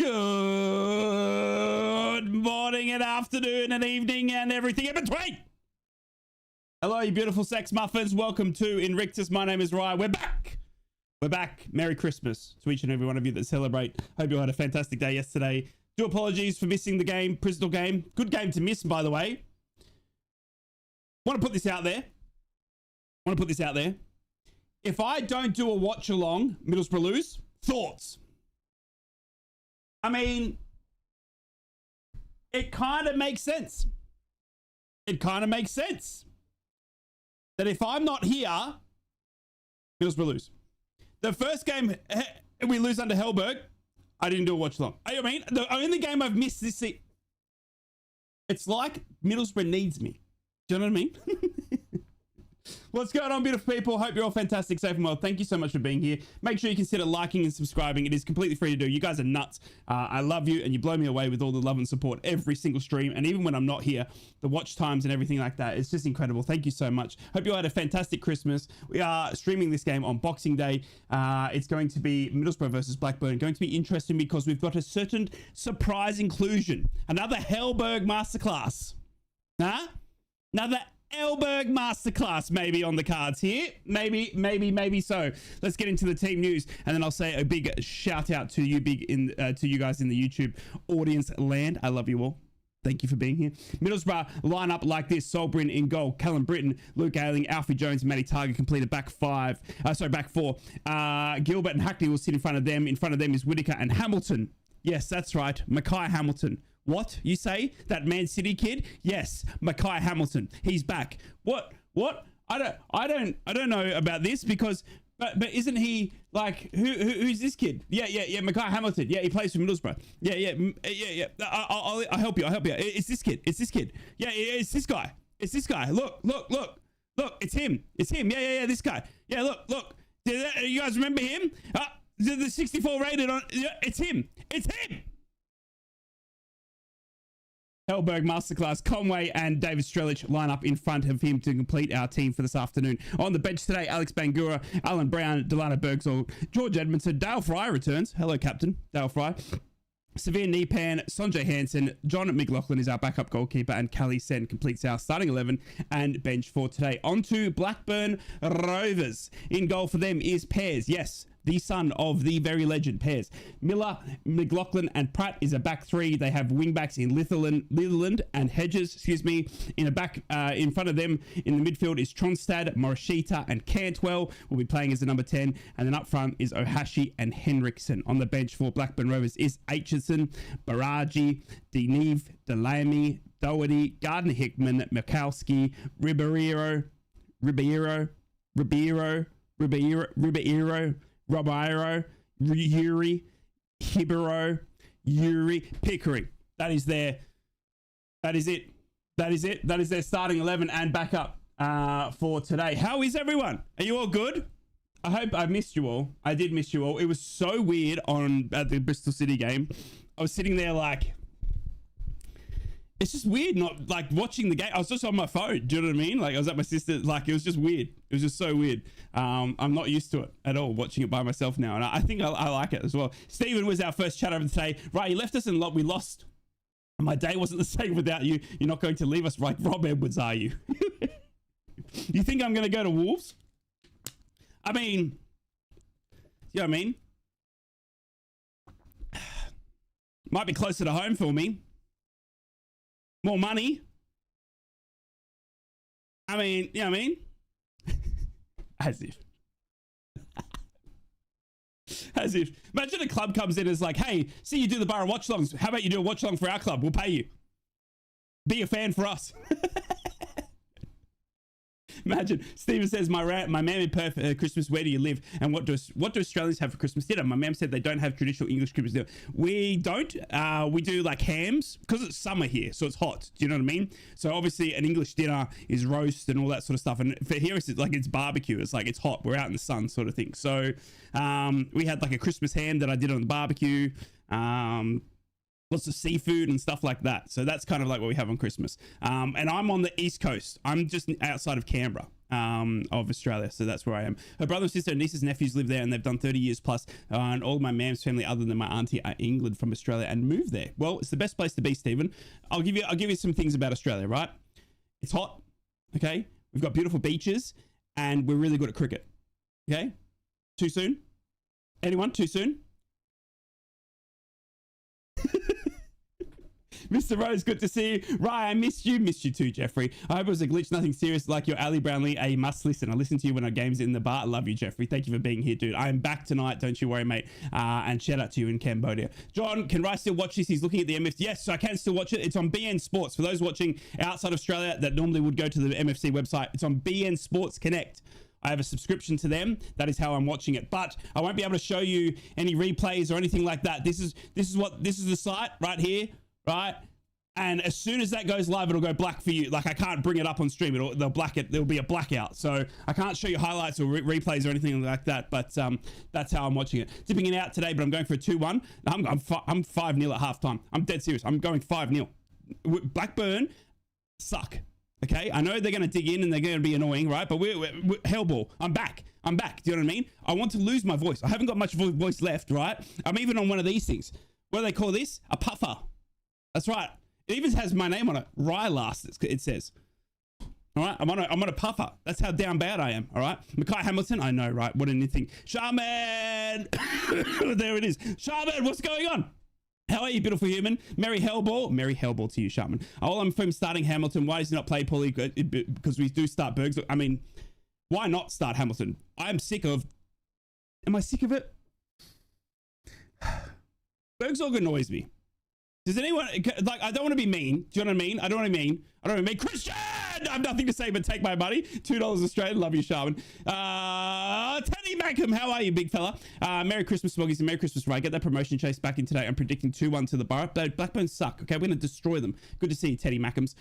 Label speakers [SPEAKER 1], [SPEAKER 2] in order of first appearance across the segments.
[SPEAKER 1] Good morning and afternoon and evening and everything in between. Hello, you beautiful sex muffins. Welcome to Inrictus. My name is Ryan. We're back. We're back. Merry Christmas to each and every one of you that celebrate. Hope you all had a fantastic day yesterday. Do apologies for missing the game, Bristol game. Good game to miss, by the way. Want to put this out there. If I don't do a watch along, Middlesbrough lose. Thoughts? I mean, it kind of makes sense. That if I'm not here, Middlesbrough lose. The first game we lose under Hellberg, I didn't do a watch along. I mean, the only game I've missed this season, it's like Middlesbrough needs me. Do you know what I mean? What's going on, beautiful people? Hope you're all fantastic, safe and well. Thank you so much for being here. Make sure you consider liking and subscribing. It is completely free to do. You guys are nuts. I love you, and you blow me away with all the love and support every single stream. And even when I'm not here, the watch times and everything like that, it's just incredible. Thank you so much. Hope you all had a fantastic Christmas. We are streaming this game on Boxing Day. It's going to be Middlesbrough versus Blackburn. Going to be interesting because we've got a certain surprise inclusion. Another Hellberg masterclass. Huh? Another Hellberg masterclass maybe on the cards here. Maybe so. Let's get into the team news, and then I'll say a big shout out to you to you guys in the YouTube audience land. I love you all. Thank you for being here. Middlesbrough line up like this: Solbrin in goal, Callum Britton, Luke Ayling, Alfie Jones, Matty Target completed back four. Gilbert and Hackney will sit in front of them. In front of them is Whitaker and Hamilton. Yes, that's right, Mackay Hamilton. What? You say? That Man City kid? Yes, Mackay Hamilton. He's back. What? I don't know about this because but isn't he like who's this kid? Yeah, Mackay Hamilton. Yeah, he plays for Middlesbrough. Yeah. I'll help you. It's this kid. Yeah, it's this guy. Look. It's him. Yeah, this guy. Yeah, look. You guys remember him? The 64 rated on. Yeah, it's him. Hellberg masterclass. Conway and David Strelich line up in front of him to complete our team for this afternoon. On the bench today, Alex Bangura, Alan Brown, Delano Bergsall, George Edmondson, Dale Fry returns. Hello, Captain. Dale Fry. Severe Neepan, Sanjay Hansen, John McLaughlin is our backup goalkeeper, and Callie Sen completes our starting 11 and bench for today. On to Blackburn Rovers. In goal for them is Pears. Yes, the son of the very legend Pears. Miller, McLaughlin, and Pratt is a back three. They have wingbacks in Litherland and Hedges, in a back in front of them in the midfield is Tronstad, Morishita, and Cantwell will be playing as the number 10, and then up front is Ohashi and Henriksen. On the bench for Blackburn Rovers is Aitchison, Baraji, Deneve, Delaney, Doherty, Gardner Hickman, Mikowski, Ribeiro, Yuri, Hibero, Yuri, Pickering. That is it. That is their starting 11 and backup for today. How is everyone? Are you all good? I hope I missed you all. I did miss you all. It was so weird at the Bristol City game. I was sitting there like, it's just weird not like watching the game. I was just on my phone. Do you know what I mean? Like I was at my sister's. Like it was just weird. It was just so weird. I'm not used to it at all, watching it by myself now, and I think I like it as well. Stephen was our first chat of the day. Right, you left us and we lost. My day wasn't the same without you. You're not going to leave us like Rob Edwards, are you? You think I'm going to go to Wolves? I mean, you know what I mean? Might be closer to home for me. More money. I mean, you know what I mean? As if. Imagine a club comes in and is like, hey, see you do the Borough watch longs. How about you do a watch long for our club? We'll pay you. Be a fan for us. Imagine Stephen says, my mammy per Christmas, where do you live, and what do Australians have for Christmas dinner? My mum said they don't have traditional English Christmas dinner. We don't. We do like hams because it's summer here, so it's hot. Do you know what I mean? So obviously an English dinner is roast and all that sort of stuff, and for here it's like it's barbecue. It's like it's hot. We're out in the sun, sort of thing. So we had like a Christmas ham that I did on the barbecue. lots of seafood and stuff like that. So that's kind of like what we have on Christmas. And I'm on the East Coast. I'm just outside of Canberra of Australia. So that's where I am. Her brother, sister, nieces, nephews live there, and they've done 30 years plus. And all my mam's family, other than my auntie, are England from Australia and moved there. Well, it's the best place to be, Stephen. I'll give you some things about Australia, right? It's hot. Okay. We've got beautiful beaches and we're really good at cricket. Okay. Too soon? Anyone? Too soon? Mr. Rose, good to see you. Rye, I missed you. Missed you too, Jeffrey. I hope it was a glitch, nothing serious like your Ali Brownlee, a must listen. I listen to you when our game's in the bar. I love you, Jeffrey. Thank you for being here, dude. I am back tonight. Don't you worry, mate. And shout out to you in Cambodia. John, can Rye still watch this? He's looking at the MFC. Yes, I can still watch it. It's on BN Sports. For those watching outside Australia that normally would go to the MFC website, it's on BN Sports Connect. I have a subscription to them. That is how I'm watching it. But I won't be able to show you any replays or anything like that. This is the site right here, right? And as soon as that goes live, it'll go black for you. Like I can't bring it up on stream. They'll black it. There'll be a blackout. So I can't show you highlights or replays or anything like that. But that's how I'm watching it. Dipping it out today, but I'm going for a 2-1. I'm 5-0 at halftime. I'm dead serious. I'm going 5-0. Blackburn suck. Okay, I know they're going to dig in and they're going to be annoying, right? But we're hellball. I'm back. Do you know what I mean? I want to lose my voice. I haven't got much voice left, right? I'm even on one of these things. What do they call this? A puffer. That's right. It even has my name on it. Rye last, it says. All right, I'm on a puffer. That's how down bad I am. All right, Mackay Hamilton. I know, right? What anything? Shaman. There it is. Shaman, what's going on? How are you, beautiful human? Merry Hellball. Merry Hellball to you, Shaman. Oh, I'm from starting Hamilton. Why does he not play Paulie? Because we do start Bergs. I mean, why not start Hamilton? I'm sick of... Am I sick of it? Bergsog annoys me. Does anyone... Like, I don't want to be mean. Do you know what I mean? I don't want to be mean. Christian! I have nothing to say but take my money. $2 Australian. Love you, Shaman. Teddy Mackham, how are you, big fella? Merry Christmas, Smoggies, and Merry Christmas, Right? Get that promotion chase back in today. I'm predicting 2-1 to the Borough. Blackburn suck. Okay, we're going to destroy them. Good to see you, Teddy Mackhams.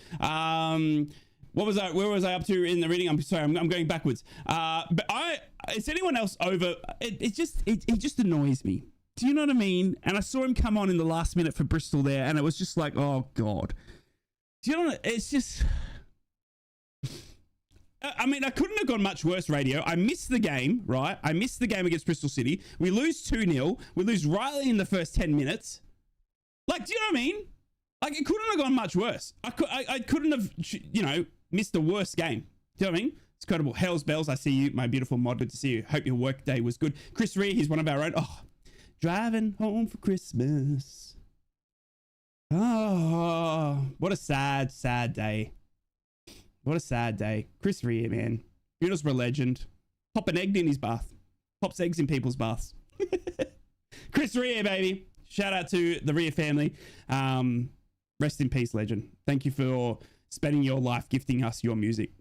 [SPEAKER 1] Where was I up to in the reading? I'm sorry, I'm going backwards. But is anyone else over? It just annoys me. Do you know what I mean? And I saw him come on in the last minute for Bristol there, and it was just like, oh God. Do you know what? It's just... I mean, I couldn't have gone much worse, radio. I missed the game, right? I missed the game against Bristol City. We lose 2-0. We lose Riley in the first 10 minutes. Like, do you know what I mean? Like, it couldn't have gone much worse. I couldn't have, missed a worse game. Do you know what I mean? It's incredible. Hells Bells, I see you, my beautiful mod. Good to see you. Hope your work day was good. Chris Rhea, he's one of our own. Oh, driving home for Christmas. Oh, what a sad, sad day. What a sad day. Chris Rhea, man. Middlesbrough legend. Popping egg in his bath. Pops eggs in people's baths. Chris Rhea, baby. Shout out to the Rhea family. Rest in peace, legend. Thank you for spending your life gifting us your music.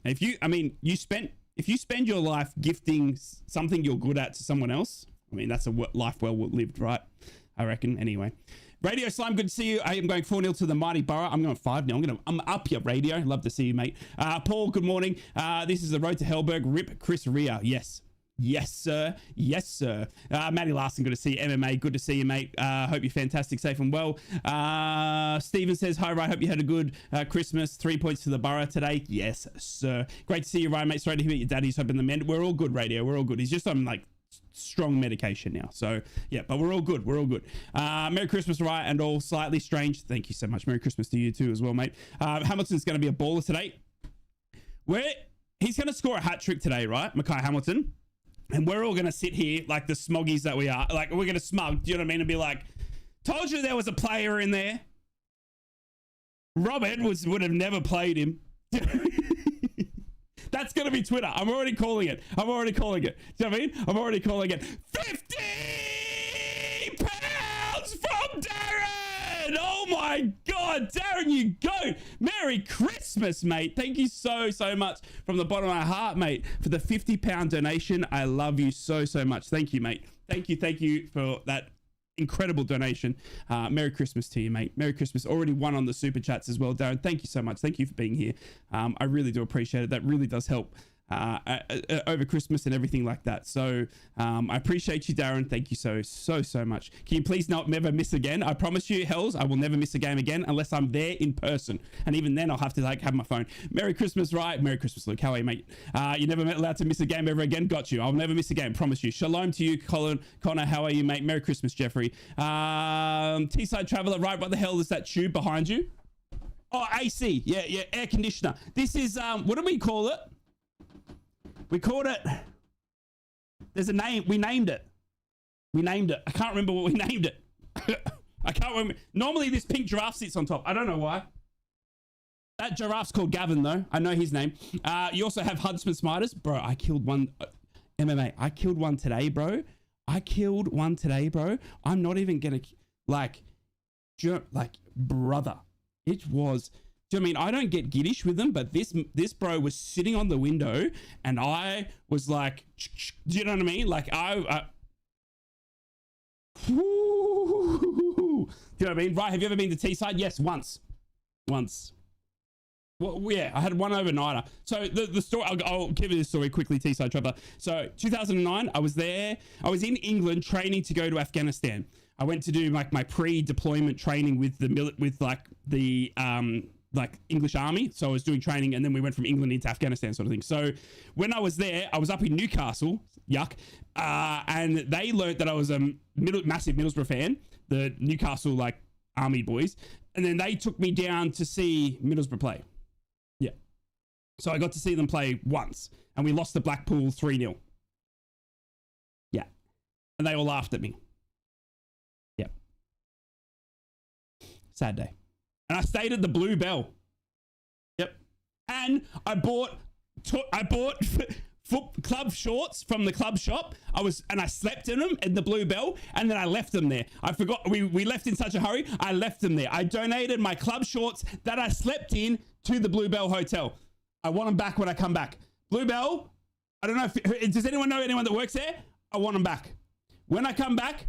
[SPEAKER 1] If you spend your life gifting something you're good at to someone else, I mean, that's a life well lived, right? I reckon. Anyway. Radio Slime, good to see you. I am going 4-0 to the mighty Borough. I'm going 5-0. I'm up your radio. Love to see you, mate. Paul, good morning. This is the road to Hellberg. Rip Chris Rhea. Yes. Yes, sir. Yes, sir. Matty Larson, good to see you. MMA, good to see you, mate. Hope you're fantastic, safe and well. Steven says, hi, Ryan. Hope you had a good Christmas. 3 points to the Borough today. Yes, sir. Great to see you, Ryan, mate. Sorry to hear your daddy's hoping the men. We're all good, radio. We're all good. He's just on, like, strong medication now, so yeah, but we're all good. Merry Christmas, Ryan, and all slightly strange. Thank you so much. Merry Christmas to you too as well, mate. Hamilton's going to be a baller today. He's going to score a hat-trick today, right? Mackay Hamilton, and we're all going to sit here like the smoggies that we are, like we're going to smug, do you know what I mean, and be like, told you there was a player in there. Rob Edwards would have never played him. That's going to be Twitter. I'm already calling it. Do you know what I mean? I'm already calling it. 50 pounds from Darren. Oh my God, Darren, you go. Merry Christmas, mate. Thank you so much from the bottom of my heart, mate, for the £50 donation. I love you so much. Thank you, mate. Thank you for that incredible donation. Merry Christmas to you, mate. Merry Christmas. Already won on the super chats as well, Darren. Thank you so much. Thank you for being here. I really do appreciate it. That really does help over Christmas and everything like that. So I appreciate you, Darren. Thank you so much. Can you please not never miss again? I promise you, Hells, I will never miss a game again unless I'm there in person. And even then, I'll have to like have my phone. Merry Christmas, right? Merry Christmas, Luke. How are you, mate? You're never allowed to miss a game ever again. Got you. I'll never miss a game. Promise you. Shalom to you, Colin. Connor, how are you, mate? Merry Christmas, Jeffrey. Teesside Traveller, right? What the hell is that tube behind you? Oh, AC. Yeah, air conditioner. This is, what do we call it? We called it, there's a name, we named it. I can't remember what we named it. I can't remember. Normally this pink giraffe sits on top. I don't know why. That giraffe's called Gavin though. I know his name. You also have Huntsman Smiters. Bro, I killed one, MMA, I killed one today, bro. I'm not even gonna, like, brother. It was... Do you know what I mean? I don't get giddish with them, but this bro was sitting on the window and I was like, do you know what I mean? Like do you know what I mean? Right, have you ever been to Teesside? Yes, once. Well, yeah, I had one overnighter. So the story, I'll give you this story quickly, Teesside Traveller. So 2009, I was there. I was in England training to go to Afghanistan. I went to do like my pre-deployment training with the English army. So I was doing training and then we went from England into Afghanistan sort of thing. So when I was there, I was up in Newcastle, and they learned that I was a massive Middlesbrough fan, the Newcastle like army boys. And then they took me down to see Middlesbrough play. Yeah. So I got to see them play once and we lost to Blackpool 3-0. Yeah. And they all laughed at me. Yep. Sad day. And I stayed at the Blue Bell. Yep. And I bought club shorts from the club shop. I slept in them in the Blue Bell and then I left them there. I forgot, we left in such a hurry. I left them there. I donated my club shorts that I slept in to the Blue Bell Hotel. I want them back when I come back. Blue Bell, I don't know if, does anyone know anyone that works there? I want them back. When I come back,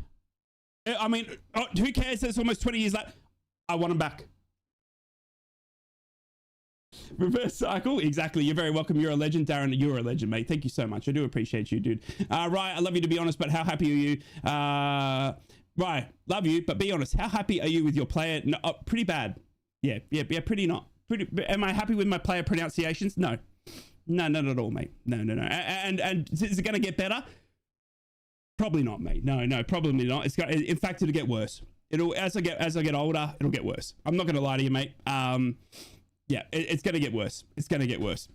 [SPEAKER 1] I mean, who cares? It's almost 20 years later. I want them back. Reverse cycle, exactly. You're very welcome. You're a legend, Darren. You're a legend, mate. Thank you so much. I do appreciate you, dude. Right, I love you, to be honest, but how happy are you? Right, love you, but be honest. How happy are you with your player? No, pretty bad. Yeah, pretty not. Am I happy with my player pronunciations? No, not at all, mate. No. And is it going to get better? Probably not, mate. No, probably not. In fact, it'll get worse. As I get older, it'll get worse. I'm not going to lie to you, mate. Yeah, it's going to get worse. It's going to get worse.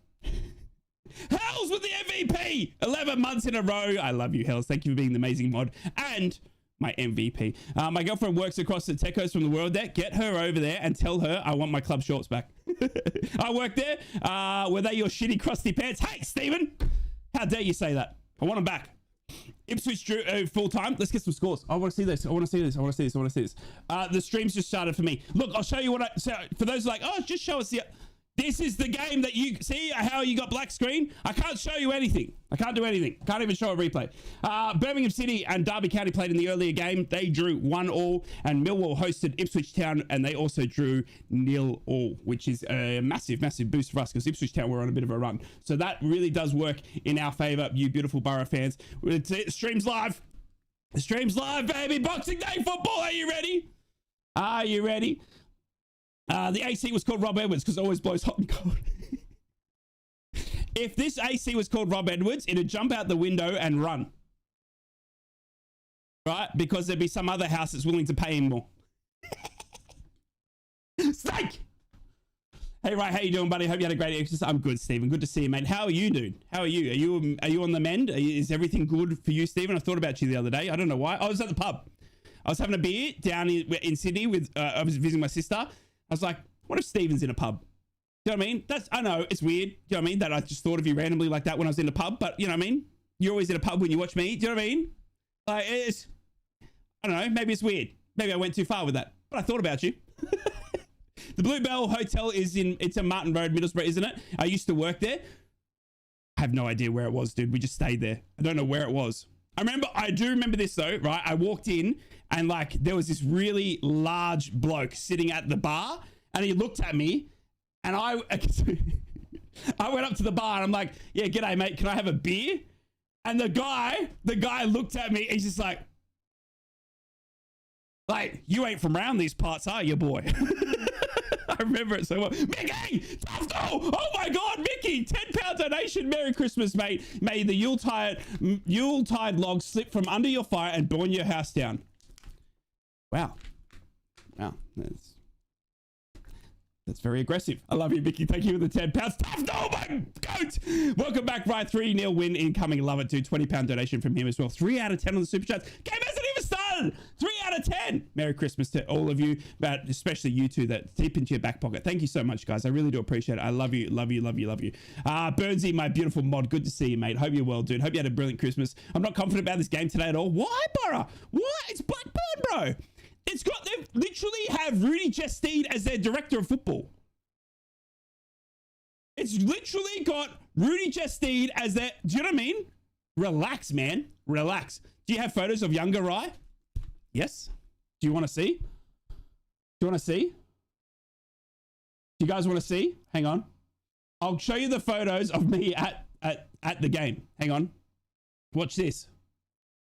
[SPEAKER 1] Hells with the MVP! 11 months in a row. I love you, Hells. Thank you for being the amazing mod. And my MVP. My girlfriend works across the Techos from the World Deck. Get her over there and tell her I want my club shorts back. I work there. Were they your shitty crusty pants? Hey, Stephen! How dare you say that? I want them back. Ipswich drew full time. Let's get some scores. I want to see this. The stream's just started for me. Look, I'll show you what for those like, oh, just show us the. This is the game that you see how you got black screen. I can't show you anything. I can't do anything. Can't even show a replay. Birmingham City and Derby County played in the earlier game. They drew 1-1, and Millwall hosted Ipswich Town, and they also drew 0-0, which is a massive boost for us because Ipswich Town were on a bit of a run. So that really does work in our favour, you beautiful Borough fans. Stream's live. The stream's live, baby. Boxing Day football. Are you ready? Are you ready? The AC was called Rob Edwards because it always blows hot and cold. If this AC was called Rob Edwards, it'd jump out the window and run. Right? Because there'd be some other house that's willing to pay him more. Snake! Hey, right, how you doing, buddy? Hope you had a great exercise. I'm good, Stephen. Good to see you, mate. How are you, dude? How are you? Are you on the mend? Is everything good for you, Stephen? I thought about you the other day. I don't know why. I was at the pub. I was having a beer down in Sydney with, I was visiting my sister. I was like, what if Stephen's in a pub? Do you know what I mean? I know, it's weird. Do you know what I mean? That I just thought of you randomly like that when I was in a pub, but you know what I mean? You're always in a pub when you watch me. Do you know what I mean? Like, I don't know, maybe it's weird. Maybe I went too far with that, but I thought about you. The Blue Bell Hotel it's in Martin Road, Middlesbrough, isn't it? I used to work there. I have no idea where it was, dude. We just stayed there. I don't know where it was. I do remember this though, right? I walked in and like there was this really large bloke sitting at the bar and he looked at me and I went up to the bar and I'm like, yeah, g'day, mate. Can I have a beer? And the guy looked at me. He's just like, you ain't from around these parts, are you, boy? I remember it so well. Mickey! Tufto! Oh my God, Mickey! £10 donation. Merry Christmas, mate. May the Yuletide logs slip from under your fire and burn your house down. Wow. Wow. That's very aggressive. I love you, Mickey. Thank you for the £10. Tufto, my goat! Welcome back, Ryan. 3-0 win incoming. Love it, dude. £20 donation from him as well. 3 out of 10 on the super chats. Game hasn't even started. 3 out of 10. Merry Christmas to all of you, but especially you two that deep into your back pocket. Thank you so much, guys. I really do appreciate it. I love you, love you, love you, love you. Burnsy, my beautiful mod. Good to see you, mate. Hope you're well, dude. Hope you had a brilliant Christmas. I'm not confident about this game today at all. Why, Borough? Why? It's Blackburn, bro. It's got, they literally have Rudy Gestede as their director of football. It's literally got Rudy Gestede as their, do you know what I mean? Relax, man. Relax. Do you have photos of younger Rye? Yes. Do you want to see? Do you want to see? Do you guys want to see? Hang on. I'll show you the photos of me at the game. Hang on. Watch this.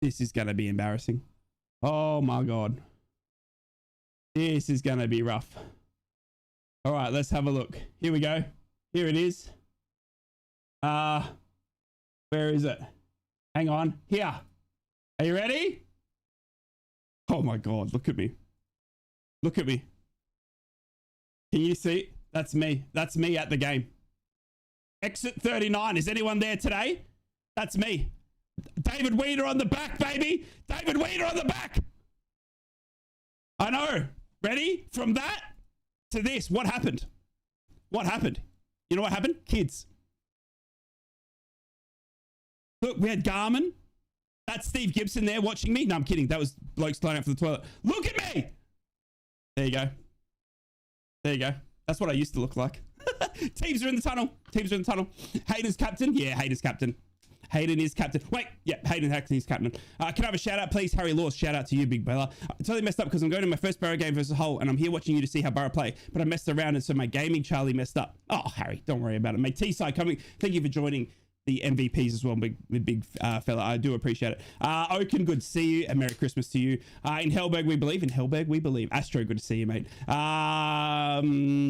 [SPEAKER 1] This is going to be embarrassing. Oh my God. This is going to be rough. All right, let's have a look. Here we go. Here it is. Where is it? Hang on. Here. Are you ready? Oh my God, look at me. Look at me. Can you see? That's me. That's me at the game. Exit 39. Is anyone there today? That's me. David Weeder on the back, baby. David Weeder on the back. I know. Ready? From that to this. What happened? What happened? You know what happened? Kids. Look, we had Garmin. That's Steve Gibson there watching me. No, I'm kidding. That was blokes lining up for the toilet. Look at me. There you go. There you go. That's what I used to look like. Teams are in the tunnel. Teams are in the tunnel. Hayden's captain. Yeah, Hayden's captain. Hayden is captain. Wait, yeah, Hayden is captain. Can I have a shout out, please? Harry Laws, shout out to you, big brother. I totally messed up because I'm going to my first Borough game versus Hull and I'm here watching you to see how Borough play, but I messed around and so my gaming Charlie messed up. Oh, Harry, don't worry about it, mate. T-side coming. Thank you for joining the MVPs as well, big fella. I do appreciate it. Oaken, good to see you, and Merry Christmas to you. In Hellberg, we believe. In Hellberg, we believe. Astro, good to see you, mate.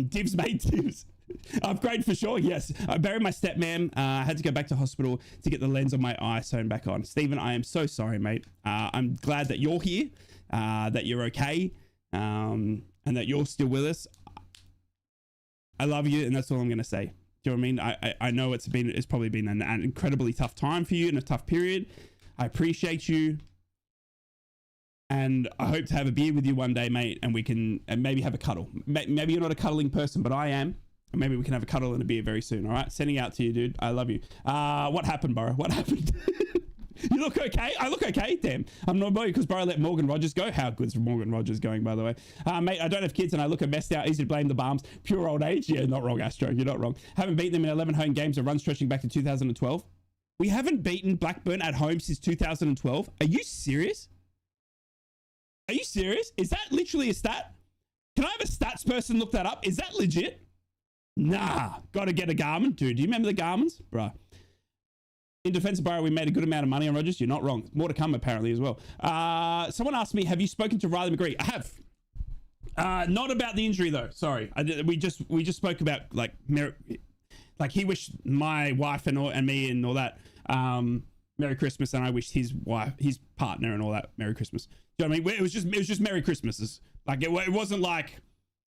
[SPEAKER 1] Divs, mate, Divs. Upgrade for sure, yes. I buried my stepmom. I had to go back to hospital to get the lens on my eye sewn back on. Stephen, I am so sorry, mate. I'm glad that you're here, that you're okay, and that you're still with us. I love you, and that's all I'm going to say. Do you know what I mean? I know it's probably been an incredibly tough time for you and a tough period. I appreciate you. And I hope to have a beer with you one day, mate, and we can maybe have a cuddle. Maybe you're not a cuddling person, but I am. And maybe we can have a cuddle and a beer very soon, all right? Sending out to you, dude. I love you. What happened, Borough? What happened? You look okay? I look okay? Damn. I'm not because Borough let Morgan Rogers go. How good's Morgan Rogers going, by the way? Mate, I don't have kids and I look a messed out. Easy to blame the Barms. Pure old age? Yeah, not wrong, Astro. You're not wrong. Haven't beaten them in 11 home games and run stretching back to 2012. We haven't beaten Blackburn at home since 2012. Are you serious? Are you serious? Is that literally a stat? Can I have a stats person look that up? Is that legit? Nah, gotta get a Garmin. Dude, do you remember the Garmins? Bruh. In defense of Borough, we made a good amount of money on Rogers. You're not wrong. More to come, apparently, as well. Someone asked me, have you spoken to Riley McGree? I have. Not about the injury, though. Sorry. We just spoke about, like he wished my wife and me and all that Merry Christmas, and I wished his wife, his partner and all that Merry Christmas. Do you know what I mean? It was just Merry Christmases. Like, it wasn't like,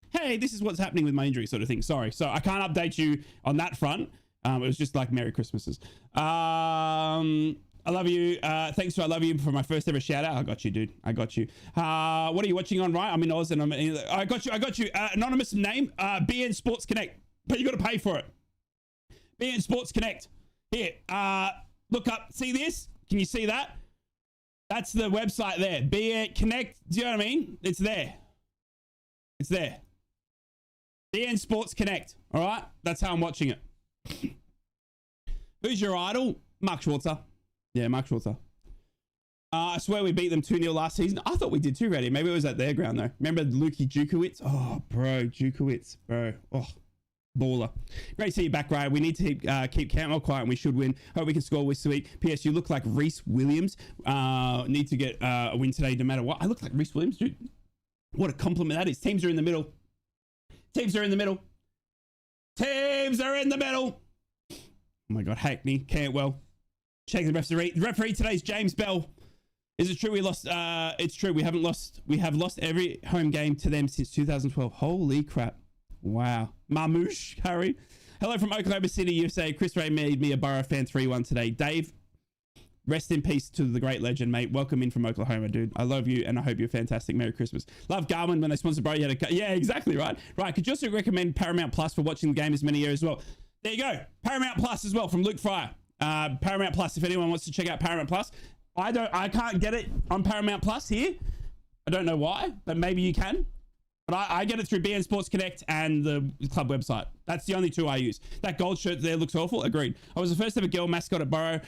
[SPEAKER 1] hey, this is what's happening with my injury sort of thing. Sorry. So I can't update you on that front. It was just like Merry Christmases. I love you. Thanks for I love you for my first ever shout out. I got you, dude. I got you. What are you watching on, right? I'm in Oz and I got you. Anonymous name, BN Sports Connect, but you got to pay for it. BN Sports Connect. Here, look up. See this? Can you see that? That's the website there. BN Connect. Do you know what I mean? It's there. It's there. BN Sports Connect. All right. That's how I'm watching it. Who's your idol? Mark Schwarzer. Yeah, Mark Schwarzer. I swear we beat them 2-0 last season. I thought we did too, Reddy. Maybe it was at their ground though. Remember Lukey Jukowitz? Oh, bro, Jukowitz, bro. Oh, Baller. Great to see you back, Ryan. We need to keep Cantwell quiet and we should win. Hope we can score this week. PS, you look like Reece Williams. Need to get a win today no matter what. I look like Reece Williams, dude. What a compliment that is. Teams are in the middle. Teams are in the middle. Teams are in the middle. Oh my God, Hackney, Cantwell. Check the referee. The referee today is James Bell. Is it true we lost? It's true. We haven't lost. We have lost every home game to them since 2012. Holy crap. Wow. Marmouche, Harry. Hello from Oklahoma City, USA. Chris Ray made me a Borough fan 3-1 today. Dave, rest in peace to the great legend, mate. Welcome in from Oklahoma, dude. I love you and I hope you're fantastic. Merry Christmas. Love Garmin when they sponsored Borough. Yeah, exactly, right? Right. Could you also recommend Paramount Plus for watching the game as many years as well? There you go. Paramount Plus as well from Luke Fryer. Paramount Plus, if anyone wants to check out Paramount Plus. I can't get it on Paramount Plus here. I don't know why, but maybe you can. But I get it through BN Sports Connect and the club website. That's the only two I use. That gold shirt there looks awful. Agreed. I was the first ever girl mascot at Borough.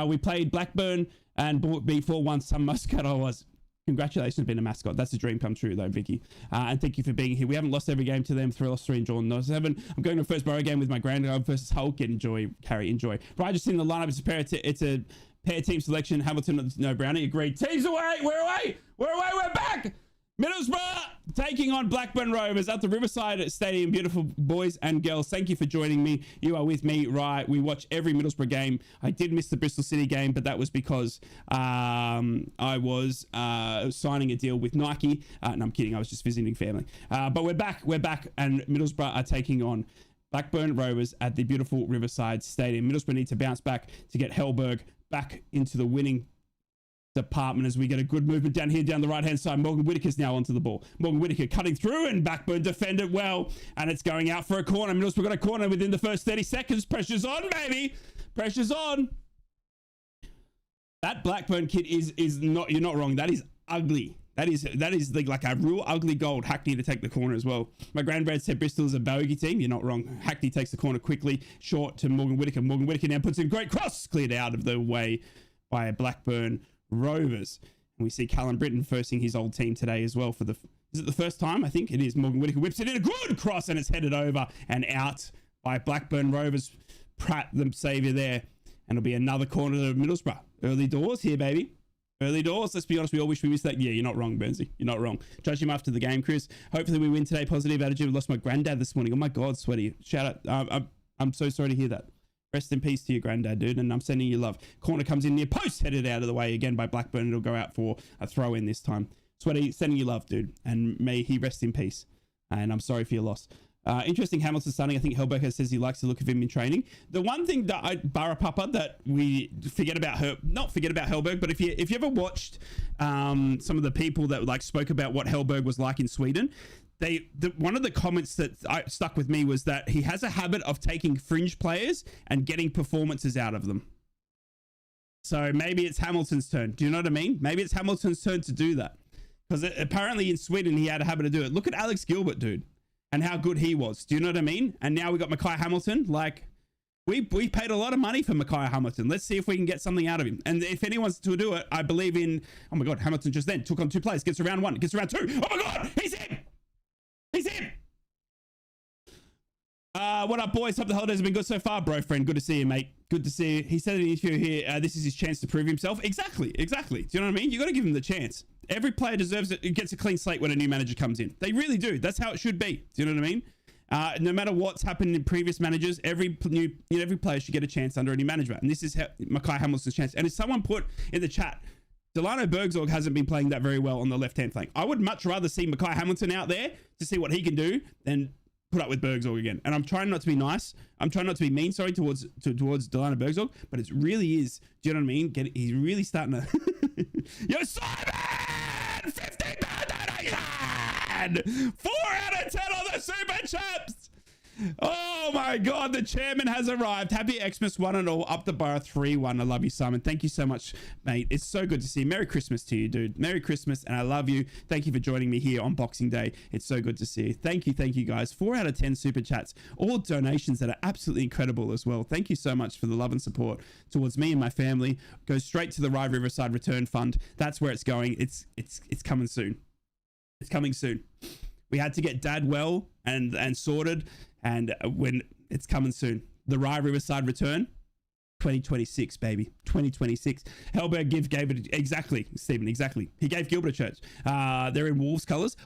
[SPEAKER 1] We played Blackburn and beat 4-1 some mascot I was. Congratulations on being a mascot. That's a dream come true though, Vicky. And thank you for being here. We haven't lost every game to them. 3 lost 3 and drawn 7. I'm going to the first Borough game with my granddad versus Hulk. Enjoy, Carrie, enjoy. Right, just in the lineup, it's a pair team selection. Hamilton, no Brownie. Agreed. Teams away. We're away. We're away. We're back. Middlesbrough taking on Blackburn Rovers at the Riverside Stadium. Beautiful boys and girls, thank you for joining me. You are with me, right? We watch every Middlesbrough game. I did miss the Bristol City game, but that was because I was signing a deal with Nike. No, I'm kidding. I was just visiting family. But we're back, and Middlesbrough are taking on Blackburn Rovers at the beautiful Riverside Stadium. Middlesbrough need to bounce back to get Hellberg back into the winning department as we get a good movement down here down the right hand side. Morgan Whitaker's now onto the ball. Morgan Whitaker cutting through and Blackburn defended well, and it's going out for a corner. Middlesbrough got a corner within the first 30 seconds. Pressure's on, baby. Pressure's on. That Blackburn kid is not, you're not wrong. That is ugly. That is like a real ugly gold. Hackney to take the corner as well. My granddad said Bristol is a bogey team. You're not wrong. Hackney takes the corner quickly, short to Morgan Whitaker. Morgan Whitaker now puts in great cross, cleared out of the way by a Blackburn Rovers. And we see Callum Britton versing his old team today as well for the, is it the first time? I think it is. Morgan Whitaker whips it in, a good cross, and it's headed over and out by Blackburn Rovers. Pratt, the saviour there. And it'll be another corner to Middlesbrough. Early doors here, baby. Early doors. Let's be honest, we all wish we missed that. Yeah, you're not wrong, Burnsy. You're not wrong. Judge him after the game, Chris. Hopefully we win today. Positive attitude. Lost my granddad this morning. Oh my God, Sweaty. Shout out. I'm so sorry to hear that. Rest in peace to your granddad, dude, and I'm sending you love. Corner comes in near post, headed out of the way again by Blackburn. It'll go out for a throw in this time. Sweaty, sending you love, dude, and may he rest in peace. And I'm sorry for your loss. Interesting, Hamilton starting. I think Hellberger says he likes the look of him in training. The one thing that Barra Papa that we forget about her, not forget about Hellberg, but if you ever watched some of the people that like spoke about what Hellberg was like in Sweden, one of the comments that stuck with me was that he has a habit of taking fringe players and getting performances out of them. So maybe it's Hamilton's turn. Do you know what I mean? Maybe it's Hamilton's turn to do that. Because apparently in Sweden, he had a habit to do it. Look at Alex Gilbert, dude, and how good he was. Do you know what I mean? And now we got Mackay Hamilton. Like, we paid a lot of money for Mackay Hamilton. Let's see if we can get something out of him. And if anyone's to do it, I believe in, oh my God, Hamilton just then took on 2 players, gets around 1, gets around 2. Oh my God, he's in! He's in! What up, boys? Hope the holidays have been good so far, bro friend. Good to see you, mate. Good to see you. He said in the interview here, this is his chance to prove himself. Exactly. Do you know what I mean? You got to give him the chance. Every player deserves it. It gets a clean slate when a new manager comes in. They really do. That's how it should be. Do you know what I mean? No matter what's happened in previous managers, every player should get a chance under a new management. And this is Mackay Hamilton's chance. And if someone put in the chat, Delano Bergzorg hasn't been playing that very well on the left-hand flank. I would much rather see Mackay Hamilton out there to see what he can do than put up with Bergzorg again. And I'm trying not to be nice. I'm trying not to be mean, sorry, towards Delano Bergzorg, but it really is. Do you know what I mean? He's really starting to... Yo, Simon! 15 donation! 4 out of 10 on the Super Chaps! Oh my God, the chairman has arrived. Happy Xmas one and all. Up the bar 3-1. I love you, Simon. Thank you so much, mate. It's so good to see you. Merry Christmas to you, dude. Merry Christmas, and I love you. Thank you for joining me here on Boxing Day. It's so good to see you. Thank you, guys. 4 out of 10 super chats. All donations that are absolutely incredible as well. Thank you so much for the love and support towards me and my family. Goes straight to the Rye Riverside Return Fund. That's where it's going. It's coming soon. It's coming soon. We had to get Dad well and sorted. And when it's coming soon, the Rye Riverside return, 2026, baby. 2026. Hellberg gave it exactly, Stephen, exactly. He gave Gilbert a church. They're in Wolves colours.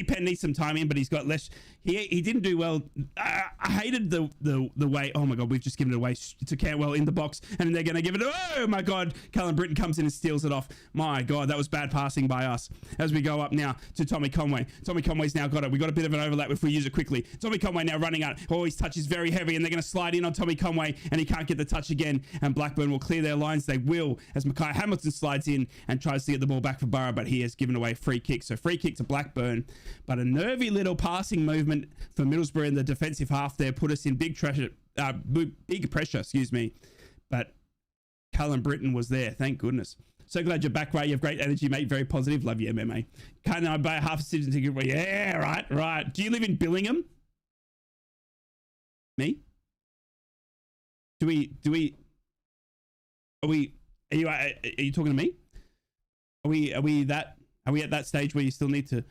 [SPEAKER 1] Penn needs some time in, but he's got less. He didn't do well. I hated the way. Oh my god, we've just given it away to Cantwell in the box, and they're going to give it. Oh my god, Callum Britton comes in and steals it off. My god, that was bad passing by us. As we go up now to Tommy Conway. Tommy Conway's now got it. We got a bit of an overlap if we use it quickly. Tommy Conway now running out. Oh, his touch is very heavy, and they're going to slide in on Tommy Conway, and he can't get the touch again. And Blackburn will clear their lines. They will, as Mackay Hamilton slides in and tries to get the ball back for Borough, but he has given away a free kick. So free kick to Blackburn, but a nervy little passing movement for Middlesbrough in the defensive half there put us in big pressure, excuse me. But Callum Britton was there, thank goodness. So glad you're back, Ray. You have great energy, mate. Very positive. Love you, MMA. Can I buy half a season ticket? Yeah, right. Do you live in Billingham? Me? Are you talking to me? Are we at that stage where you still need to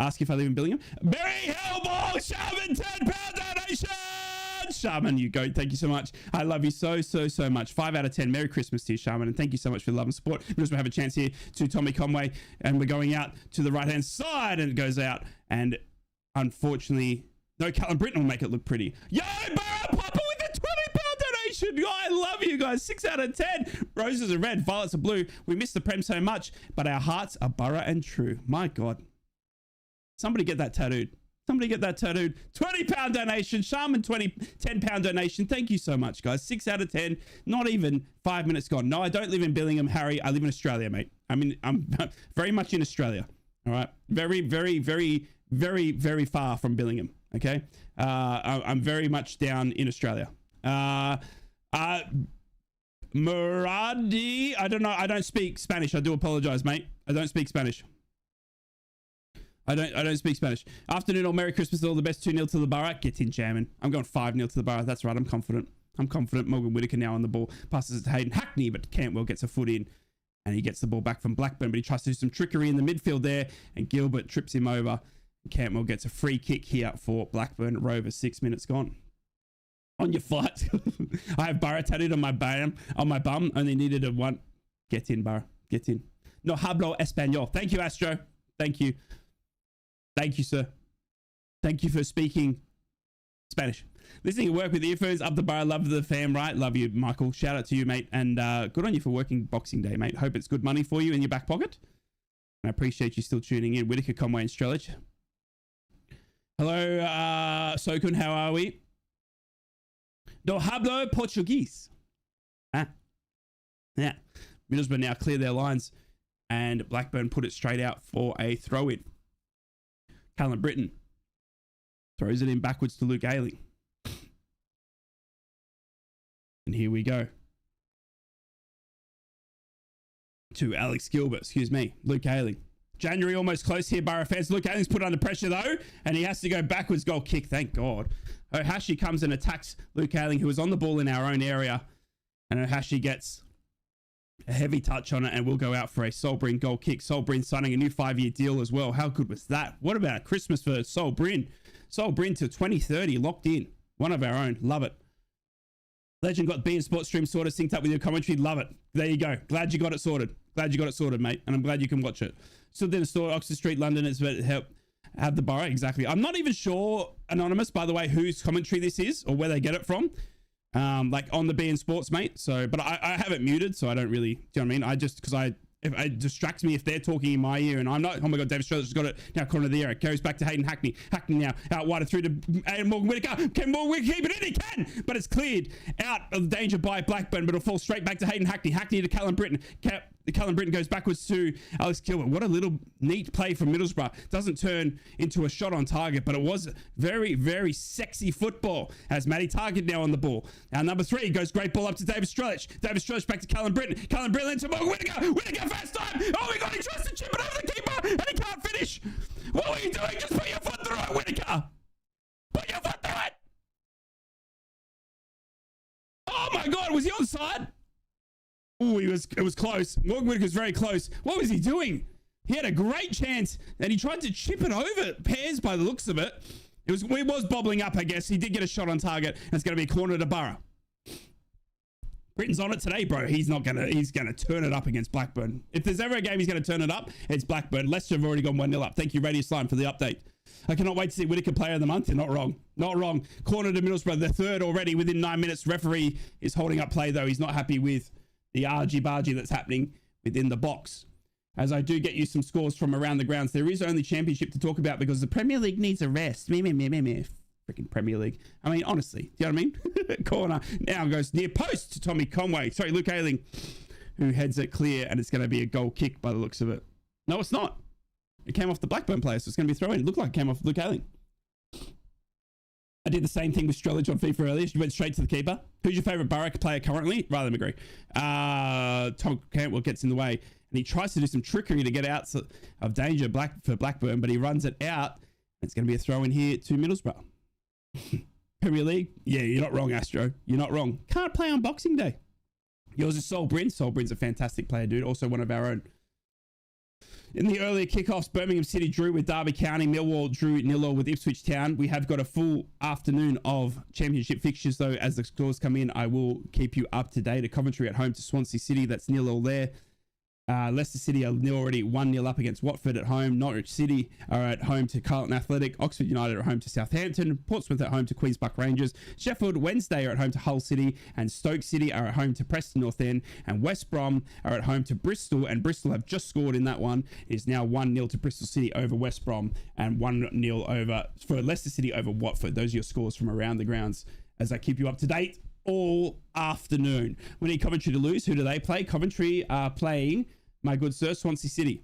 [SPEAKER 1] ask if I live in Billingham? Barry Hellball, Shaman, £10 donation! Shaman, you go. Thank you so much. I love you so much. 5 out of 10. Merry Christmas to you, Shaman, and thank you so much for your love and support. We just have a chance here to Tommy Conway, and we're going out to the right-hand side, and it goes out, and unfortunately, no, Callum Britton will make it look pretty. Yo, Borough Popper with a £20 donation! I love you guys. 6 out of 10. Roses are red, violets are blue. We miss the Prem so much, but our hearts are Borough and true. My God. Somebody get that tattooed. £20 donation. Shaman, £10 donation. Thank you so much, guys. 6 out of 10. Not even 5 minutes gone. No, I don't live in Billingham, Harry. I live in Australia, mate. I'm very much in Australia. All right. Very far from Billingham. Okay. I'm very much down in Australia. Muradi. I don't know. I don't speak Spanish. I do apologize, mate. I don't speak Spanish. I don't speak Spanish. Afternoon or Merry Christmas, all the best. 2-0 to the Borough. Get in, jamming. I'm going 5-0 to the Borough. That's right. I'm confident. Morgan Whittaker now on the ball. Passes it to Hayden Hackney, but Cantwell gets a foot in and he gets the ball back from Blackburn, but he tries to do some trickery in the midfield there and Gilbert trips him over. Cantwell gets a free kick here for Blackburn Rovers. 6 minutes gone. On your flight. I have Borough tattooed on my bum. Only needed a one. Get in, Borough. Get in. No hablo español. Thank you, Astro. Thank you. Thank you, sir. Thank you for speaking Spanish. Listening to work with earphones up the Borough. Love the fam, right? Love you, Michael. Shout out to you, mate. And good on you for working Boxing Day, mate. Hope it's good money for you in your back pocket. And I appreciate you still tuning in. Whittaker, Conway, and Strelic. Hello, Sokun. How are we? Do hablo Portuguese. Ah. Yeah. Middlesbrough now clear their lines. And Blackburn put it straight out for a throw-in. Callum Britton throws it in backwards to Luke Ayling. And here we go. To Alex Gilbert, excuse me, Luke Ayling. January almost close here, Borough fans. Luke Ayling's put under pressure though, and he has to go backwards, goal kick, thank God. Ohashi comes and attacks Luke Ayling, who was on the ball in our own area. And Ohashi gets a heavy touch on it and we'll go out for a Sol Bryn goal kick. Sol Bryn signing a new 5-year deal as well. How good was that? What about Christmas for Sol Bryn? Sol Bryn to 2030, locked in. One of our own. Love it. Legend got B and Sports Stream sorted, synced up with your commentary. Love it. There you go. Glad you got it sorted. Mate. And I'm glad you can watch it. Still in a store, Oxford Street, London. It's about to help have the Borough. Exactly. I'm not even sure, Anonymous, by the way, whose commentary this is or where they get it from. Like on the B and Sports, mate. So, but I have it muted, so I don't really, do you know what I mean? I just, because if it distracts me if they're talking in my ear and I'm not. Oh my God, David Strellick has got it now, corner of the air. It goes back to Hayden Hackney. Hackney now out wider through to Morgan Whittaker. Can Morgan Whittaker keep it in? He can, but it's cleared out of danger by Blackburn, but it'll fall straight back to Hayden Hackney. Hackney to Callum Britton. Callum Britton goes backwards to Alex Gilbert. What a little neat play from Middlesbrough. Doesn't turn into a shot on target, but it was very, very sexy football as Matty Target now on the ball. Now number 3 goes great ball up to David Strelic. David Strelic back to Callum Britton. Callum Britton into Morgan Whittaker. Whittaker first time. Oh my God, he tries to chip it over the keeper and he can't finish. What are you doing? Just put your foot through it, Whittaker. Put your foot through it. Oh my God, was he onside? Oh, it was close. Morgan Whittaker's very close. What was he doing? He had a great chance and he tried to chip it over Pears by the looks of it. It was bobbling up, I guess. He did get a shot on target. And it's going to be a corner to Borough. Britain's on it today, bro. He's gonna turn it up against Blackburn. If there's ever a game he's gonna turn it up, it's Blackburn. Leicester have already gone 1-0 up. Thank you, Radius Line, for the update. I cannot wait to see Whittaker Player of the Month. You're not wrong. Not wrong. Corner to Middlesbrough, the third already within 9 minutes. Referee is holding up play, though. He's not happy with the argy-bargy that's happening within the box. As I do get you some scores from around the grounds, there is only Championship to talk about because the Premier League needs a rest. Freaking Premier League. I mean, honestly, do you know what I mean? Corner now goes near post to Tommy Conway. Sorry, Luke Ayling, who heads it clear, and it's going to be a goal kick by the looks of it. No, it's not. It came off the Blackburn player, so it's going to be throw in. It looked like it came off Luke Ayling. I did the same thing with Strellich on FIFA earlier. She went straight to the keeper. Who's your favourite Borough player currently? Riley McGree. Tom Cantwell gets in the way, and he tries to do some trickery to get out of danger for Blackburn, but he runs it out. It's going to be a throw in here to Middlesbrough. Premier League? Yeah, you're not wrong, Astro. You're not wrong. Can't play on Boxing Day. Yours is Sol Bryn. Sol Bryn's a fantastic player, dude. Also one of our own. In the earlier kickoffs, Birmingham City drew with Derby County. Millwall drew 0-0 with Ipswich Town. We have got a full afternoon of Championship fixtures, though. As the scores come in, I will keep you up to date. A Coventry at home to Swansea City. That's 0-0 there. Leicester City are already 1-0 up against Watford at home. Norwich City are at home to Carlton Athletic. Oxford United are at home to Southampton. Portsmouth at home to Queen's Park Rangers. Sheffield Wednesday are at home to Hull City. And Stoke City are at home to Preston North End. And West Brom are at home to Bristol. And Bristol have just scored in that one. It is now 1-0 to Bristol City over West Brom. And 1-0 over for Leicester City over Watford. Those are your scores from around the grounds as I keep you up to date all afternoon. We need Coventry to lose. Who do they play? Coventry are playing, my good sir, Swansea City.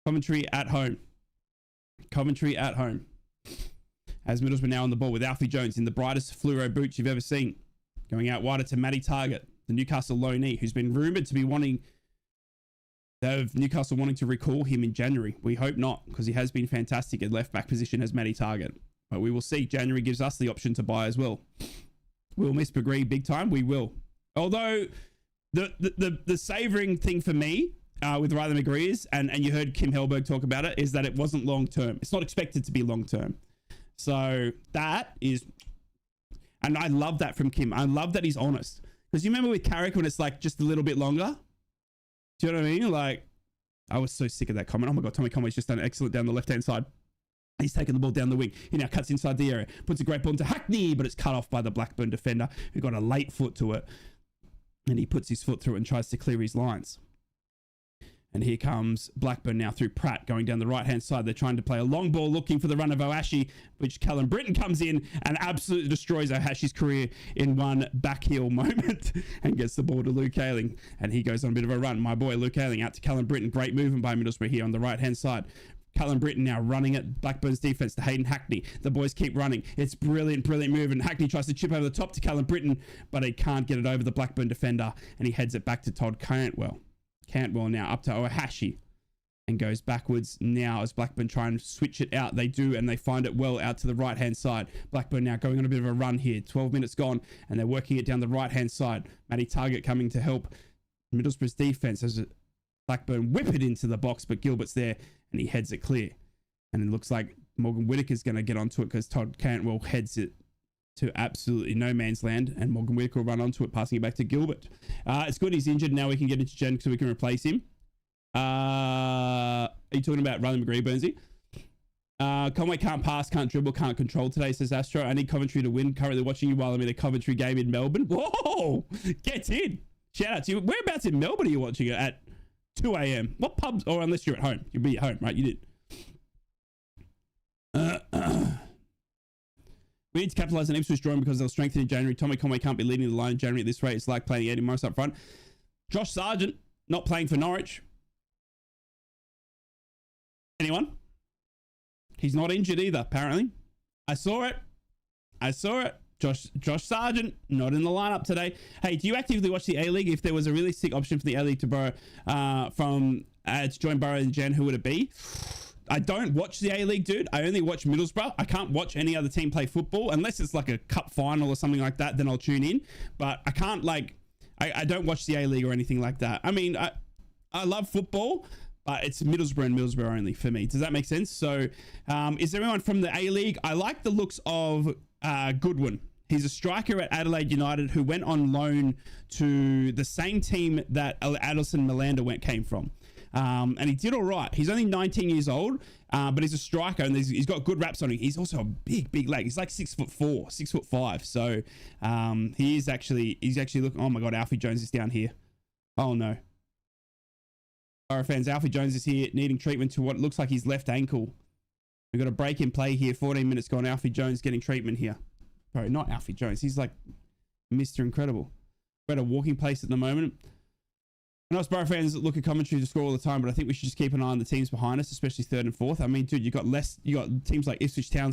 [SPEAKER 1] Coventry at home. Coventry at home. As Middlesbrough now on the ball with Alfie Jones in the brightest fluoro boots you've ever seen. Going out wider to Matty Targett, the Newcastle loanee, who's been rumoured to be Newcastle wanting to recall him in January. We hope not, because he has been fantastic at left back position as Matty Targett. But we will see. January gives us the option to buy as well. We'll miss Bagree big time. We will. Although the savouring thing for me with Riley McGree is, and you heard Kim Helberg talk about it, is that it wasn't long term. It's not expected to be long term. So that is, and I love that from Kim. I love that he's honest. Because you remember with Carrick when it's like just a little bit longer? Do you know what I mean? Like, I was so sick of that comment. Oh my God, Tommy Conway's just done excellent down the left-hand side. He's taken the ball down the wing. He now cuts inside the area. Puts a great ball into Hackney, but it's cut off by the Blackburn defender who got a late foot to it. And he puts his foot through it and tries to clear his lines. And here comes Blackburn now through Pratt going down the right-hand side. They're trying to play a long ball looking for the run of Ohashi, which Callum Britton comes in and absolutely destroys Ohashi's career in one backheel moment and gets the ball to Luke Ayling. And he goes on a bit of a run. My boy Luke Ayling out to Callum Britton. Great movement by Middlesbrough here on the right-hand side. Callum Britton now running at Blackburn's defense to Hayden Hackney. The boys keep running. It's brilliant move. And Hackney tries to chip over the top to Callum Britton, but he can't get it over the Blackburn defender. And he heads it back to Todd Cantwell. Cantwell now up to Ohashi and goes backwards now as Blackburn try and switch it out. They do, and they find it well out to the right-hand side. Blackburn now going on a bit of a run here. 12 minutes gone, and they're working it down the right-hand side. Matty Targett coming to help Middlesbrough's defense as Blackburn whip it into the box, but Gilbert's there, and he heads it clear. And it looks like Morgan Whittaker's going to get onto it because Todd Cantwell heads it to absolutely no man's land, and Morgan Whittaker will run onto it, passing it back to Gilbert. It's good he's injured. Now we can get into Jen so we can replace him. Are you talking about Riley McGree, Burnsy? Conway can't pass, can't dribble, can't control today, says Astro. I need Coventry to win. Currently watching you while I'm in a Coventry game in Melbourne. Whoa! Gets in. Shout out to you. Whereabouts in Melbourne are you watching it at 2 a.m.? What pubs? Or unless you're at home. You'll be at home, right? You did. We need to capitalize on Ipswich drawing because they'll strengthen in January. Tommy Conway can't be leading the line in January at this rate. It's like playing Eddie Morris up front. Josh Sargent not playing for Norwich. Anyone? He's not injured either, apparently. I saw it. Josh Sargent not in the lineup today. Hey, do you actively watch the A-League? If there was a really sick option for the A-League to borrow to join Borough in Jan, who would it be? I don't watch the A-League, dude. I only watch Middlesbrough. I can't watch any other team play football unless it's like a cup final or something like that. Then I'll tune in. But I can't I don't watch the A-League or anything like that. I mean, I love football, It's Middlesbrough and Middlesbrough only for me. Does that make sense? So is there anyone from the A-League? I like the looks of Goodwin. He's a striker at Adelaide United who went on loan to the same team that Addison Malander came from. And he did all right. He's only 19 years old, but he's a striker and he's got good wraps on him. He's also a big leg. He's like 6'4", 6'5". So he's actually looking. Oh my God, Alfie Jones is down here. Oh no. Borough fans, Alfie Jones is here needing treatment to what looks like his left ankle. We've got a break in play here. 14 minutes gone. Alfie Jones getting treatment here. Sorry, not Alfie Jones. He's like Mr. Incredible. We're at a walking place at the moment. I know us Borough fans look at commentary to score all the time, but I think we should just keep an eye on the teams behind us, especially third and fourth. I mean, dude, you got teams like Ipswich Town,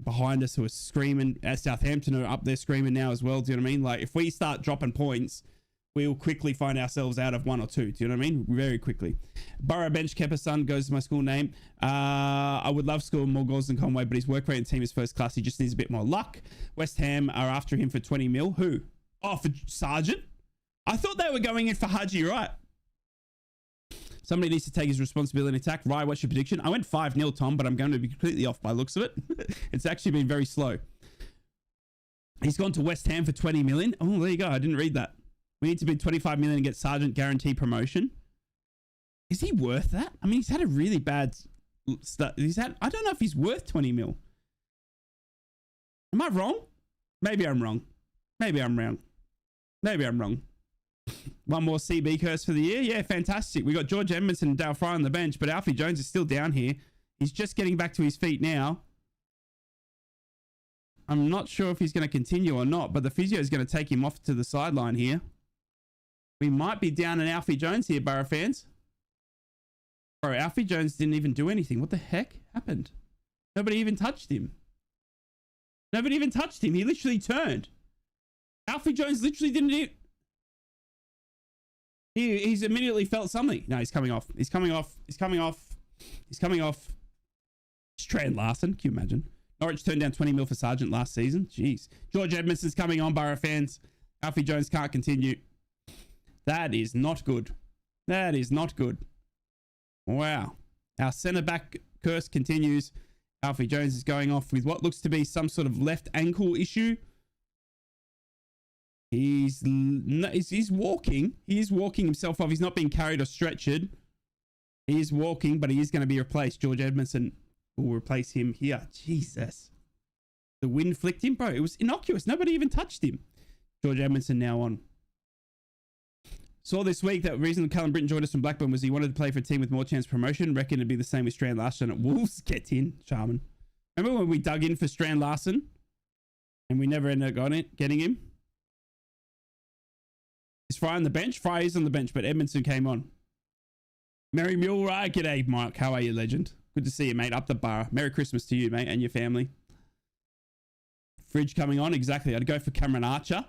[SPEAKER 1] behind us who are screaming. Southampton are up there screaming now as well. Do you know what I mean? Like, if we start dropping points, we'll quickly find ourselves out of 1 or 2. Do you know what I mean? Very quickly. Borough bench, Kepper's son goes to my school name. I would love scoring more goals than Conway, but his work rate and team is first class. He just needs a bit more luck. West Ham are after him for 20 mil. Who? Oh, for Sargent? I thought they were going in for Haji, right? Somebody needs to take his responsibility in attack. Ryan, what's your prediction? I went 5-0, Tom, but I'm going to be completely off by looks of it. It's actually been very slow. He's gone to West Ham for 20 million. Oh, there you go. I didn't read that. We need to bid 25 million and get Sargent guarantee promotion. Is he worth that? I mean, he's had a really bad start. I don't know if he's worth 20 mil. Am I wrong? Maybe I'm wrong. Maybe I'm wrong. One more CB curse for the year. Yeah, fantastic. We got George Edmondson and Dale Fry on the bench, but Alfie Jones is still down here. He's just getting back to his feet now. I'm not sure if he's going to continue or not, but the physio is going to take him off to the sideline here. We might be down an Alfie Jones here, Borough fans. Bro, Alfie Jones didn't even do anything. What the heck happened? Nobody even touched him. He literally turned. Alfie Jones literally didn't do... He's immediately felt something. No, he's coming off. It's Strand Larson. Can you imagine? Norwich turned down 20 mil for Sargent last season. Jeez. George Edmondson's coming on, Borough fans. Alfie Jones can't continue. That is not good. Wow. Our centre-back curse continues. Alfie Jones is going off with what looks to be some sort of left ankle issue. He's walking. He is walking himself off. He's not being carried or stretchered. He is walking, but he is going to be replaced. George Edmondson will replace him here. Jesus. The wind flicked him, bro. It was innocuous. Nobody even touched him. George Edmondson now on. Saw this week that the reason Callum Britton joined us from Blackburn was he wanted to play for a team with more chance of promotion. Reckon it'd be the same with Strand Larson at Wolves. Get in, Charman. Remember when we dug in for Strand Larson and we never ended up getting him? Is Fry on the bench? Fry is on the bench, but Edmondson came on. Merry Mulray. G'day, Mark. How are you, legend? Good to see you, mate. Up the bar. Merry Christmas to you, mate, and your family. Fridge coming on. Exactly. I'd go for Cameron Archer.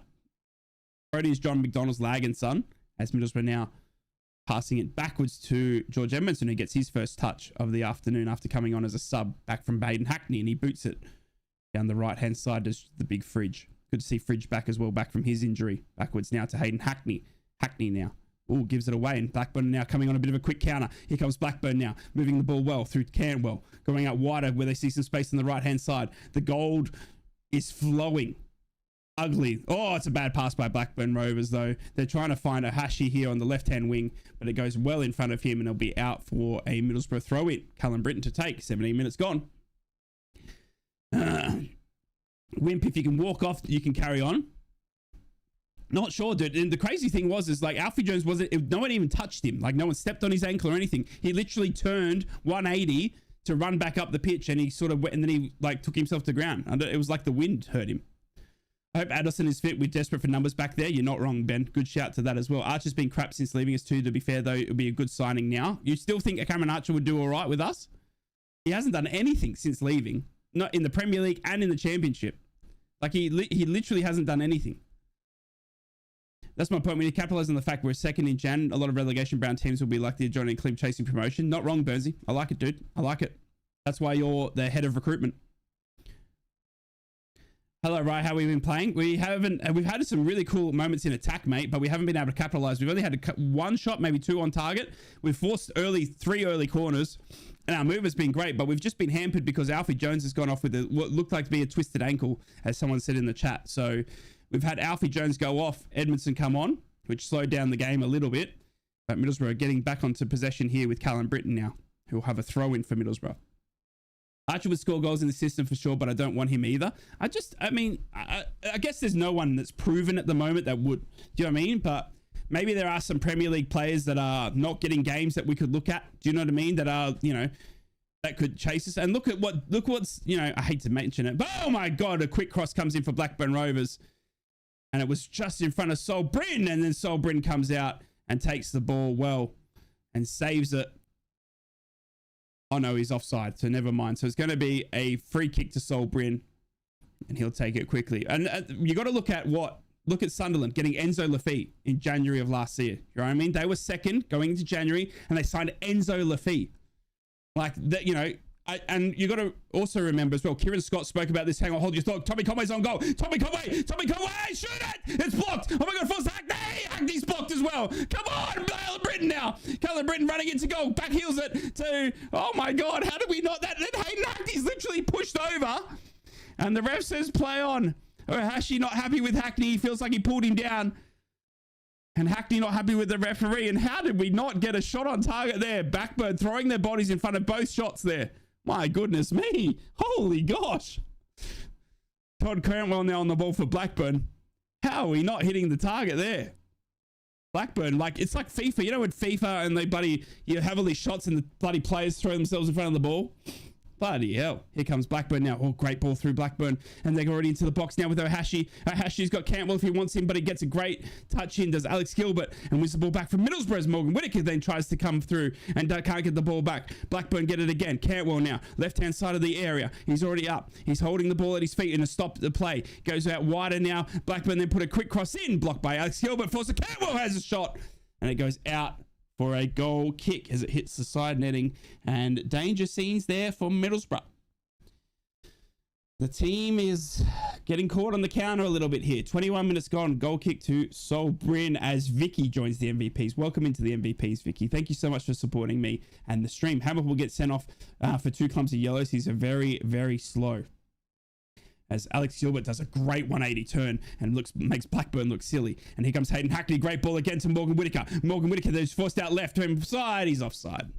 [SPEAKER 1] Brody is John McDonald's lag and son. As Middlesbrough now passing it backwards to George Edmondson, who gets his first touch of the afternoon after coming on as a sub back from Baden Hackney, and he boots it down the right-hand side to the big Fridge. Good to see Fridge back as well, back from his injury. Backwards now to Hayden Hackney. Hackney now. Oh, gives it away. And Blackburn now coming on a bit of a quick counter. Here comes Blackburn now. Moving the ball well through Cantwell. Going out wider where they see some space on the right-hand side. The gold is flowing. Ugly. Oh, it's a bad pass by Blackburn Rovers, though. They're trying to find a Hashi here on the left-hand wing, but it goes well in front of him, and it'll be out for a Middlesbrough throw-in. Callum Britton to take. 17 minutes gone. Wimp, if you can walk off, you can carry on. Not sure, dude. And the crazy thing was like Alfie Jones no one even touched him. Like no one stepped on his ankle or anything. He literally turned 180 to run back up the pitch, and he sort of went, and then he like took himself to ground. It was like the wind hurt him. I hope Addison is fit. We're desperate for numbers back there. You're not wrong, Ben. Good shout to that as well. Archer's been crap since leaving us too. To be fair, though, it'll be a good signing now. You still think Cameron Archer would do all right with us? He hasn't done anything since leaving. Not in the Premier League and in the Championship. Like he literally hasn't done anything. That's my point. We need to capitalize on the fact we're second in Jan. A lot of relegation-bound teams will be likely to join in Clem chasing promotion. Not wrong, Burnsy. I like it, dude. I like it. That's why you're the head of recruitment. Hello, Ryan. How have we been playing? We've had some really cool moments in attack, mate, but we haven't been able to capitalize. We've only had one shot, maybe two on target. We've forced three early corners, and our move has been great, but we've just been hampered because Alfie Jones has gone off with what looked like to be a twisted ankle, as someone said in the chat. So we've had Alfie Jones go off, Edmondson come on, which slowed down the game a little bit. But Middlesbrough getting back onto possession here with Callum Britton now, who will have a throw in for Middlesbrough. Archer would score goals in the system for sure, but I don't want him either. I guess there's no one that's proven at the moment that would. Do you know what I mean? But maybe there are some Premier League players that are not getting games that we could look at. Do you know what I mean? That are, that could chase us. And look what's, I hate to mention it, but oh my God, a quick cross comes in for Blackburn Rovers. And it was just in front of Sol Bryn. And then Sol Bryn comes out and takes the ball well and saves it. Oh no, he's offside, so never mind. So it's going to be a free kick to Sol Bryn, and he'll take it quickly. And you got to look at Sunderland getting Enzo Lafitte in January of last year. You know what I mean? They were second going into January, and they signed Enzo Lafitte. Like that, and you got to also remember as well, Kieran Scott spoke about this. Hang on, hold your thought. Tommy Conway's on goal. Tommy Conway, shoot it! It's blocked. Oh my God, falls Hackney. Hackney's blocked as well. Come on, Callum Britton now. Callum Britton running into goal. Back heels it to, oh my God, how did we not? Then Hayden Hackney's literally pushed over. And the ref says play on. Hashi not happy with Hackney. He feels like he pulled him down. And Hackney not happy with the referee. And how did we not get a shot on target there? Blackburn throwing their bodies in front of both shots there. My goodness me. Holy gosh. Todd Cantwell now on the ball for Blackburn. How are we not hitting the target there? Blackburn, it's like FIFA. You know when FIFA and you have all these shots and the bloody players throw themselves in front of the ball? Bloody hell. Here comes Blackburn now. Oh, great ball through Blackburn. And they're already into the box now with Ohashi. Ohashi's got Cantwell if he wants him, but he gets a great touch in. Does Alex Gilbert and wins the ball back from Middlesbrough's Morgan Whittaker then tries to come through and can't get the ball back. Blackburn get it again. Cantwell now. Left-hand side of the area. He's already up. He's holding the ball at his feet and to stop the play. Goes out wider now. Blackburn then put a quick cross in. Blocked by Alex Gilbert. Forces Cantwell has a shot. And it goes out for a goal kick as it hits the side netting. And danger scenes there for Middlesbrough. The team is getting caught on the counter a little bit here. 21 minutes gone. Goal kick to Sol Bryn as Vicky joins the MVPs. Welcome into the MVPs, Vicky. Thank you so much for supporting me and the stream. Hammer will get sent off for 2 clumps of yellows. He's a very, very slow. As Alex Gilbert does a great 180 turn and makes Blackburn look silly. And here comes Hayden Hackney. Great ball again to Morgan Whittaker. Morgan Whittaker there's forced out left to him side. He's offside.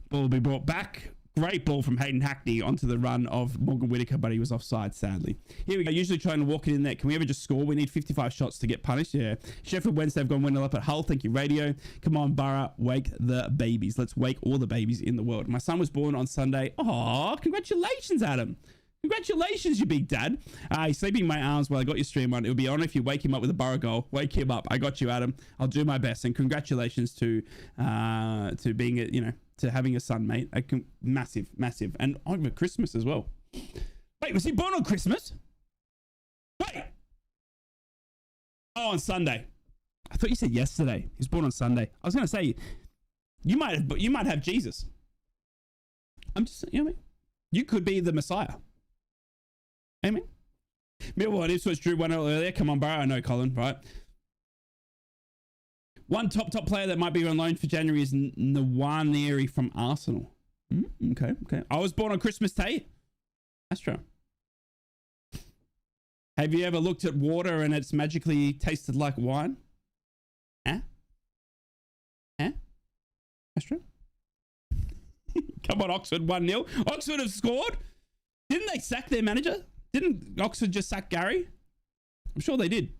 [SPEAKER 1] Ball will be brought back. Great ball from Hayden Hackney onto the run of Morgan Whittaker, but he was offside, sadly. Here we go. Usually trying to walk it in there. Can we ever just score? We need 55 shots to get punished. Yeah. Sheffield Wednesday have gone 1-0 up at Hull. Thank you, radio. Come on, Borough. Wake the babies. Let's wake all the babies in the world. My son was born on Sunday. Oh, congratulations, Adam. Congratulations, you big dad. He's sleeping in my arms while I got your stream on. It would be an honor if you wake him up with a Borough goal. Wake him up. I got you, Adam. I'll do my best. And congratulations to being, to having a son, mate. Massive. And over Christmas as well. Wait, was he born on Christmas? Wait. Oh, on Sunday. I thought you said yesterday. He was born on Sunday. I was going to say, you might have Jesus. I'm just, you know what I mean? You could be the Messiah. Amen. Millwall and Ipswich drew 1-0 earlier. Come on, Borough. I know, Colin, right? One top player that might be on loan for January is Nwaneri from Arsenal. Okay. I was born on Christmas Day. That's true. Have you ever looked at water and it's magically tasted like wine? Huh? That's true. Come on, Oxford 1-0. Oxford have scored. Didn't they sack their manager? Didn't Oxford just sack Gary? I'm sure they did.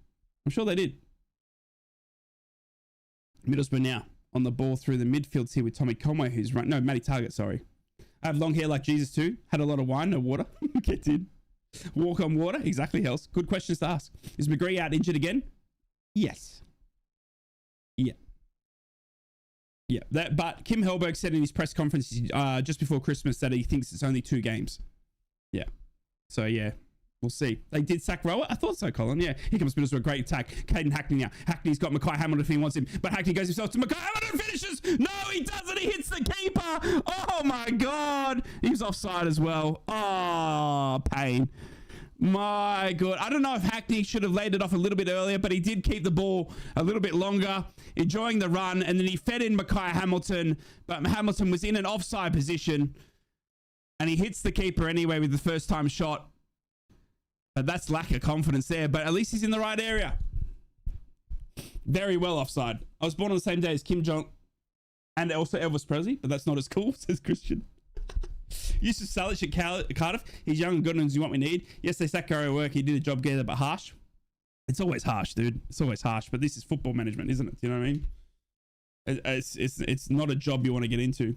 [SPEAKER 1] Middlesbrough now on the ball through the midfields here with Tommy Conway, who's right. No, Matty Target, sorry. I have long hair like Jesus too. Had a lot of wine, no water. Get in. Walk on water. Exactly, Hells. Good questions to ask. Is McGree out injured again? Yes. Yeah. But Kim Hellberg said in his press conference just before Christmas that he thinks it's only 2 games. Yeah. So, yeah. We'll see. They did sack Rower? I thought so, Colin. Yeah. Here comes Middlesbrough. Great attack. Caden Hackney now. Hackney's got Mackay Hamilton if he wants him. But Hackney goes himself to Mackay Hamilton. Finishes. No, he doesn't. He hits the keeper. Oh, my God. He's offside as well. Oh, pain. My God. I don't know if Hackney should have laid it off a little bit earlier, but he did keep the ball a little bit longer, enjoying the run, and then he fed in Mackay Hamilton, but Hamilton was in an offside position, and he hits the keeper anyway with the first time shot. But that's lack of confidence there, but at least he's in the right area. Very well offside. I was born on the same day as Kim Jong and also Elvis Presley, but that's not as cool, says Christian. Used to Salish at Cardiff. He's young and good and he's what we need. Yes, they sacked Gary at work. He did a job together, but harsh. It's always harsh, dude. It's always harsh. But this is football management, isn't it? Do you know what I mean? It's not a job you want to get into.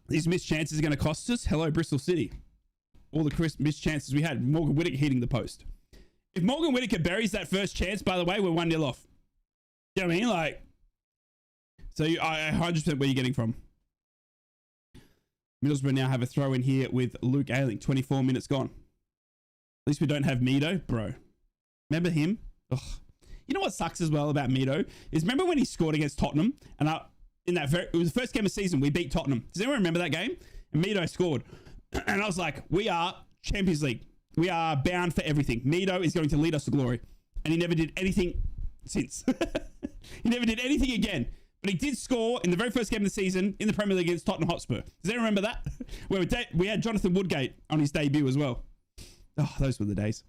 [SPEAKER 1] These missed chances are going to cost us. Hello, Bristol City. All the missed chances we had. Morgan Whittaker hitting the post. If Morgan Whittaker buries that first chance, by the way, we're 1-0 off. You know what I mean? Like, so I 100% where you're getting from. Middlesbrough now have a throw in here with Luke Ayling. 24 minutes gone. At least we don't have Mido, bro. Remember him? Ugh. You know what sucks as well about Mido is remember when he scored against Tottenham and it was the first game of the season we beat Tottenham. Does anyone remember that game? And Mido scored, and I was like, we are Champions League. We are bound for everything. Mido is going to lead us to glory, and he never did anything since. He never did anything again. But he did score in the very first game of the season in the Premier League against Tottenham Hotspur. Does anyone remember that? Where we had Jonathan Woodgate on his debut as well. Oh, those were the days.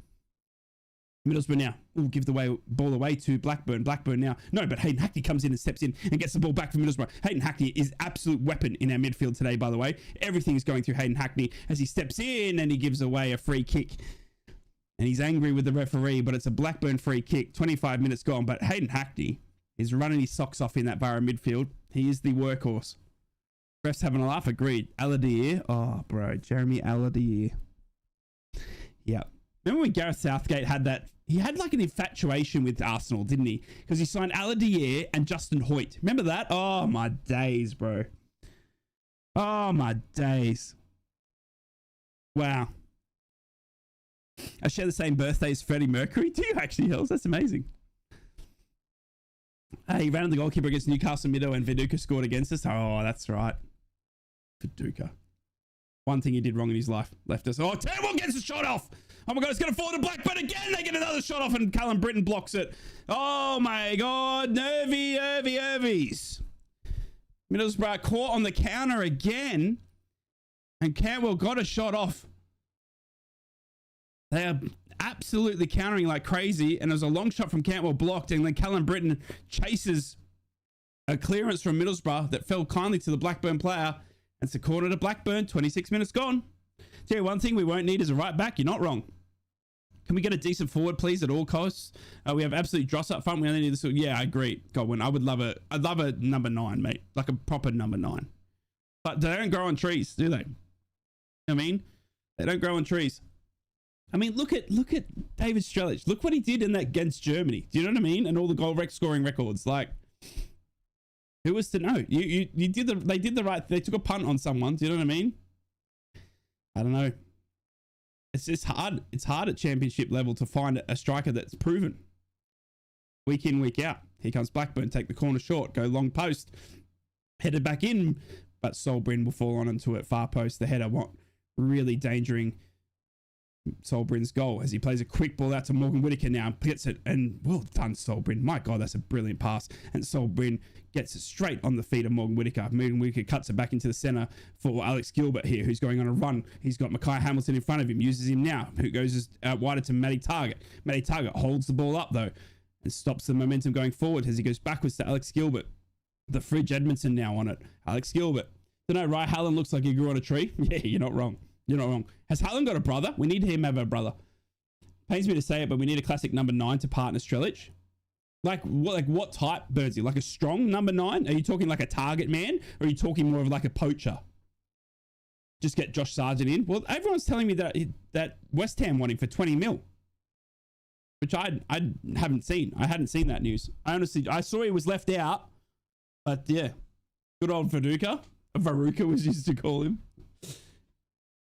[SPEAKER 1] Middlesbrough now. Ooh, give the ball away to Blackburn. Blackburn now. No, but Hayden Hackney comes in and steps in and gets the ball back from Middlesbrough. Hayden Hackney is absolute weapon in our midfield today, by the way. Everything is going through Hayden Hackney as he steps in and he gives away a free kick. And he's angry with the referee, but it's a Blackburn free kick. 25 minutes gone, but Hayden Hackney is running his socks off in that Borough midfield. He is the workhorse. Refs having a laugh. Agreed. Aladier. Oh, bro. Jeremy Aladier. Yeah. Remember when Gareth Southgate had that? He had like an infatuation with Arsenal, didn't he? Because he signed Aladier and Justin Hoyt. Remember that? Oh, my days, bro. Oh, my days. Wow. I share the same birthday as Freddie Mercury. Do you actually, Hills? That's amazing. He ran the goalkeeper against Newcastle Mido and Viduka scored against us. Oh, that's right. Viduka. One thing he did wrong in his life. Left us. Oh, terrible, gets a shot off. Oh my God, it's going to fall to Blackburn again. They get another shot off and Callum Britton blocks it. Oh my God. Nervies. Middlesbrough caught on the counter again. And Cantwell got a shot off. They are absolutely countering like crazy, and it was a long shot from Cantwell blocked, and then Callum Britton chases a clearance from Middlesbrough that fell kindly to the Blackburn player, and it's a corner to Blackburn. 26 minutes gone. Tell you one thing we won't need is a right back. You're not wrong. Can we get a decent forward, please, at all costs? We have absolute dross up front. We only need this. Yeah, I agree. Godwin, I'd love a number 9, mate, like a proper number 9. But they don't grow on trees, do they? You know what I mean, they don't grow on trees. I mean, look at David Strelic. Look what he did in that against Germany. Do you know what I mean? And all the goal scoring records. Like, who was to know? They did the right. They took a punt on someone. Do you know what I mean? I don't know. It's just hard. It's hard at championship level to find a striker that's proven. Week in, week out. Here comes Blackburn. Take the corner short. Go long post. Headed back in. But Solbrin will fall on into it. Far post. The header. What really endangering Solbrin's goal as he plays a quick ball out to Morgan Whittaker now and gets it, and well done Solbrin. My God, that's a brilliant pass, and Solbrin gets it straight on the feet of Morgan Whittaker. Morgan Whittaker cuts it back into the center for Alex Gilbert here, who's going on a run. He's got Mackay Hamilton in front of him, uses him now, who goes wider to Matty Target. Matty Target holds the ball up though and stops the momentum going forward as he goes backwards to Alex Gilbert. The Fridge Edmondson now on it. Alex Gilbert. Don't know, Ryan Hallen looks like he grew on a tree. Yeah, you're not wrong. You're not wrong. Has Hallen got a brother? We need him to have a brother. Pains me to say it, but we need a classic number 9 to partner Strelic. Like what type, Birdsy? Like a strong number 9? Are you talking like a target man? Or are you talking more of like a poacher? Just get Josh Sargent in? Well, everyone's telling me that West Ham want him for 20 mil. Which I haven't seen. I hadn't seen that news. I saw he was left out. But yeah. Good old Viduka. Veruca was used to call him.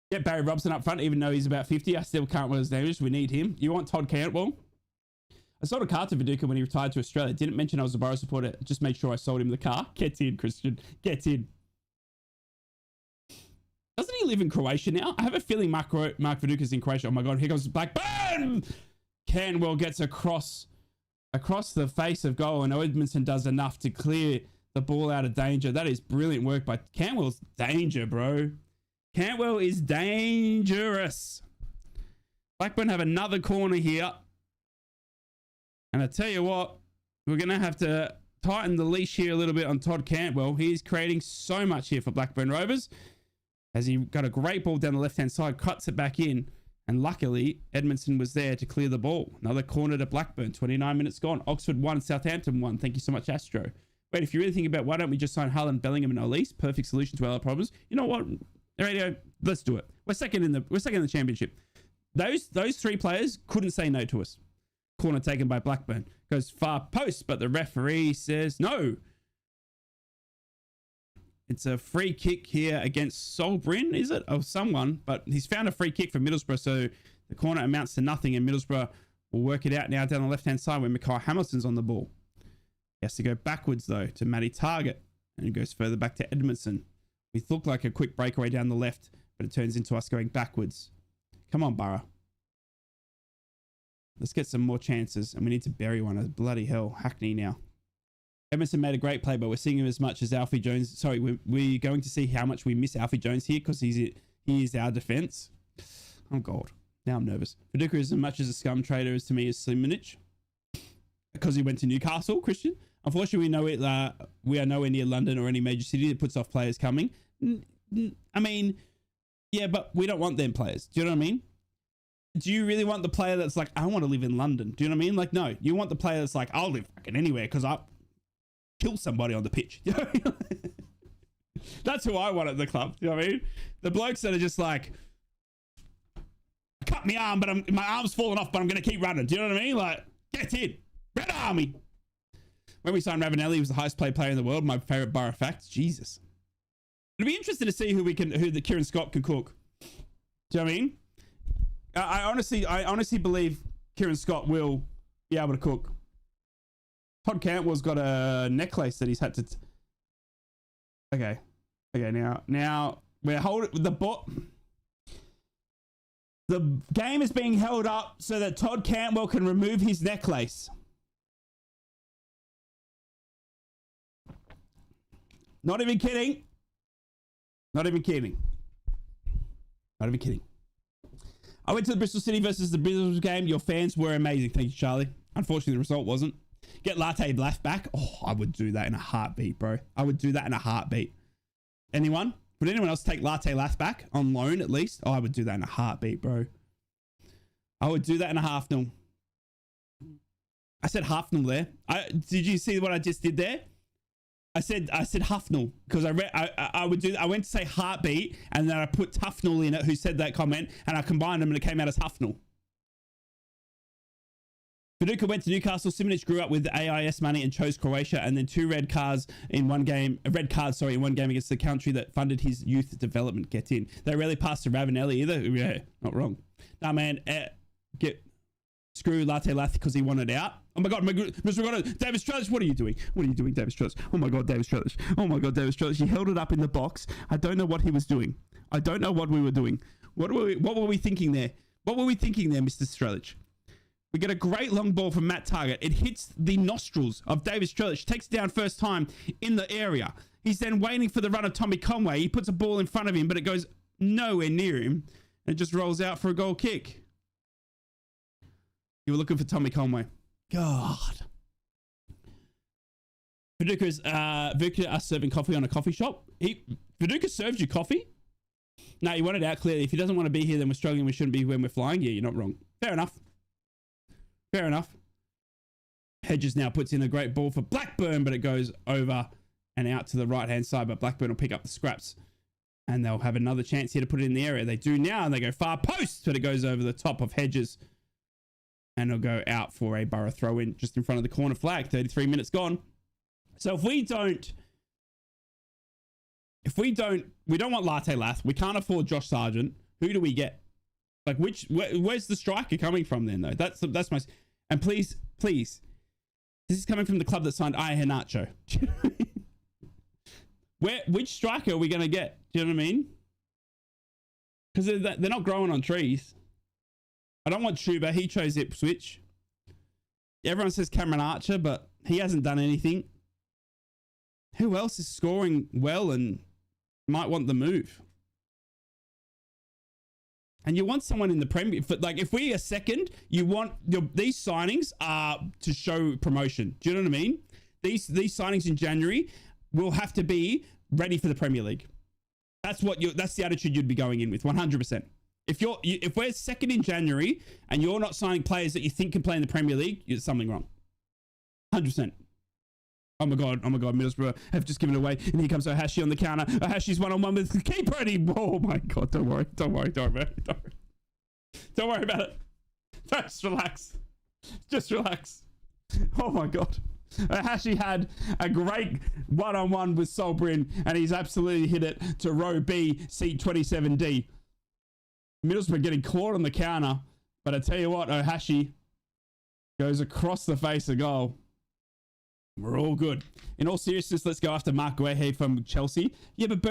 [SPEAKER 1] Get Barry Robson up front, even though he's about 50. I still can't remember his name. We need him. You want Todd Cantwell? I sold a car to Viduka when he retired to Australia. Didn't mention I was a Borough supporter. Just made sure I sold him the car. Get in, Christian. Get in. Doesn't he live in Croatia now? I have a feeling Mark Viduka's in Croatia. Oh my God, here comes Blackburn. Canwell gets across the face of goal, and Edmondson does enough to clear the ball out of danger. That is brilliant work by Cantwell's danger, bro. Cantwell is dangerous. Blackburn have another corner here. And I tell you what, we're going to have to tighten the leash here a little bit on Todd Cantwell. He's creating so much here for Blackburn Rovers. As he got a great ball down the left-hand side, cuts it back in. And luckily, Edmondson was there to clear the ball. Another corner to Blackburn. 29 minutes gone. Oxford 1, Southampton 1. Thank you so much, Astro. Wait, if you really think about why don't we just sign Haaland, Bellingham, and Olise? Perfect solution to all our problems. You know what? Radio, let's do it. We're second in the championship. Those three players couldn't say no to us. Corner taken by Blackburn. Goes far post, but the referee says no. It's a free kick here against Solbrin, is it? Of someone, but he's found a free kick for Middlesbrough, so the corner amounts to nothing, and Middlesbrough will work it out now down the left-hand side where Mackay Hamilton's on the ball. He has to go backwards, though, to Matty Target, and it goes further back to Edmondson. We look like a quick breakaway down the left, but it turns into us going backwards. Come on, Borough. Let's get some more chances, and we need to bury one. As bloody hell, Hackney now. Emerson made a great play, but we're seeing him as much as Alfie Jones. Sorry, we're going to see how much we miss Alfie Jones here because he is our defense. Oh, God. Now I'm nervous. Viduka is as much as a scum trader as to me as Slimanic because he went to Newcastle, Christian. Unfortunately, we are nowhere near London or any major city that puts off players coming. I mean, yeah, but we don't want them players. Do you know what I mean? Do you really want the player that's like, I want to live in London? Do you know what I mean? Like, no, you want the player that's like, I'll live fucking anywhere because I kill somebody on the pitch. You know what I mean? That's who I want at the club. You know what I mean? The blokes that are just like, I cut my arm, but my arm's falling off, but I'm going to keep running. Do you know what I mean? Like, get in. Red Army. When we signed Ravanelli, he was the highest paid player in the world. My favorite Borough fact. Jesus. It'd be interesting to see who the Kieran Scott can cook. Do you know what I mean? I honestly believe Kieran Scott will be able to cook. Todd Cantwell's got a necklace that he's had to. Okay. Now we're holding the bot. The game is being held up so that Todd Cantwell can remove his necklace. Not even kidding. Not even kidding. Not even kidding. I went to the Bristol City versus the Middlesbrough game. Your fans were amazing. Thank you, Charlie. Unfortunately, the result wasn't. Get Latte Lath back. Oh, I would do that in a heartbeat, bro. I would do that in a heartbeat. Anyone? Would anyone else take Latte Lath back on loan at least? Oh, I would do that in a heartbeat, bro. I would do that in a half nil. I said half nil there. Did you see what I just did there? I said Huffnell because I went to say heartbeat and then I put Tuffnell in it who said that comment and I combined them and it came out as Huffnell. Viduka went to Newcastle. Simic grew up with AIS money and chose Croatia, and then two red cards in one game against the country that funded his youth development. Get in. They rarely passed to Ravanelli either. Yeah, not wrong. Nah, man, screw Latte Lath because he wanted out. Oh my God, Mr. David Strellish, what are you doing? What are you doing, David Strellish? Oh my God, David Strellish. Oh my God, David Strellish. He held it up in the box. I don't know what he was doing. I don't know what we were doing. What were we thinking there? What were we thinking there, Mr. Strellish? We get a great long ball from Matt Target. It hits the nostrils of David Strellish. Takes it down first time in the area. He's then waiting for the run of Tommy Conway. He puts a ball in front of him, but it goes nowhere near him. And it just rolls out for a goal kick. You were looking for Tommy Conway. God. Viduka are serving coffee on a coffee shop. Viduka served you coffee? No, he wanted out clearly. If he doesn't want to be here, then we're struggling. We shouldn't be when we're flying. Yeah, you're not wrong. Fair enough. Fair enough. Hedges now puts in a great ball for Blackburn, but it goes over and out to the right-hand side. But Blackburn will pick up the scraps. And they'll have another chance here to put it in the area. They do now, and they go far post, but it goes over the top of Hedges. And it'll go out for a Borough throw-in just in front of the corner flag. 33 minutes gone. So we don't want Latte Lath. We can't afford Josh Sargent. Who do we get? Like, where's the striker coming from then, though? That's my... And please, this is coming from the club that signed Aya Henacho. Which striker are we going to get? Do you know what I mean? because they're not growing on trees. I don't want Chuba. He chose Ipswich. Everyone says Cameron Archer, but he hasn't done anything. Who else is scoring well and might want the move? And you want someone in the Premier. Like, if we are second, you want these signings are to show promotion. Do you know what I mean? These signings in January will have to be ready for the Premier League. That's the attitude you'd be going in with, 100%. If we're second in January and you're not signing players that you think can play in the Premier League, there's something wrong. 100%. Oh my god, Middlesbrough have just given it away, and here comes Ohashi on the counter. Ohashi's one-on-one with the keeper, and he, oh my god, don't worry about it. Just relax. Oh my god. Ohashi had a great one-on-one with Solbrin, and he's absolutely hit it to row B, seat 27D. Middlesbrough getting caught on the counter, but I tell you what, Ohashi goes across the face of goal. We're all good. In all seriousness, let's go after Mark Guehi from Chelsea. Yeah, but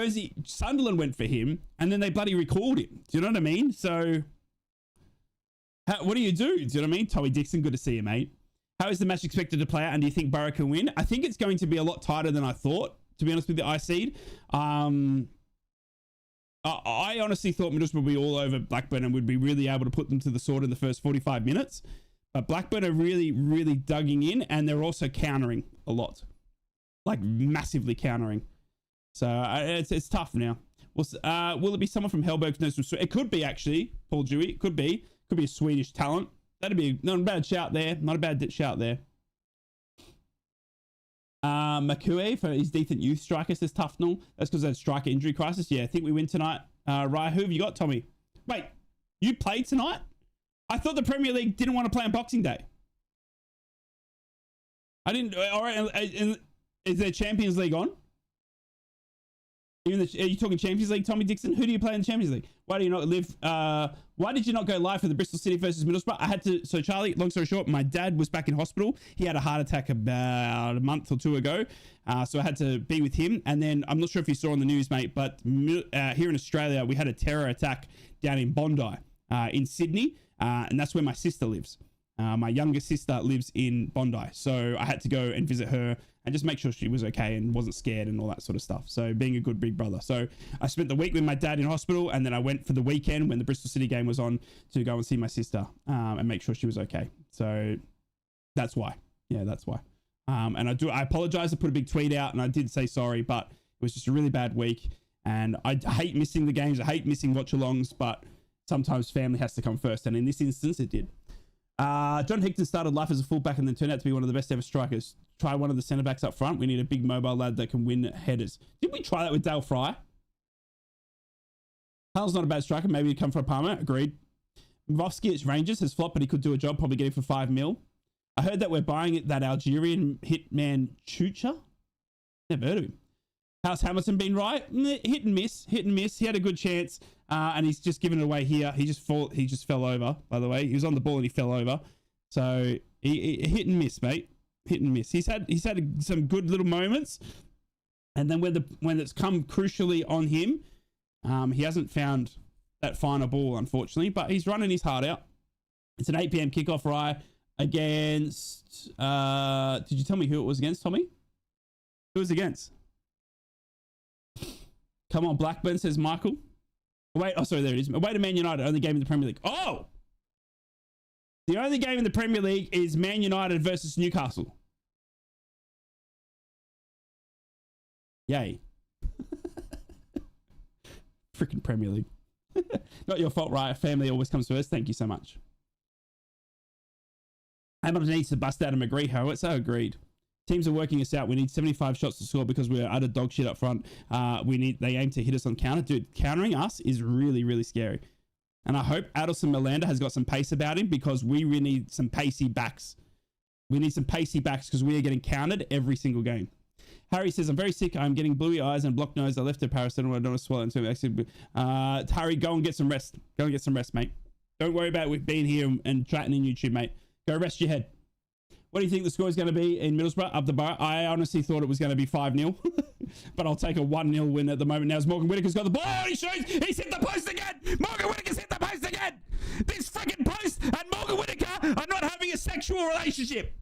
[SPEAKER 1] Sunderland went for him, and then they bloody recalled him. Do you know what I mean? So, what do you do? Do you know what I mean? Tommy Dixon, good to see you, mate. How is the match expected to play out, and do you think Borough can win? I think it's going to be a lot tighter than I thought, to be honest with the I-seed. I honestly thought Middlesbrough would be all over Blackburn and would be really able to put them to the sword in the first 45 minutes. But Blackburn are really, really dugging in, and they're also countering a lot. Like, massively countering. So, it's tough now. Will it be someone from Hellberg? It could be, actually, Paul Dewey. It could be. Could be a Swedish talent. That'd be not a bad shout there. Not a bad shout there. Makue for his decent youth striker says Tufnell. That's because of that striker injury crisis. Yeah, I think we win tonight. Ryan, who have you got, Tommy? Wait, you played tonight? I thought the Premier League didn't want to play on Boxing Day. I didn't. All right, is there Champions League on? Are you talking Champions League, Tommy Dixon? Who do you play in the Champions League? Why do you not live? Why did you not go live for the Bristol City versus Middlesbrough? I had to. So Charlie, long story short, my dad was back in hospital. He had a heart attack about a month or two ago. So I had to be with him. And then I'm not sure if you saw on the news, mate, but here in Australia, we had a terror attack down in Bondi, in Sydney. And that's where my sister lives. My younger sister lives in Bondi. So I had to go and visit her and just make sure she was okay and wasn't scared and all that sort of stuff. So being a good big brother. So I spent the week with my dad in hospital, and then I went for the weekend when the Bristol City game was on to go and see my sister and make sure she was okay. So that's why. Yeah, that's why. And I apologize. I put a big tweet out and I did say sorry, but it was just a really bad week. And I hate missing the games. I hate missing watch-alongs, but sometimes family has to come first. And in this instance, it did. John Hickton started life as a fullback and then turned out to be one of the best ever strikers. Try one of the centre backs up front. We need a big mobile lad that can win headers. Did we try that with Dale Fry? Carl's not a bad striker. Maybe he'd come for a Palmer. Agreed. Mavovsky at Rangers has flopped, but he could do a job. Probably get him for 5 mil. I heard that we're buying it, that Algerian hitman Chucha. Never heard of him. How's Hamilton been right? Hit and miss. He had a good chance, and he's just given it away here. He just fell over, by the way. He was on the ball and he fell over. So he hit and miss, mate. Hit and miss. He's had some good little moments, and then when it's come crucially on him, he hasn't found that final ball, unfortunately. But he's running his heart out. It's an 8 p.m. kickoff, right? Against. Did you tell me who it was against, Tommy? Who was against? Come on, Blackburn, says Michael. Wait, oh, sorry, there it is. Away to Man United, only game in the Premier League. Oh! The only game in the Premier League is Man United versus Newcastle. Yay. Freaking Premier League. Not your fault, right? Family always comes first. Thank you so much. Hamilton needs to bust out a McGree, Howard. So agreed. Teams are working us out. We need 75 shots to score because we're utter dog shit up front. They aim to hit us on counter. Dude, countering us is really, really scary. And I hope Adelson Miranda has got some pace about him because we really need some pacey backs. We need some pacey backs because we are getting countered every single game. Harry says, I'm very sick. I'm getting bluey eyes and blocked nose. I left a paracetamol. I don't want to swallow into it. Harry, go and get some rest. Go and get some rest, mate. Don't worry about being here and chatting in YouTube, mate. Go rest your head. What do you think the score is going to be in Middlesbrough up the bar? I honestly thought it was going to be 5-0. but I'll take a 1-0 win at the moment. Now as Morgan Whittaker's got the ball, he shoots, he's hit the post again. Morgan Whittaker's hit the post again. This freaking post and Morgan Whittaker are not having a sexual relationship.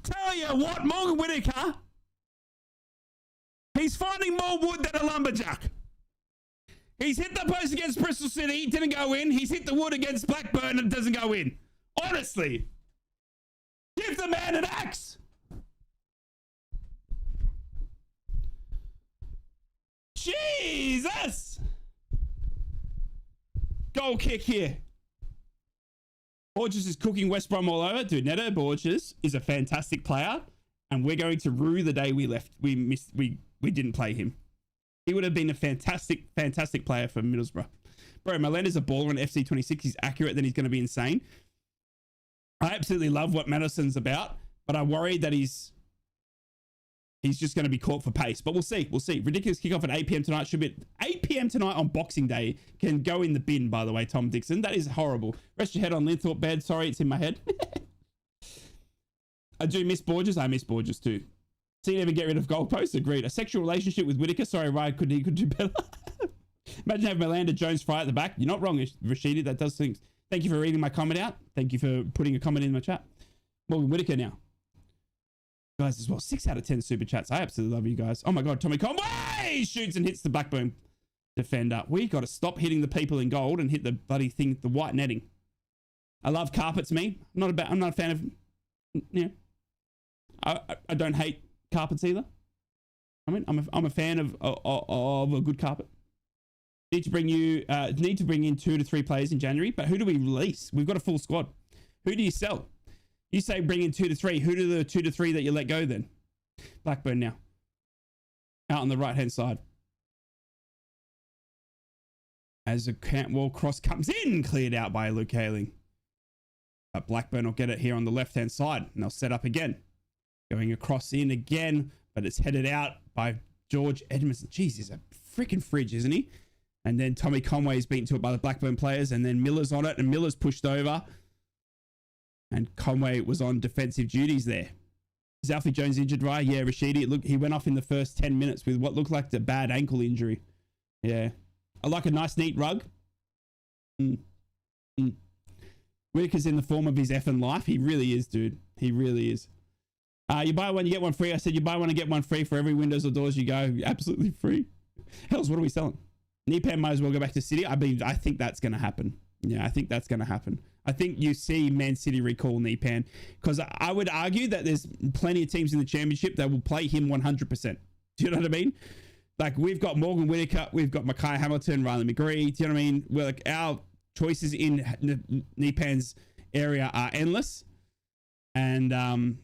[SPEAKER 1] Tell you what, Morgan Whittaker, he's finding more wood than a lumberjack. He's hit the post against Bristol City, didn't go in. He's hit the wood against Blackburn and doesn't go in. Honestly, give the man an axe. Jesus! Goal kick here. Borges is cooking West Brom all over. Dude, Neto Borges is a fantastic player, and we're going to rue the day we didn't play him. He would have been a fantastic player for Middlesbrough. Bro, Melander's a baller on FC26. He's accurate, then he's going to be insane. I absolutely love what Madison's about, but I worry that he's just going to be caught for pace. But we'll see. We'll see. Ridiculous kickoff at 8 p.m. tonight. Should be 8 p.m. tonight on Boxing Day. Can go in the bin, by the way, Tom Dixon. That is horrible. Rest your head on Linthorpe bed. Sorry, it's in my head. I do miss Borges. I miss Borges too. See, never get rid of goalposts. Agreed. A sexual relationship with Whittaker. Sorry, Ryan, could do better. Imagine having Melander Jones Fry at the back. You're not wrong, Rashidi. That does things. Thank you for reading my comment out. Thank you for putting a comment in my chat. Morgan Whittaker now. Guys as well. 6 out of 10 super chats. I absolutely love you guys. Oh my God, Tommy Conway shoots and hits the Blackburn defender. We got to stop hitting the people in gold and hit the bloody thing, the white netting. I love carpets, me. I'm not a fan of, yeah. I don't hate carpets either. I mean, I'm a fan of a good carpet. Need to bring in 2 to 3 players in January, but who do we release? We've got a full squad. Who do you sell? You say bring in 2 to 3. Who do the 2 to 3 that you let go then? Blackburn now. Out on the right-hand side. As a Cantwell cross comes in, cleared out by Luke Hayling. But Blackburn will get it here on the left-hand side, and they'll set up again. Going across in again, but it's headed out by George Edmondson. Jeez, he's a freaking fridge, isn't he? And then Tommy Conway is beaten to it by the Blackburn players, and then Miller's on it, and Miller's pushed over. And Conway was on defensive duties there. Is Alfie Jones injured, right? Yeah, Rashidi. He went off in the first 10 minutes with what looked like a bad ankle injury. Yeah. I like a nice, neat rug. Whittaker's in the form of his effing life. He really is, dude. He really is. You buy one, you get one free. I said you buy one and get one free for every windows or doors you go. Absolutely free. Hells, what are we selling? Nipan might as well go back to City. I think that's going to happen. Yeah, I think that's going to happen. I think you see Man City recall Nipan, because I would argue that there's plenty of teams in the championship that will play him 100%. Do you know what I mean? Like, we've got Morgan Whittaker, we've got Mackay Hamilton, Riley McGree. Do you know what I mean? We're like, our choices in Nipan's area are endless. And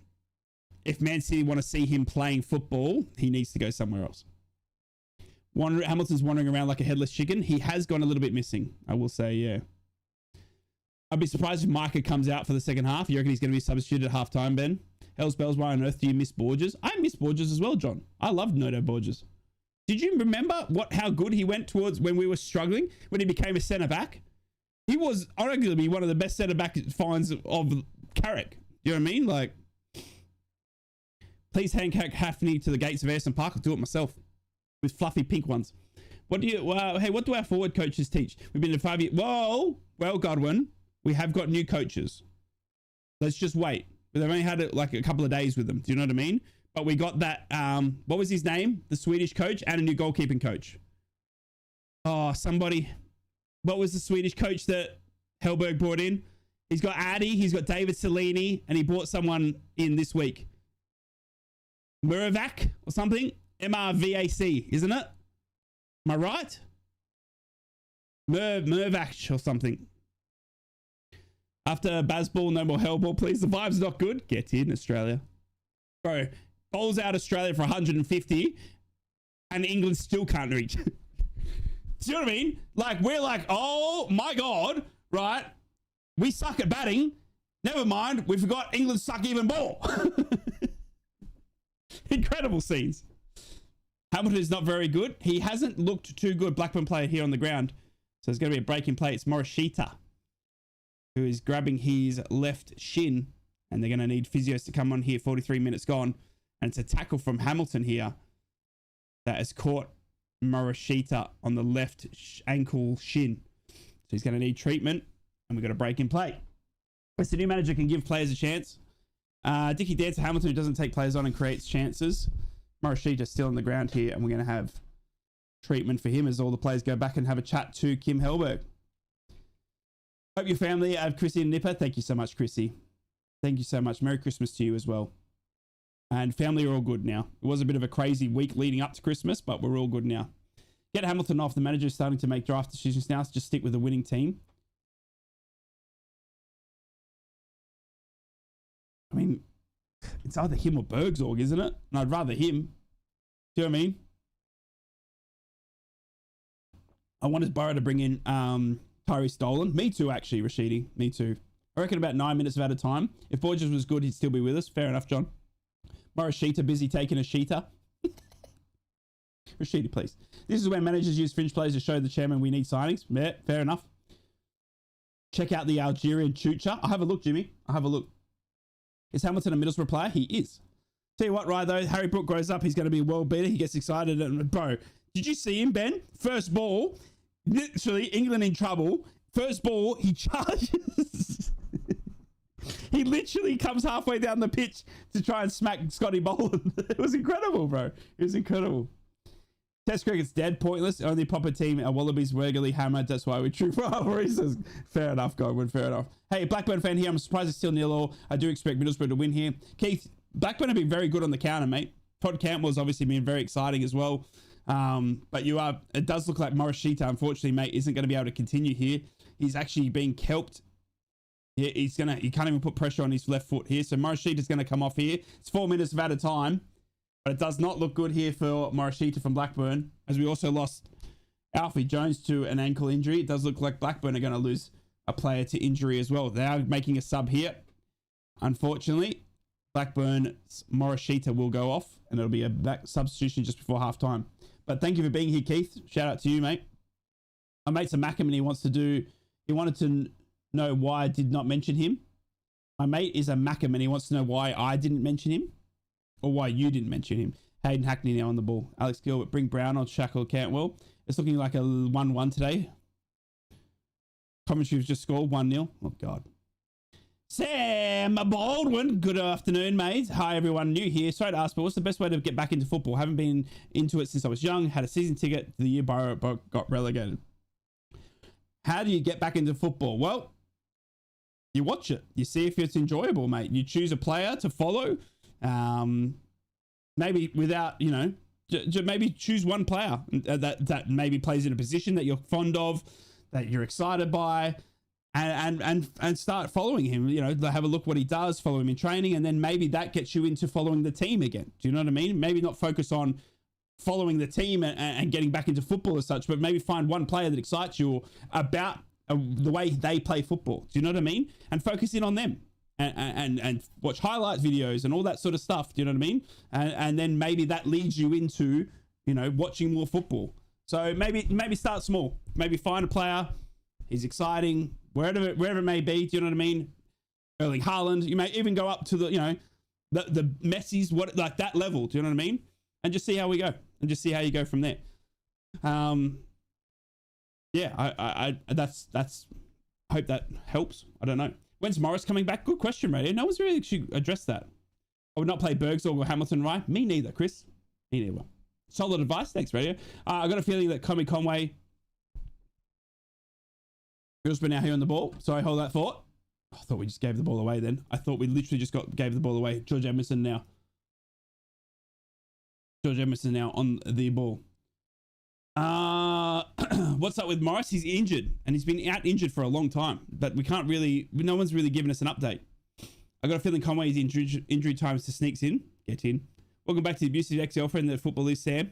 [SPEAKER 1] if Man City want to see him playing football, he needs to go somewhere else. Hamilton's wandering around like a headless chicken. He has gone a little bit missing, I will say, yeah. I'd be surprised if Micah comes out for the second half. You reckon he's going to be substituted at halftime, Ben? Hell's bells, why on earth do you miss Borges? I miss Borges as well, John. I loved Noto Borges. Did you remember how good he went towards when we were struggling, when he became a centre-back? He was arguably one of the best centre-back finds of Carrick. You know what I mean? Like, please hancock Hafney to the gates of Ayresome Park. I'll do it myself with fluffy pink ones. Hey, what do our forward coaches teach? We've been in 5 years. Whoa, well, Godwin, we have got new coaches. Let's just wait. But they've only had it like a couple of days with them. Do you know what I mean? But we got that, what was his name? The Swedish coach and a new goalkeeping coach. Oh, somebody. What was the Swedish coach that Hellberg brought in? He's got Addy, he's got David Cellini, and he brought someone in this week. Murvac or something? MRVAC, isn't it? Am I right? Murvac or something. After Bazball, no more Hellball, please. The vibe's not good. Get in, Australia. Bro, bowls out Australia for 150 and England still can't reach. Do you know what I mean? Like, we're like, oh my God, right? We suck at batting. Never mind, we forgot England suck even more. Incredible scenes. Hamilton is not very good. He hasn't looked too good. Blackburn player here on the ground. So there's going to be a break in play. It's Morishita who is grabbing his left shin. And they're going to need physios to come on here. 43 minutes gone. And it's a tackle from Hamilton here. that has caught Morishita on the left ankle shin. So he's going to need treatment, and we've got a break in play. As the new manager can give players a chance. Dickie Dancer Hamilton, who doesn't take players on and creates chances. Morishita still on the ground here, and we're going to have treatment for him as all the players go back and have a chat to Kim Hellberg. Hope your family have Chrissy and Nipper. Thank you so much, Chrissy. Thank you so much. Merry Christmas to you as well. And family are all good now. It was a bit of a crazy week leading up to Christmas, but we're all good now. Get Hamilton off. The manager is starting to make draft decisions now, so just stick with the winning team. I mean, it's either him or Bergsorg, isn't it? And I'd rather him. Do you know what I mean? I wanted Burrow to bring in Tyree Stolen. Me too, actually, Rashidi. Me too. I reckon about 9 minutes at a time. If Borges was good, he'd still be with us. Fair enough, John. Morishita busy taking a sheeter. Rashidi, please. This is where managers use fringe players to show the chairman we need signings. Yeah, fair enough. Check out the Algerian Chucha. I'll have a look, Jimmy. I'll have a look. Is Hamilton a Middlesbrough player? He is. Tell you what, right, though. Harry Brook grows up. He's going to be a world beater. He gets excited. And, bro, did you see him, Ben? First ball. Literally, England in trouble. First ball, he charges. He literally comes halfway down the pitch to try and smack Scotty Boland. It was incredible, bro. It was incredible. Test cricket's dead, pointless. Only proper team are Wallabies regularly hammered. That's why we true for rivalries. Fair enough, Godwin. Fair enough. Hey, Blackburn fan here. I'm surprised it's still 0-0. I do expect Middlesbrough to win here. Keith, Blackburn have been very good on the counter, mate. Todd Cantwell's obviously been very exciting as well. But it does look like Morishita, unfortunately, mate, isn't going to be able to continue here. He's actually being kelped. Yeah, he can't even put pressure on his left foot here. So Morishita's going to come off here. It's 4 minutes at a time. But it does not look good here for Morishita from Blackburn, as we also lost Alfie Jones to an ankle injury. It does look like Blackburn are going to lose a player to injury as well. They are making a sub here. Unfortunately, Blackburn's Morishita will go off, and it'll be a back substitution just before half time. But thank you for being here, Keith. Shout out to you, mate. My mate's a Macam, and he wanted to know why I did not mention him. My mate is a Macam, and he wants to know why I didn't mention him. Or why you didn't mention him. Hayden Hackney now on the ball. Alex Gilbert, bring Brown on Shackle Cantwell. It's looking like a 1-1 today. Coventry's just scored 1-0. Oh, God. Sam Baldwin. Good afternoon, mate. Hi, everyone new here. Sorry to ask, but what's the best way to get back into football? Haven't been into it since I was young. Had a season ticket the year Borough got relegated. How do you get back into football? Well, you watch it. You see if it's enjoyable, mate. You choose a player to follow. Maybe without, maybe choose one player that maybe plays in a position that you're fond of, that you're excited by, and start following him. Have a look what he does, follow him in training, and then maybe that gets you into following the team again. Do you know what I mean? Maybe not focus on following the team and getting back into football as such, but maybe find one player that excites you about the way they play football. Do you know what I mean? And focus in on them. And watch highlight videos and all that sort of stuff. Do you know what I mean? And then maybe that leads you into, watching more football. So maybe start small. Maybe find a player. He's exciting. Wherever it may be. Do you know what I mean? Erling Haaland. You may even go up to the Messi's, like that level. Do you know what I mean? And just see how we go. And just see how you go from there. Yeah, I hope that helps. I don't know. When's Morris coming back? Good question, Radio. No one's really actually addressed that. I would not play Bergsorg or Hamilton, right? Me neither, Chris. Me neither. Solid advice. Thanks, Radio. I got a feeling that Conway Middlesbrough now here on the ball. Sorry, hold that thought. I thought we just gave the ball away then. I thought we literally just gave the ball away. George Emerson now. George Emerson now on the ball. What's up with Morris? He's injured, and he's been out injured for a long time, but no one's really given us an update. I got a feeling Conway's injury times to sneaks in. Get in. Welcome back to the abusive ex-girlfriend that football is, Sam.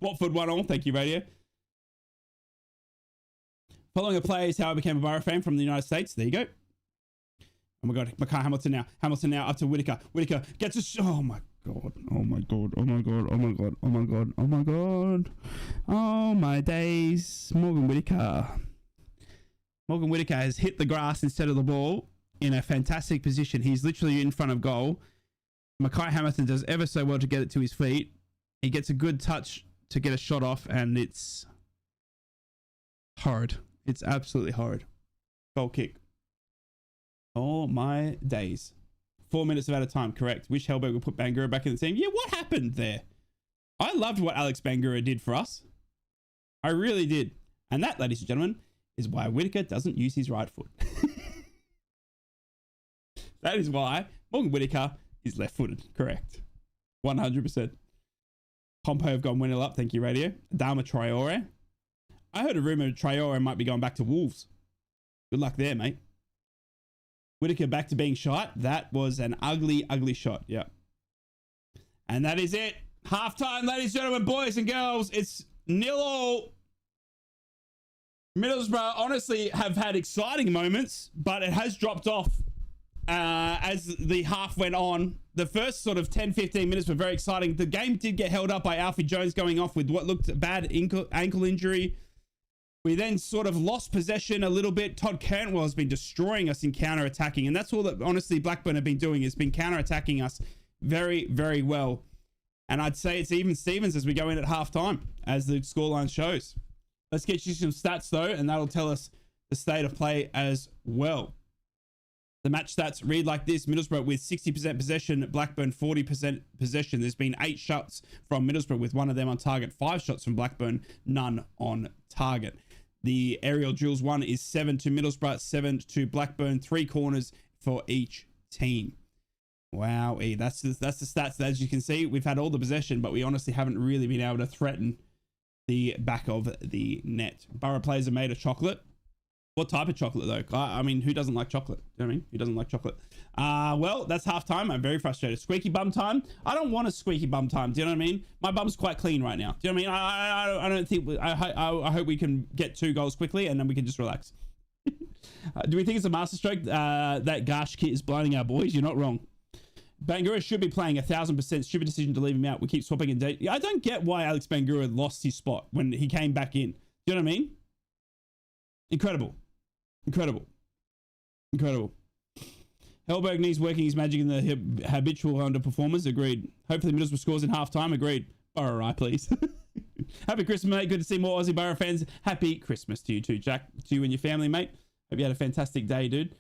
[SPEAKER 1] Watford 1-all. Thank you, Radio. Following a player is how I became a Borough fan from the United States. There you go. Oh my God. Mackay Hamilton now. Hamilton now up to Whittaker. Whittaker gets a... Oh my God. Oh my God. Oh my God. Oh my God. Oh my God. Oh my God. Oh my days. Morgan Whittaker. Morgan Whittaker has hit the grass instead of the ball in a fantastic position. He's literally in front of goal. Mackay Hamilton does ever so well to get it to his feet. He gets a good touch to get a shot off, and it's horrid. It's absolutely horrid. Goal kick. Oh my days. 4 minutes of out of time, correct. Wish Hellberg would put Bangura back in the team. Yeah, what happened there? I loved what Alex Bangura did for us. I really did. And that, ladies and gentlemen, is why Whittaker doesn't use his right foot. That is why Morgan Whittaker is left-footed. Correct. 100%. Pompo have gone 1-0 up. Thank you, Radio. Adama Traore. I heard a rumor Traore might be going back to Wolves. Good luck there, mate. Whittaker back to being shot. That was an ugly, ugly shot. Yeah. And that is it. Halftime, ladies and gentlemen, boys and girls. It's 0-0. Middlesbrough honestly have had exciting moments, but it has dropped off as the half went on. The first sort of 10-15 minutes were very exciting. The game did get held up by Alfie Jones going off with what looked a bad ankle injury. We then sort of lost possession a little bit. Todd Cantwell has been destroying us in counter-attacking, and that's all that honestly Blackburn have been doing, has been counter-attacking us very, very well. And I'd say it's even Stevens as we go in at halftime, as the scoreline shows. Let's get you some stats though, and that'll tell us the state of play as well. The match stats read like this: Middlesbrough with 60% possession, Blackburn 40% possession. There's been 8 shots from Middlesbrough, with 1 of them on target, 5 shots from Blackburn, none on target. The aerial duels one is 7 to Middlesbrough, 7 to Blackburn, 3 corners for each team. Wow, that's the stats. As you can see, we've had all the possession, but we honestly haven't really been able to threaten the back of the net. Borough players are made of chocolate. What type of chocolate though? I mean, who doesn't like chocolate? Do you know what I mean? Who doesn't like chocolate? Well, that's half time. I'm very frustrated. Squeaky bum time. I don't want a squeaky bum time. Do you know what I mean? My bum's quite clean right now. Do you know what I mean? I don't think, I hope we can get 2 goals quickly and then we can just relax. Do we think it's a masterstroke that Gash kit is blinding our boys? You're not wrong. Bangura should be playing 1000%. Stupid decision to leave him out. We keep swapping in date. I don't get why Alex Bangura lost his spot when he came back in. Do you know what I mean? Incredible. Incredible. Incredible. Hellberg needs working his magic in the habitual underperformers. Agreed. Hopefully Middlesbrough scores in halftime. Agreed. Borough, right, please. Happy Christmas, mate. Good to see more Aussie Borough fans. Happy Christmas to you too, Jack. To you and your family, mate. Hope you had a fantastic day, dude.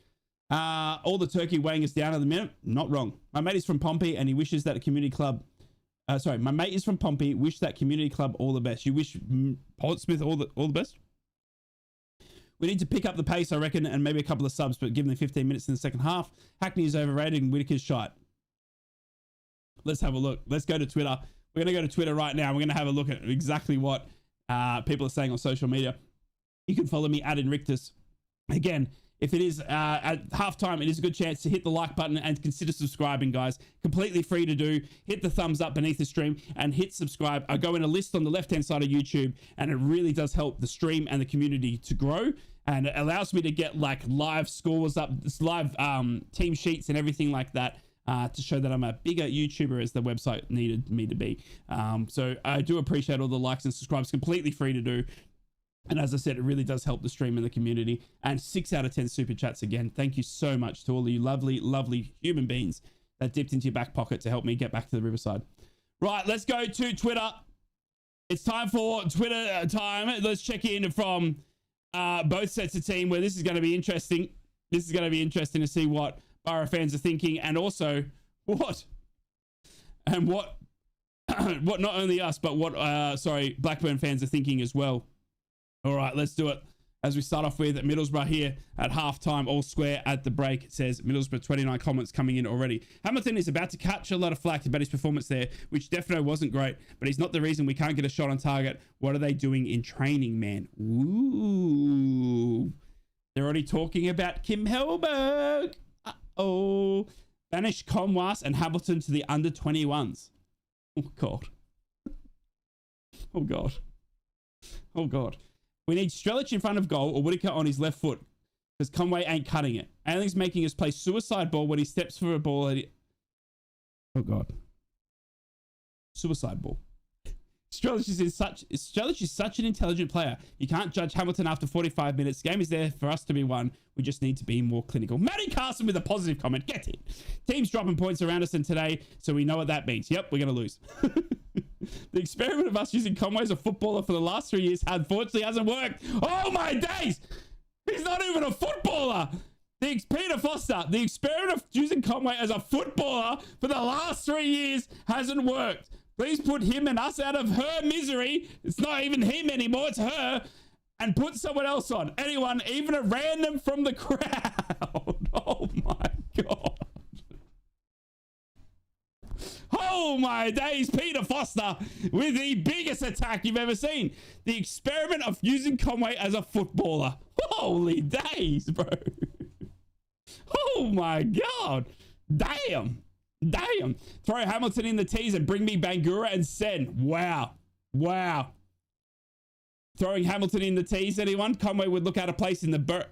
[SPEAKER 1] All the turkey weighing us down at the minute. Not wrong. My mate is from Pompey and he wishes that a community club... my mate is from Pompey. Wish that community club all the best. You wish Portsmouth all the best? We need to pick up the pace, I reckon, and maybe a couple of subs, but give them 15 minutes in the second half. Hackney is overrated and Whittaker's shite. Let's have a look. Let's go to Twitter. We're going to go to Twitter right now. We're going to have a look at exactly what people are saying on social media. You can follow me at Inrictus. Again, if it is at halftime, it is a good chance to hit the like button and consider subscribing, guys. Completely free to do. Hit the thumbs up beneath the stream and hit subscribe. I go in a list on the left-hand side of YouTube, and it really does help the stream and the community to grow. And it allows me to get like live scores up, live team sheets and everything like that to show that I'm a bigger YouTuber as the website needed me to be. So I do appreciate all the likes and subscribes. Completely free to do. And as I said, it really does help the stream and the community. And 6 out of 10 super chats again. Thank you so much to all of you lovely, lovely human beings that dipped into your back pocket to help me get back to the Riverside. Right, let's go to Twitter. It's time for Twitter time. Let's check in from both sets of team, where this is going to be interesting. This is going to be interesting to see what Borough fans are thinking, and also what not only us, but what Blackburn fans are thinking as well. All right, let's do it. As we start off with Middlesbrough here at halftime, all square at the break. It says Middlesbrough, 29 comments coming in already. Hamilton is about to catch a lot of flack about his performance there, which definitely wasn't great, but he's not the reason we can't get a shot on target. What are they doing in training, man? Ooh. They're already talking about Kim Hellberg. Uh-oh. Banish Comwas and Hamilton to the under 21s. Oh, God. Oh, God. Oh, God. We need Strelic in front of goal or Whittaker on his left foot, because Conway ain't cutting it. Ayling's making us play suicide ball when he steps for a ball. Oh, God. Suicide ball. Strelic is such an intelligent player. You can't judge Hamilton after 45 minutes. The game is there for us to be won. We just need to be more clinical. Matty Carson with a positive comment. Get it. Teams dropping points around us in today, so we know what that means. Yep, we're going to lose. The experiment of us using Conway as a footballer for the last 3 years unfortunately hasn't worked. Oh my days! He's not even a footballer. Peter Foster, the experiment of using Conway as a footballer for the last 3 years hasn't worked. Please put him and us out of her misery. It's not even him anymore, it's her. And put someone else on. Anyone, even a random from the crowd. Oh my God. Oh my days, Peter Foster with the biggest attack you've ever seen. The experiment of using Conway as a footballer. Holy days, bro. Oh my God. Damn. Damn. Throw Hamilton in the tees and bring me Bangura and Sen. Wow. Wow. Throwing Hamilton in the tees, anyone? Conway would look out of place in the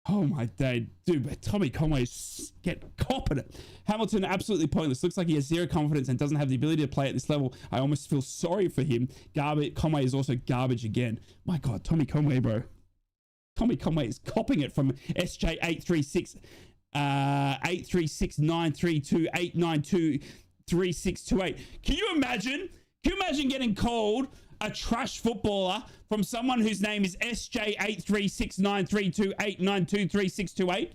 [SPEAKER 1] Oh my day, dude, but Tommy Conway is competent. Hamilton absolutely pointless. Looks like he has zero confidence and doesn't have the ability to play at this level. I almost feel sorry for him. Garbage. Conway is also garbage again. My God, Tommy Conway, bro. Tommy Conway is copping it from SJ836 836 892 3628. Can you imagine getting called a trash footballer from someone whose name is SJ8369328923628?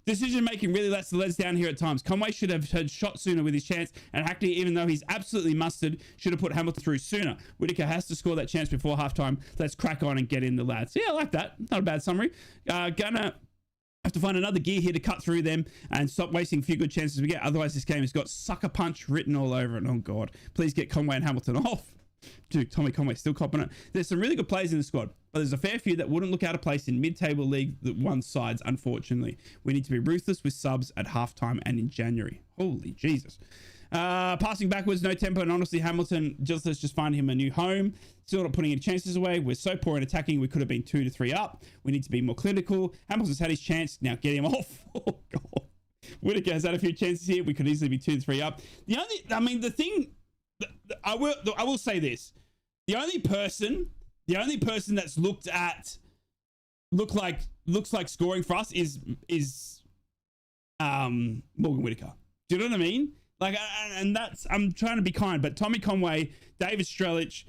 [SPEAKER 1] Decision making really lets the legs down here at times. Conway should have had shot sooner with his chance, and Hackney, even though he's absolutely mustard, should have put Hamilton through sooner. Whitaker has to score that chance before halftime. Let's crack on and get in the lads. Yeah, I like that. Not a bad summary. Gonna have to find another gear here to cut through them and stop wasting a few good chances we get. Otherwise, this game has got sucker punch written all over it. Oh God, please get Conway and Hamilton off. Dude, Tommy Conway still copping it. There's some really good players in the squad, but there's a fair few that wouldn't look out of place in mid-table league that won sides, unfortunately. We need to be ruthless with subs at halftime and in January. Holy Jesus. Passing backwards, no tempo, and honestly, Hamilton, let's just find him a new home. Still not putting any chances away. We're so poor in attacking, we could have been 2 to 3 up. We need to be more clinical. Hamilton's had his chance. Now get him off. Oh, God. Whitaker has had a few chances here. We could easily be 2 to 3 up. I will say this. The only person that's looks like scoring for us is Morgan Whitaker. Do you know what I mean? Like, and that's, I'm trying to be kind, but Tommy Conway, David Strelich,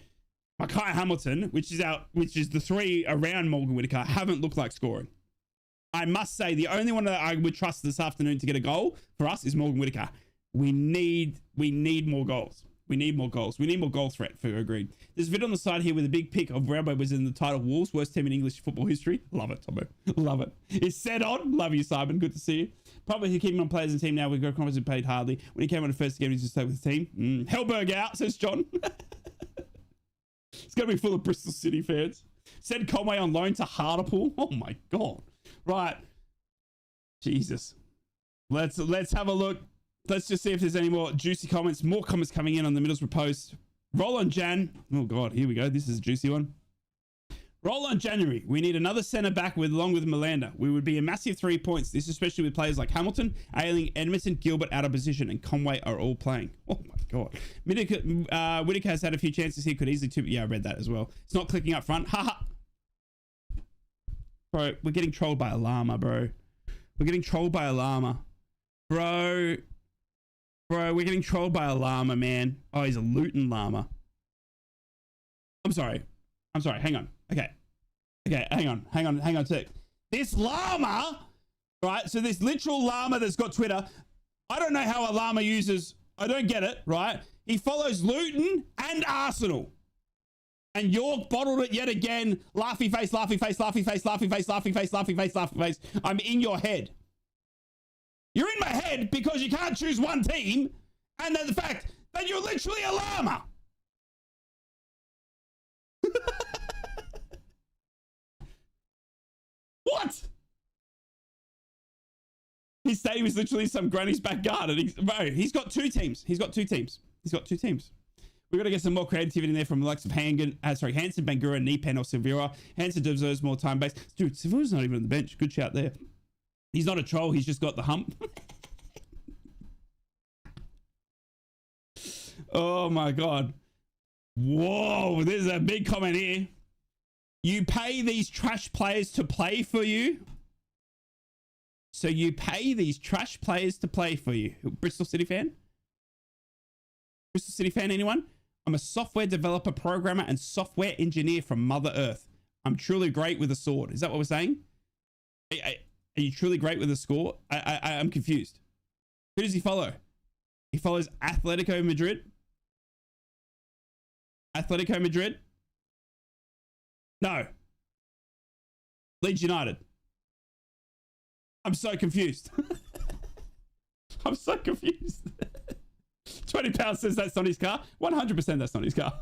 [SPEAKER 1] Mackay Hamilton, which is the three around Morgan Whitaker, haven't looked like scoring. I must say the only one that I would trust this afternoon to get a goal for us is Morgan Whitaker. We need more goals. We need more goals. We need more goal threat for agreed. There's a vid on the side here with a big pic of Rambo was in the title Wolves, worst team in English football history. Love it, Tommo. Love it. It's set on. Love you, Simon. Good to see you. Probably keeping on players in the team now. We've got confidence and paid hardly. When he came on the first game, he just stayed with the team. Hellberg out, says John. It's going to be full of Bristol City fans. Send Conway on loan to Hartlepool. Oh my God. Right. Jesus. Let's have a look. Let's just see if there's any more juicy comments. More comments coming in on the Middlesbrough post. Roll on Jan. Oh God, here we go. This is a juicy one. Roll on January. We need another centre back along with Melander. We would be a massive 3 points. This especially with players like Hamilton, Ayling, Edmondson, Gilbert out of position, and Conway are all playing. Oh my God. Whitaker has had a few chances here. Could easily yeah, I read that as well. It's not clicking up front. Haha. Bro, we're getting trolled by a llama, bro. We're getting trolled by a llama. Bro, we're getting trolled by a llama, man. Oh, he's a Luton llama. I'm sorry. Hang on. Okay, hang on a sec. This llama, right? So this literal llama that's got Twitter, I don't know how a llama uses, I don't get it, right? He follows Luton and Arsenal. And York bottled it yet again. Laughy face, laughy face, laughy face, laughy face, laughy face, laughy face, laughy face. I'm in your head. You're in my head because you can't choose one team, and then the fact that you're literally a llama. What? His stadium is literally some granny's back garden. He's got two teams. We've got to get some more creativity in there from the likes of Hansen, Bangura, Nepen, or Silvera. Hansen deserves more time base. Dude, Silvera's not even on the bench. Good shout there. He's not a troll. He's just got the hump. Oh my God. Whoa, there's a big comment here. You pay these trash players to play for you? So you pay these trash players to play for you. Bristol City fan? Bristol City fan, anyone? I'm a software developer, programmer, and software engineer from Mother Earth. I'm truly great with a sword. Is that what we're saying? Are you truly great with a score? I'm confused. Who does he follow? He follows Atletico Madrid. Atletico Madrid? No. Leeds United. I'm so confused. I'm so confused. £20 says that's not his car. 100% that's not his car.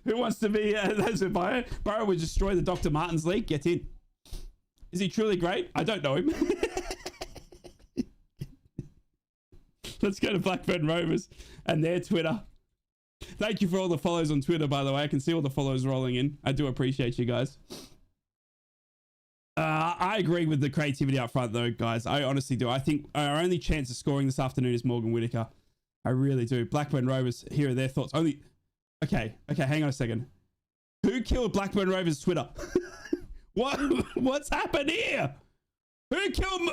[SPEAKER 1] Who wants to be that's a buyer? Burrow would destroy the Dr. Martens League. Get in. Is he truly great? I don't know him. Let's go to Blackburn Rovers and their Twitter. Thank you for all the follows on Twitter, by the way. I can see all the follows rolling in. I do appreciate you guys. I agree with the creativity up front, though, guys. I honestly do. I think our only chance of scoring this afternoon is Morgan Whittaker. I really do. Blackburn Rovers, here are their thoughts. Only... Okay, hang on a second. Who killed Blackburn Rovers' Twitter? What's happened here? Who killed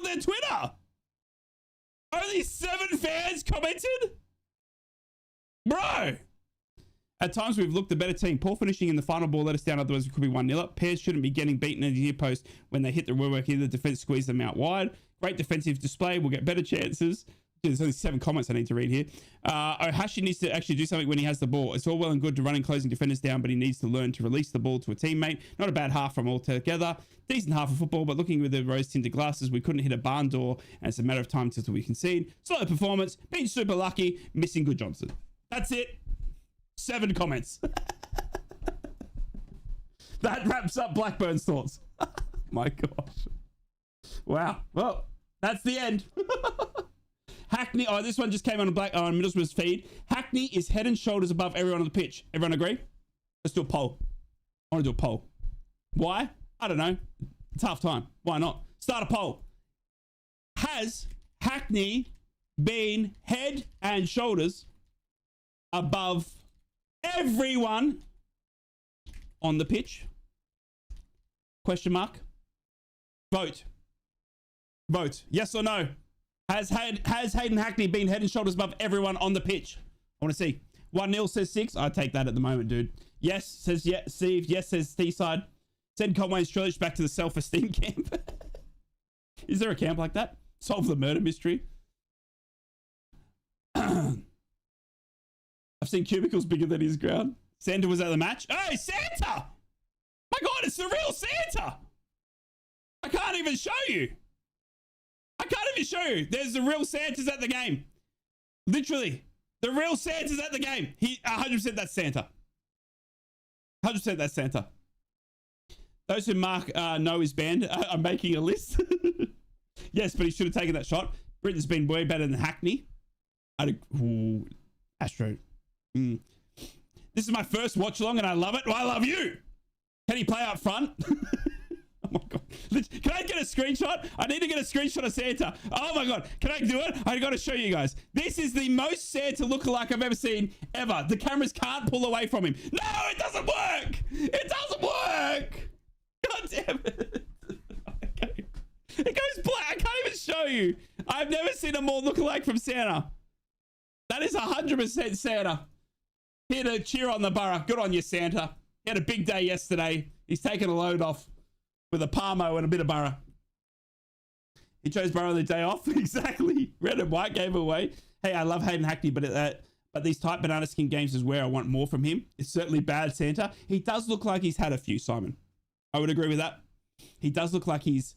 [SPEAKER 1] their Twitter? Only 7 fans commented? Bro! At times, we've looked the better team. Poor finishing in the final ball let us down. Otherwise, we could be 1-0 up. Pairs shouldn't be getting beaten at the near post when they hit the woodwork. Either the defense squeeze them out wide. Great defensive display. We'll get better chances. There's only 7 comments I need to read here. Ohashi needs to actually do something when he has the ball. It's all well and good to running closing defenders down, but he needs to learn to release the ball to a teammate. Not a bad half from all together. Decent half of football, but looking with the rose-tinted glasses, we couldn't hit a barn door, and it's a matter of time till we concede. Slow performance. Being super lucky. Missing Good Johnson. That's it. 7 comments. That wraps up Blackburn's thoughts. My gosh. Wow. Well, that's the end. Hackney. Oh, this one just came on Middlesbrough's feed. Hackney is head and shoulders above everyone on the pitch. Everyone agree? Let's do a poll. I want to do a poll. Why? I don't know. It's half time. Why not? Start a poll. Has Hackney been head and shoulders above everyone on the pitch? Question mark. Vote. Yes or no? Has Hayden Hackney been head and shoulders above everyone on the pitch? I want to see. 1-0 says 6. I take that at the moment, dude. Yes says yes. Steve. Yes says Teesside. Send Conway's Trilich back to the self-esteem camp. Is there a camp like that? Solve the murder mystery. I've seen cubicles bigger than his ground. Santa was at the match. Hey, Santa! My God, it's the real Santa! I can't even show you. There's the real Santas at the game. Literally. The real Santa's at the game. 100% that's Santa. 100% that's Santa. Those who Mark know is banned. I'm making a list. Yes, but he should have taken that shot. Britain's been way better than Hackney. Astro. This is my first watch along and I love it. Well, I love you. Can he play up front? Oh my God. Can I get a screenshot? I need to get a screenshot of Santa. Oh my God. Can I do it? I got to show you guys. This is the most Santa lookalike I've ever seen ever. The cameras can't pull away from him. No, it doesn't work. It doesn't work. God damn it. Okay. It goes black. I can't even show you. I've never seen a more lookalike from Santa. That is 100% Santa. Here to cheer on the borough. Good on you, Santa. He had a big day yesterday. He's taken a load off with a Parmo and a bit of Borough. He chose Borough the day off. Exactly. Red and white gave away. Hey, I love Hayden Hackney, but these tight banana skin games is where I want more from him. It's certainly bad, Santa. He does look like he's had a few, Simon. I would agree with that. He does look like he's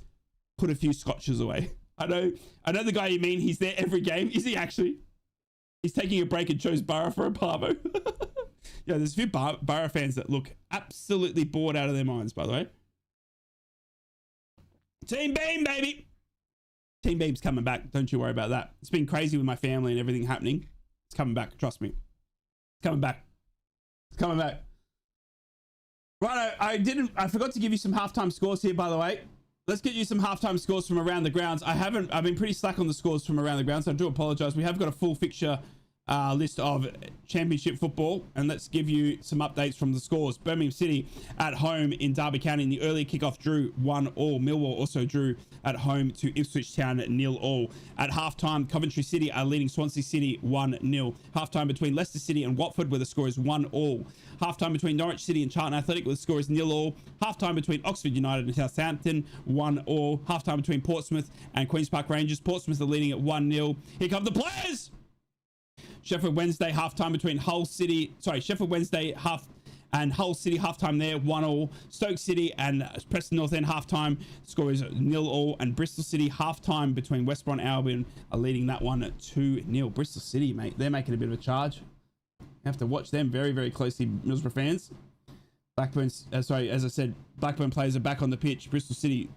[SPEAKER 1] put a few scotches away. I know the guy you mean. He's there every game. Is he actually? He's taking a break and chose Borough for a Parmo. Yeah, there's a few Borough fans that look absolutely bored out of their minds, by the way. Team Beam, baby. Team Beam's coming back. Don't you worry about that. It's been crazy with my family and everything happening. It's coming back. Trust me. It's coming back. It's coming back. Right, I forgot to give you some halftime scores here, by the way. Let's get you some halftime scores from around the grounds. I've been pretty slack on the scores from around the grounds, so I do apologize. We have got a full fixture list of championship football, and let's give you some updates from the scores. Birmingham City at home in Derby County in the early kickoff drew 1-1. Millwall also drew at home to Ipswich Town at 0-0. At halftime, Coventry City are leading Swansea City 1-0. Halftime between Leicester City and Watford, where the score is 1-1. Halftime between Norwich City and Charlton Athletic, where the score is 0-0. Halftime between Oxford United and Southampton, 1-1. Halftime between Portsmouth and Queen's Park Rangers. Portsmouth are leading at 1-0. Here come the players. Sheffield Wednesday halftime between Hull City. Sheffield Wednesday and Hull City halftime there 1-1. Stoke City and Preston North End halftime score is 0-0. And Bristol City halftime between West Brom and Albion are leading that one at 2-0. Bristol City, mate, they're making a bit of a charge. You have to watch them very, very closely, Middlesbrough fans. Blackburn, as I said, Blackburn players are back on the pitch. Bristol City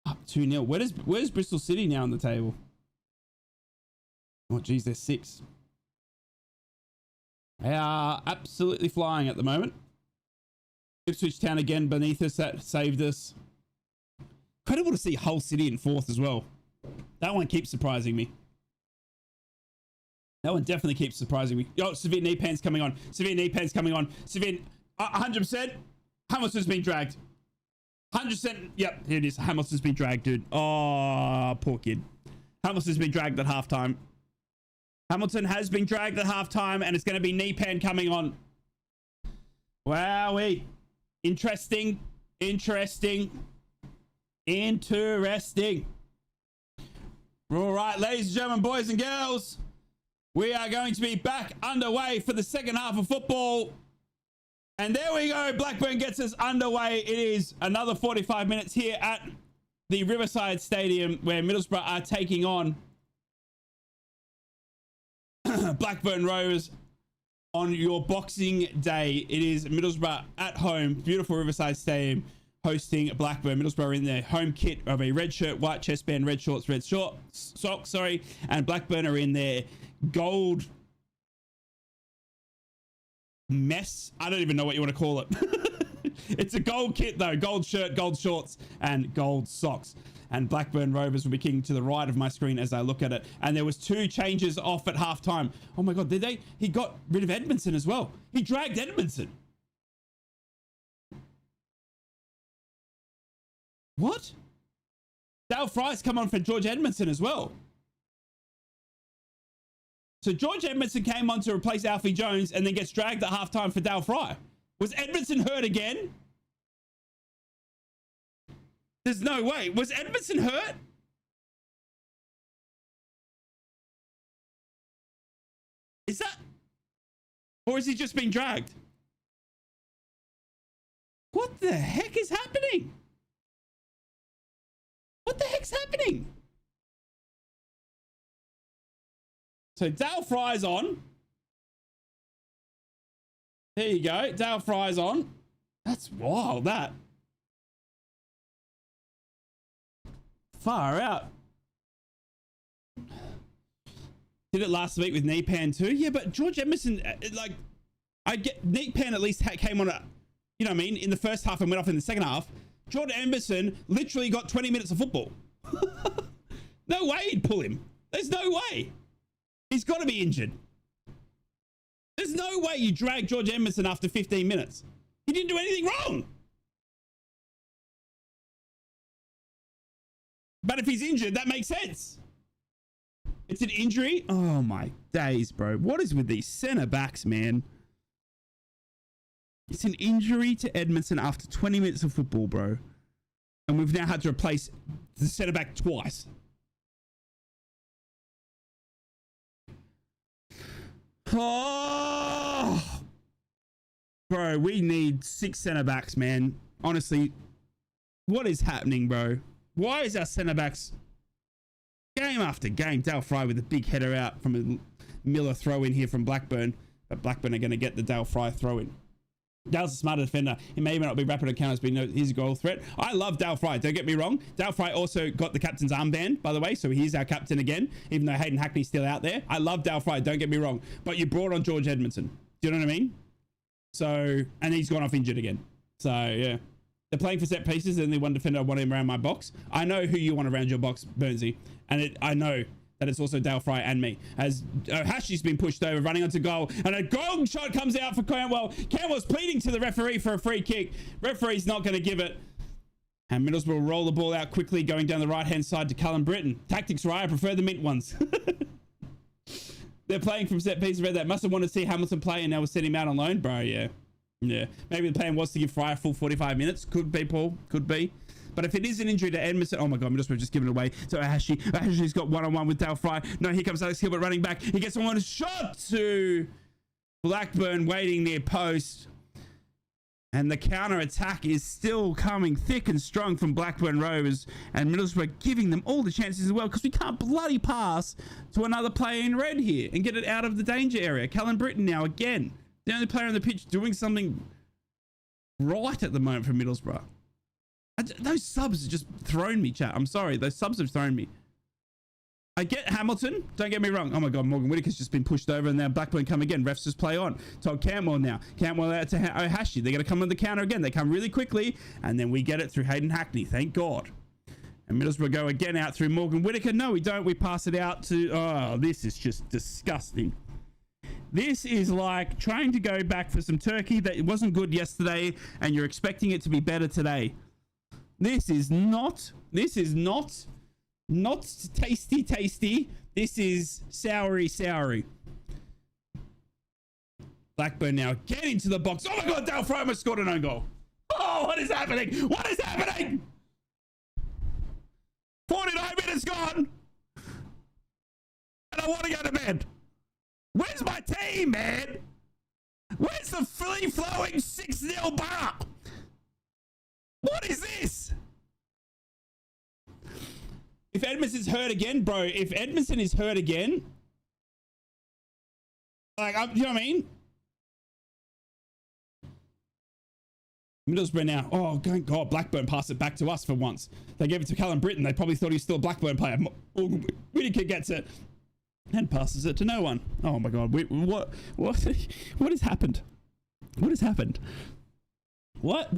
[SPEAKER 1] up 2-0. Where's Bristol City now on the table? Oh, geez, they're 6. They are absolutely flying at the moment. Ipswich Town again beneath us. That saved us. Incredible to see Hull City in 4th as well. That one keeps surprising me. That one definitely keeps surprising me. Oh, severe knee pains coming on. Severe knee pains coming on. Severe 100%. Hamilton's been dragged. 100%. Yep, here it is. Hamilton's been dragged, dude. Oh, poor kid. Hamilton's been dragged at halftime. Hamilton has been dragged at halftime, and it's going to be knee pan coming on. Wowee. Interesting. All right, ladies and gentlemen, boys and girls, we are going to be back underway for the second half of football. And there we go. Blackburn gets us underway. It is another 45 minutes here at the Riverside Stadium, where Middlesbrough are taking on Blackburn Rovers on your Boxing Day. It is Middlesbrough at home, beautiful Riverside Stadium, hosting Blackburn. Middlesbrough are in their home kit of a red shirt, white chestband, red shorts, red socks, and Blackburn are in their gold mess. I don't even know what you want to call it. It's a gold kit though, gold shirt, gold shorts, and gold socks. And Blackburn Rovers will be kicking to the right of my screen as I look at it. And there was 2 changes off at halftime. Oh my God, did they? He got rid of Edmondson as well. He dragged Edmondson. What? Dale Fry's come on for George Edmondson as well. So George Edmondson came on to replace Alfie Jones and then gets dragged at halftime for Dale Fry. Was Edmondson hurt again? There's no way. Was Edmondson hurt? Is that... Or is he just being dragged? What the heck is happening? What the heck's happening? So Dale Fry's on. There you go. Dale Fry's on. That's wild, that. Far out. Did it last week with knee pan too? Yeah, but George Emerson, like, I get knee pan at least came on, you know what I mean, in the first half and went off in the second half. George Emerson literally got 20 minutes of football. No way he'd pull him. There's no way. He's got to be injured. There's no way you drag George Emerson after 15 minutes. He didn't do anything wrong. But if he's injured, that makes sense. It's an injury. Oh my days, bro. What is with these centre backs, man? It's an injury to Edmondson after 20 minutes of football, bro. And we've now had to replace the centre back twice. Oh, bro, we need 6 centre backs, man. Honestly, what is happening, bro? Why is our centre backs game after game? Dale Fry with a big header out from a Miller throw in here from Blackburn, but Blackburn are going to get the Dale Fry throw in. Dale's a smarter defender. He may not be rapid on counters, but he's a goal threat. I love Dale Fry. Don't get me wrong. Dale Fry also got the captain's armband, by the way, so he's our captain again, even though Hayden Hackney's still out there. I love Dale Fry. Don't get me wrong. But you brought on George Edmondson. Do you know what I mean? So, and he's gone off injured again. So, yeah. They're playing for set pieces, and the one defender I want him around my box. I know who you want around your box, Burnsy. And I know that it's also Dale Fry and me, as Hashi's been pushed over, running onto goal, and a golden shot comes out for Cantwell. Cantwell's pleading to the referee for a free kick. Referee's not going to give it. And Middlesbrough roll the ball out quickly, going down the right-hand side to Callum Britton. Tactics, right? I prefer the mint ones. They're playing from set piece. Read that. Must have wanted to see Hamilton play, and now we'll send him out on loan, bro. Yeah. Maybe the plan was to give Fry a full 45 minutes. Could be, Paul. Could be. But if it is an injury to Edmondson, oh my God, Middlesbrough just given it away. So Hashi's got one-on-one with Dale Fry. No, here comes Alex Gilbert running back. He gets one shot to Blackburn, waiting near post. And the counter-attack is still coming thick and strong from Blackburn Rovers, and Middlesbrough giving them all the chances as well, because we can't bloody pass to another player in red here and get it out of the danger area. Callum Britton now again, the only player on the pitch doing something right at the moment for Middlesbrough. Those subs have just thrown me, chat. I'm sorry, those subs have thrown me. I get Hamilton, don't get me wrong. Oh my God, Morgan Whitaker's just been pushed over, and now Blackburn come again. Refs just play on. Todd Cantwell now. Cantwell out to Ohashi. They're going to come on the counter again. They come really quickly, and then we get it through Hayden Hackney. Thank God. And Middlesbrough go again out through Morgan Whitaker. No, we don't. We pass it out to... Oh, this is just disgusting. This is like trying to go back for some turkey that wasn't good yesterday, and you're expecting it to be better today. This is not tasty. This is soury. Blackburn now get into the box. Oh my God, Dale Fry almost scored an own goal. Oh, what is happening? 49 minutes gone. And I want to go to bed. Where's my team, man? Where's the free-flowing 6-0 bar? What is this? If Edmondson's hurt again, bro, like, you know what I mean? Middlesbrough now. Oh, God, Blackburn passed it back to us for once. They gave it to Callum Britton. They probably thought he was still a Blackburn player. Whitaker gets it and passes it to no one. Oh my God, what has happened? What has happened? What's happened? We've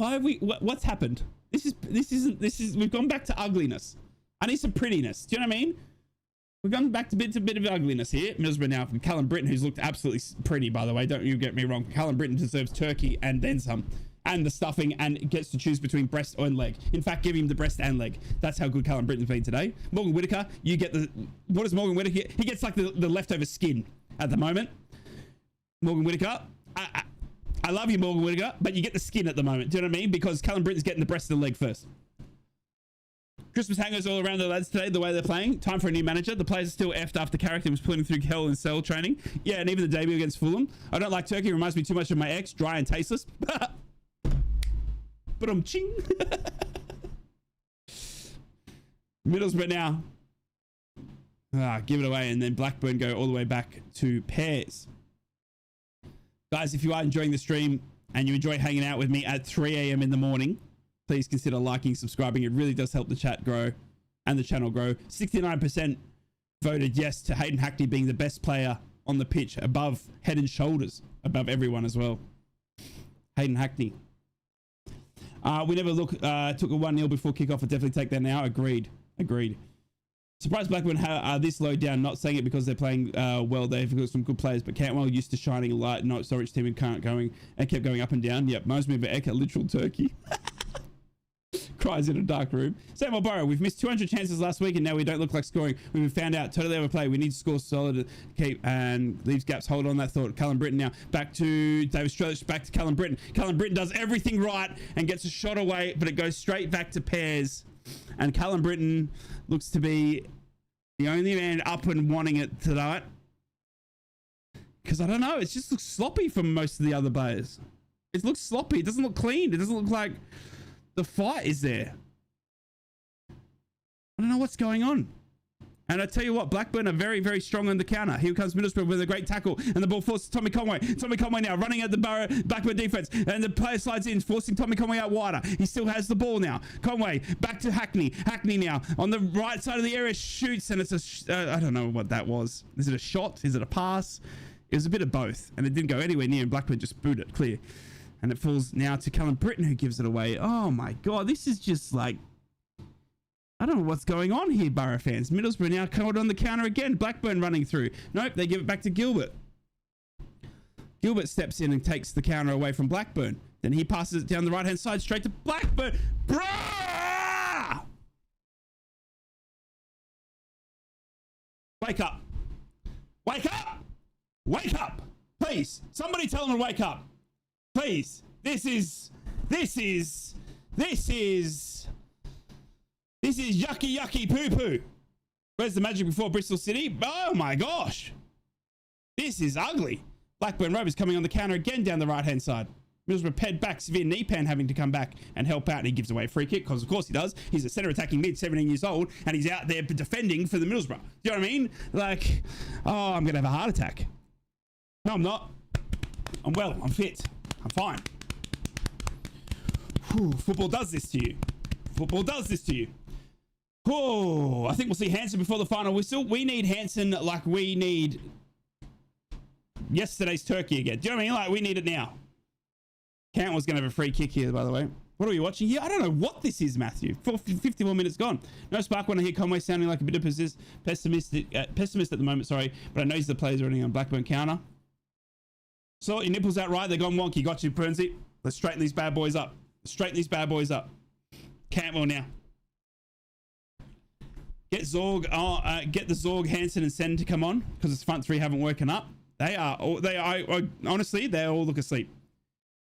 [SPEAKER 1] gone back to ugliness. I need some prettiness. Do you know what I mean? We've gone back to a bit of ugliness here. Middlesbrough now from Callum Britton, who's looked absolutely pretty, by the way. Don't you get me wrong. Callum Britton deserves turkey and then some. And the stuffing, and gets to choose between breast and leg. In fact, give him the breast and leg. That's how good Callum Britton's been today. Morgan Whitaker, you get the... What is Morgan Whitaker get? He gets like the leftover skin at the moment. Morgan Whitaker, I love you, Morgan Whitaker, but you get the skin at the moment. Do you know what I mean? Because Callum Britton's getting the breast and the leg first. Christmas hangers all around the lads today, the way they're playing. Time for a new manager. The players are still effed after character was putting through hell and cell training. Yeah, and even the debut against Fulham. I don't like turkey. It reminds me too much of my ex. Dry and tasteless. But I'm ching. Middlesbrough now. Give it away, and then Blackburn go all the way back to pairs. Guys, if you are enjoying the stream and you enjoy hanging out with me at 3 a.m. in the morning, please consider liking, subscribing. It really does help the chat grow and the channel grow. 69% voted yes to Hayden Hackney being the best player on the pitch, above head and shoulders above everyone as well. Hayden Hackney. We never took a 1-0 before kickoff. I'd definitely take that now. Agreed. Surprised Blackburn are this low down. Not saying it because they're playing well. They've got some good players, but Cantwell used to shining a light. Not Storage team and kept going up and down. Yep, reminds me of an literal turkey. Cries in a dark room. Sam O'Barrow, we've missed 200 chances last week and now we don't look like scoring. We've been found out. Totally overplay. We need to score solid, keep and leaves gaps. Hold on that thought. Callum Britton now back to David Strelic, back to Callum Britton. Callum Britton does everything right and gets a shot away, but it goes straight back to pairs. And Callum Britton looks to be the only man up and wanting it tonight. Because I don't know, it just looks sloppy from most of the other players. It looks sloppy. It doesn't look clean. It doesn't look like the fight is there. I don't know what's going on. And I tell you what, Blackburn are very, very strong on the counter. Here comes Middlesbrough with a great tackle. And the ball forces Tommy Conway. Tommy Conway now running at the Blackburn defense. And the player slides in, forcing Tommy Conway out wider. He still has the ball now. Conway back to Hackney. Hackney now on the right side of the area shoots. And it's I don't know what that was. Is it a shot? Is it a pass? It was a bit of both. And it didn't go anywhere near. And Blackburn just booed it clear. And it falls now to Callum Britton, who gives it away. Oh my God. This is just like... I don't know what's going on here, Borough fans. Middlesbrough now caught on the counter again. Blackburn running through. Nope, they give it back to Gilbert. Gilbert steps in and takes the counter away from Blackburn. Then he passes it down the right-hand side straight to Blackburn. Bruh! Wake up. Wake up! Wake up! Please, somebody tell them to wake up. Please. This is yucky, yucky poo-poo. Where's the magic before Bristol City? Oh my gosh. This is ugly. Blackburn Rovers coming on the counter again down the right-hand side. Middlesbrough ped back, severe knee pan having to come back and help out, and he gives away a free kick, because of course he does. He's a centre attacking mid, 17 years old, and he's out there defending for the Middlesbrough. Do you know what I mean? Like, oh, I'm going to have a heart attack. No, I'm not. I'm well. I'm fit. I'm fine. Whew, football does this to you. Football does this to you. Oh, I think we'll see Hansen before the final whistle. We need Hansen like we need yesterday's turkey again. Do you know what I mean? Like, we need it now. Cantwell's going to have a free kick here, by the way. What are we watching here? I don't know what this is, Matthew. 51 minutes gone. No spark when I hear Conway sounding like a bit of pessimist at the moment, sorry. But I know the players are running on Blackburn counter. So your nipples out right. They're gone wonky. Got you, Pernsey. Let's straighten these bad boys up. Straighten these bad boys up. Cantwell now. Get Zorg. Get the Zorg, Hansen, and Sen to come on, because his front three haven't woken up. They are. Honestly, they all look asleep.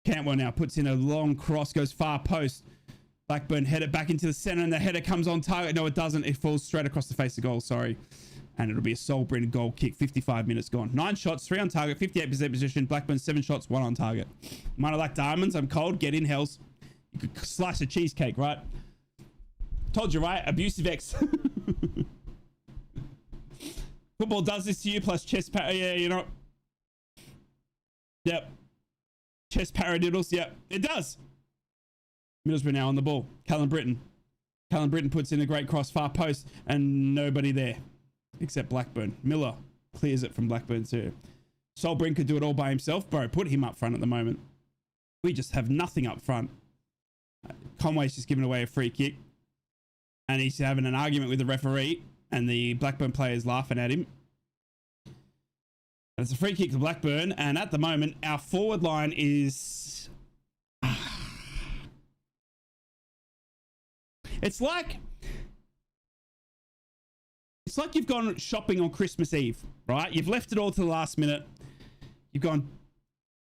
[SPEAKER 1] Cantwell now puts in a long cross, goes far post. Blackburn head it back into the center, and the header comes on target. No, it doesn't. It falls straight across the face of goal. Sorry. And it'll be a Solbrin goal kick. 55 minutes gone. 9 shots, 3 on target, 58% position. Blackburn 7 shots, 1 on target. Might have like diamonds. I'm cold. Get in, hells. You could slice a cheesecake, right? Told you, right? Abusive ex. Football does this to you, plus chest power. Yeah, you know. Yep. Chest paradiddles. Yep, it does. Middlesbrough now on the ball. Callum Britton. Callum Britton puts in a great cross, far post, and nobody there except Blackburn. Miller clears it from Blackburn too. Solbrin could do it all by himself. Bro, put him up front at the moment. We just have nothing up front. Conway's just giving away a free kick, and he's having an argument with the referee, and the Blackburn players laughing at him. It's a free kick to Blackburn, and at the moment, our forward line is... It's like you've gone shopping on Christmas Eve, right? You've left it all to the last minute. You've gone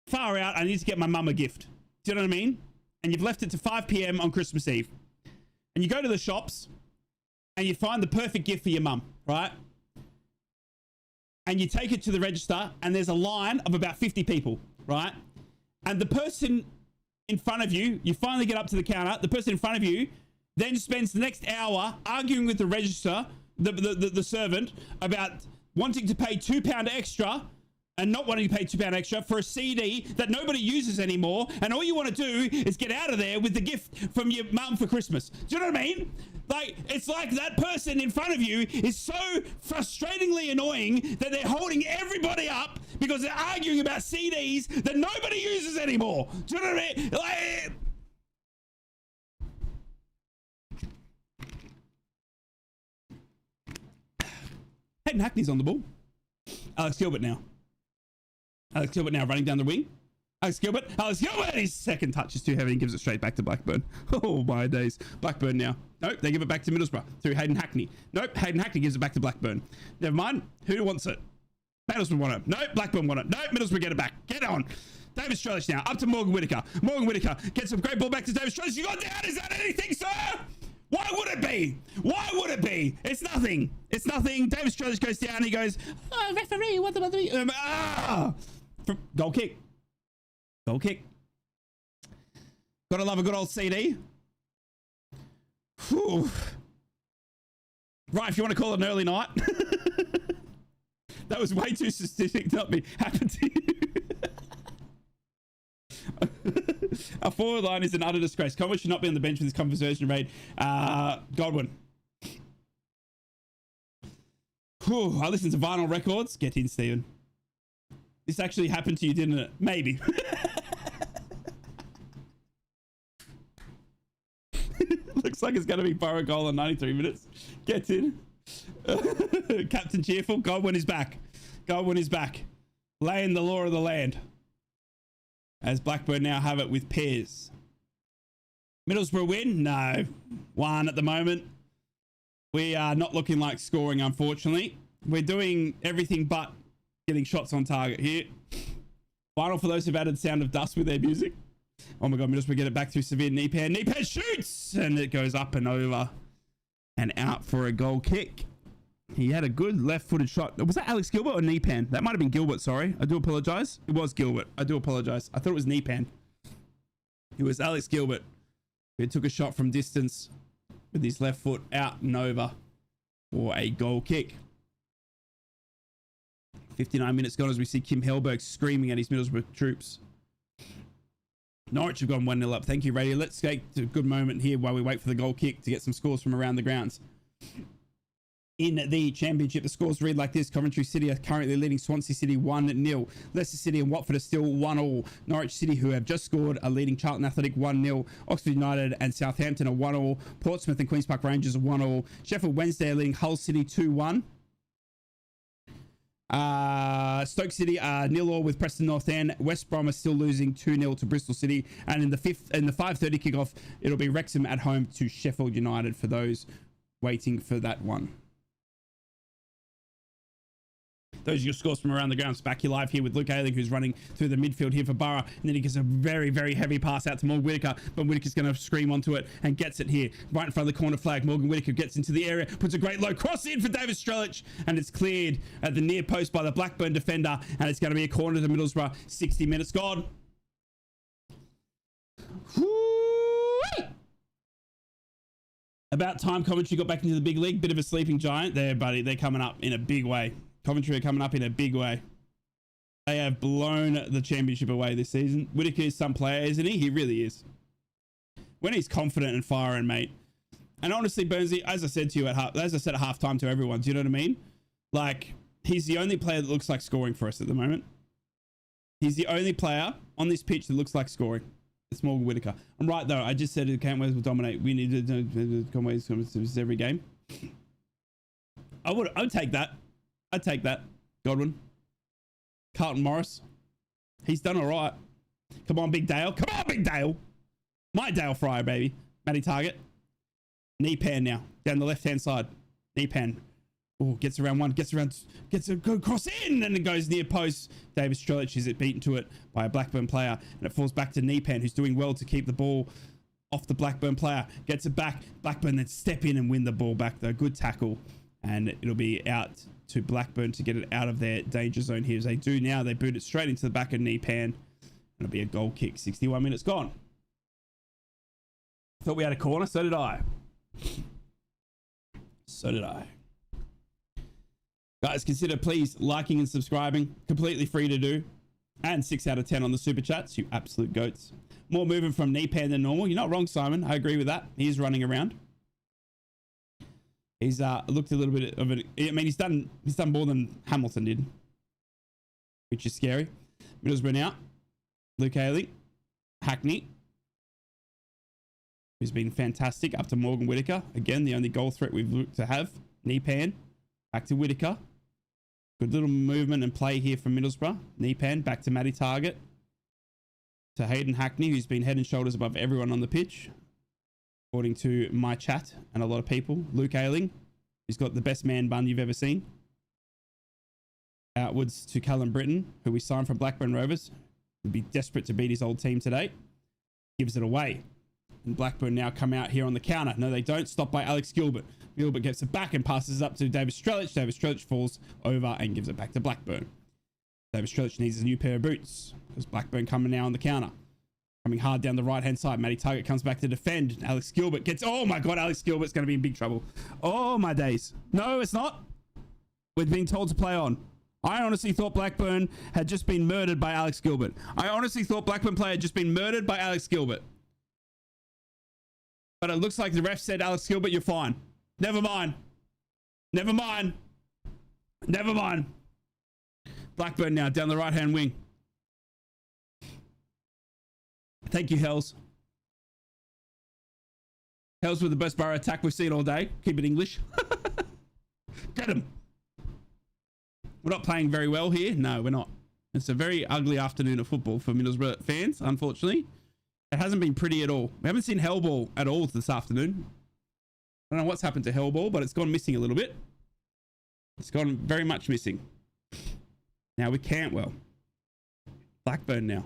[SPEAKER 1] far out. I need to get my mum a gift. Do you know what I mean? And you've left it to 5 p.m. on Christmas Eve. And you go to the shops and you find the perfect gift for your mum, right? And you take it to the register, and there's a line of about 50 people, right? And the person in front of you, you finally get up to the counter, the person in front of you then spends the next hour arguing with the register, the servant, about wanting to pay £2 extra and not wanting to pay £2 extra for a CD that nobody uses anymore, and all you want to do is get out of there with the gift from your mum for Christmas. Do you know what I mean? Like, it's like that person in front of you is so frustratingly annoying that they're holding everybody up because they're arguing about CDs that nobody uses anymore. Do you know what I mean? Like, Hayden Hackney's on the ball. Alex Gilbert now. Alex Gilbert now running down the wing. Alex Gilbert. His second touch is too heavy and gives it straight back to Blackburn. Oh, my days. Blackburn now. Nope, they give it back to Middlesbrough through Hayden Hackney. Nope, Hayden Hackney gives it back to Blackburn. Never mind. Who wants it? Middlesbrough want it. Nope, Blackburn want it. Nope, Middlesbrough get it back. Get on. David Strelish now. Up to Morgan Whittaker. Morgan Whittaker gets a great ball back to David Strelish. You got down. Is that anything, sir? Why would it be? Why would it be? It's nothing. It's nothing. David Strelish goes down. He goes, oh, referee, what the... Goal kick. Goal kick. Gotta love a good old CD. Whew. Right, if you want to call it an early night. That was way too statistic to not be happen to you. Our forward line is an utter disgrace. Conway should not be on the bench with this conversation rate. Godwin. Whew, I listened to vinyl records. Get in, Stephen. This actually happened to you, didn't it? Maybe. Look, Looks like it's going to be Borough goal in 93 minutes. Gets in. Captain Cheerful. Godwin is back. Godwin is back. Laying the law of the land. As Blackburn now have it with pairs. Middlesbrough win? No. 1 at the moment. We are not looking like scoring, unfortunately. We're doing everything but getting shots on target here. Final for those who've added sound of dust with their music. Oh my God, Middlesbrough get it back through severe knee pan. Knee pan shoots! And it goes up and over and out for a goal kick. He had a good left-footed shot. Was that Alex Gilbert or knee pan? That might have been Gilbert, sorry. I do apologize. It was Gilbert. I do apologize. I thought it was knee pan. It was Alex Gilbert who took a shot from distance with his left foot out and over for a goal kick. 59 minutes gone as we see Kim Hellberg screaming at his Middlesbrough troops. Norwich have gone 1-0 up. Thank you, Radio. Let's take a good moment here while we wait for the goal kick to get some scores from around the grounds. In the championship, the scores read like this. Coventry City are currently leading Swansea City 1-0. Leicester City and Watford are still 1-1. Norwich City, who have just scored, are leading Charlton Athletic 1-0. Oxford United and Southampton are 1-1. Portsmouth and Queen's Park Rangers are 1-1. Sheffield Wednesday are leading Hull City 2-1. Stoke City are 0-0 with Preston North End. West Brom are still losing 2-0 to Bristol City. And in the 5:30 kickoff, it'll be Wrexham at home to Sheffield United for those waiting for that one. Those are your scores from around the grounds. Back here live here with Luke Ayling, who's running through the midfield here for Borough. And then he gets a very, very heavy pass out to Morgan Whittaker. But Whittaker's going to scream onto it and gets it here. Right in front of the corner flag. Morgan Whittaker gets into the area, puts a great low cross in for David Strelic. And it's cleared at the near post by the Blackburn defender. And it's going to be a corner to Middlesbrough. 60 minutes gone. Whoo! About time Coventry got back into the big league. Bit of a sleeping giant there, buddy. They're coming up in a big way. Coventry are coming up in a big way. They have blown the championship away this season. Whittaker is some player, isn't he? He really is. When he's confident and firing, mate. And honestly, Burnsy, as I said at halftime to everyone, do you know what I mean? Like, he's the only player that looks like scoring for us at the moment. He's the only player on this pitch that looks like scoring. It's Morgan Whittaker. I'm right though. I just said Cantways will dominate. We need to do Conways every game. I'd take that. I'd take that. Godwin. Carlton Morris. He's done all right. Come on, Big Dale. Come on, Big Dale. My Dale Fryer, baby. Matty Target. Knee pan now. Down the left-hand side. Knee pan. Oh, gets around one. Gets a good cross in. And it goes near post. David Strelic is beaten to it by a Blackburn player. And it falls back to knee pan, who's doing well to keep the ball off the Blackburn player. Gets it back. Blackburn then step in and win the ball back, though. Good tackle. And it'll be out to Blackburn to get it out of their danger zone here. As they do now, they boot it straight into the back of knee pan. It'll be a goal kick. 61 minutes gone. Thought we had a corner. So did I. So did I. Guys, consider please liking and subscribing. Completely free to do. And 6 out of 10 on the super chats. You absolute goats. More movement from knee pan than normal. You're not wrong, Simon. I agree with that. He is running around. He's looked a little bit of it. I mean, he's done more than Hamilton did, which is scary. Middlesbrough now. Luke Ayling. Hackney, who's been fantastic, up to Morgan Whittaker. Again, the only goal threat we've looked to have. Knee pan. Back to Whittaker. Good little movement and play here from Middlesbrough. Knee pan. Back to Matty Target. To Hayden Hackney, who's been head and shoulders above everyone on the pitch, according to my chat and a lot of people. Luke Ayling, he's got the best man bun you've ever seen. Outwards to Callum Britton, who we signed from Blackburn Rovers. He'll be desperate to beat his old team today. Gives it away. And Blackburn now come out here on the counter. No, they don't. Stopped by Alex Gilbert. Gilbert gets it back and passes it up to David Strelic. David Strelic falls over and gives it back to Blackburn. David Strelic needs a new pair of boots because Blackburn coming now on the counter. Coming hard down the right-hand side. Matty Target comes back to defend. Alex Gilbert gets... Oh, my God. Alex Gilbert's going to be in big trouble. Oh, my days. No, it's not. We're being told to play on. I honestly thought Blackburn had just been murdered by Alex Gilbert. I honestly thought Blackburn player had just been murdered by Alex Gilbert. But it looks like the ref said, Alex Gilbert, you're fine. Never mind. Never mind. Never mind. Blackburn now down the right-hand wing. Thank you, Hells. Hells with the best Borough attack we've seen all day. Keep it English. Get him. We're not playing very well here. No, we're not. It's a very ugly afternoon of football for Middlesbrough fans, unfortunately. It hasn't been pretty at all. We haven't seen Hellball at all this afternoon. I don't know what's happened to Hellball, but it's gone missing a little bit. It's gone very much missing. Now we Cantwell. Blackburn now.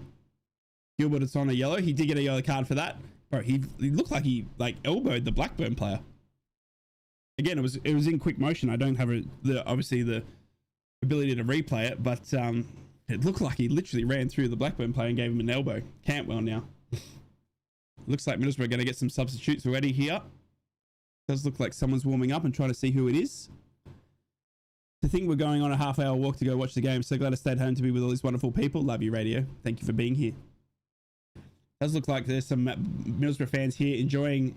[SPEAKER 1] Gilbert, it's on a yellow. He did get a yellow card for that. Bro, he looked like he elbowed the Blackburn player. Again, it was in quick motion. I don't have obviously the ability to replay it, but it looked like he literally ran through the Blackburn player and gave him an elbow. Cantwell now. Looks like Middlesbrough are going to get some substitutes already here. Does look like someone's warming up and trying to see who it is. To think we're going on a half-hour walk to go watch the game. So glad I stayed home to be with all these wonderful people. Love you, radio. Thank you for being here. Does look like there's some Middlesbrough fans here enjoying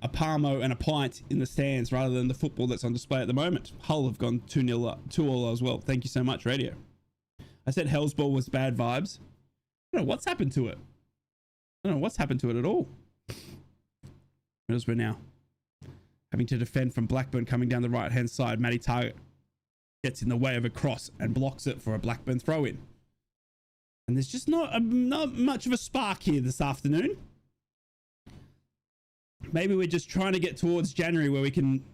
[SPEAKER 1] a Palmo and a pint in the stands rather than the football that's on display at the moment. Hull have gone 2-0 up, 2-2 as well. Thank you so much, radio. I said Hell's Ball was bad vibes. I don't know what's happened to it. I don't know what's happened to it at all. Middlesbrough now having to defend from Blackburn coming down the right hand side. Matty Target gets in the way of a cross and blocks it for a Blackburn throw in. And there's just not much of a spark here this afternoon. Maybe we're just trying to get towards January where we can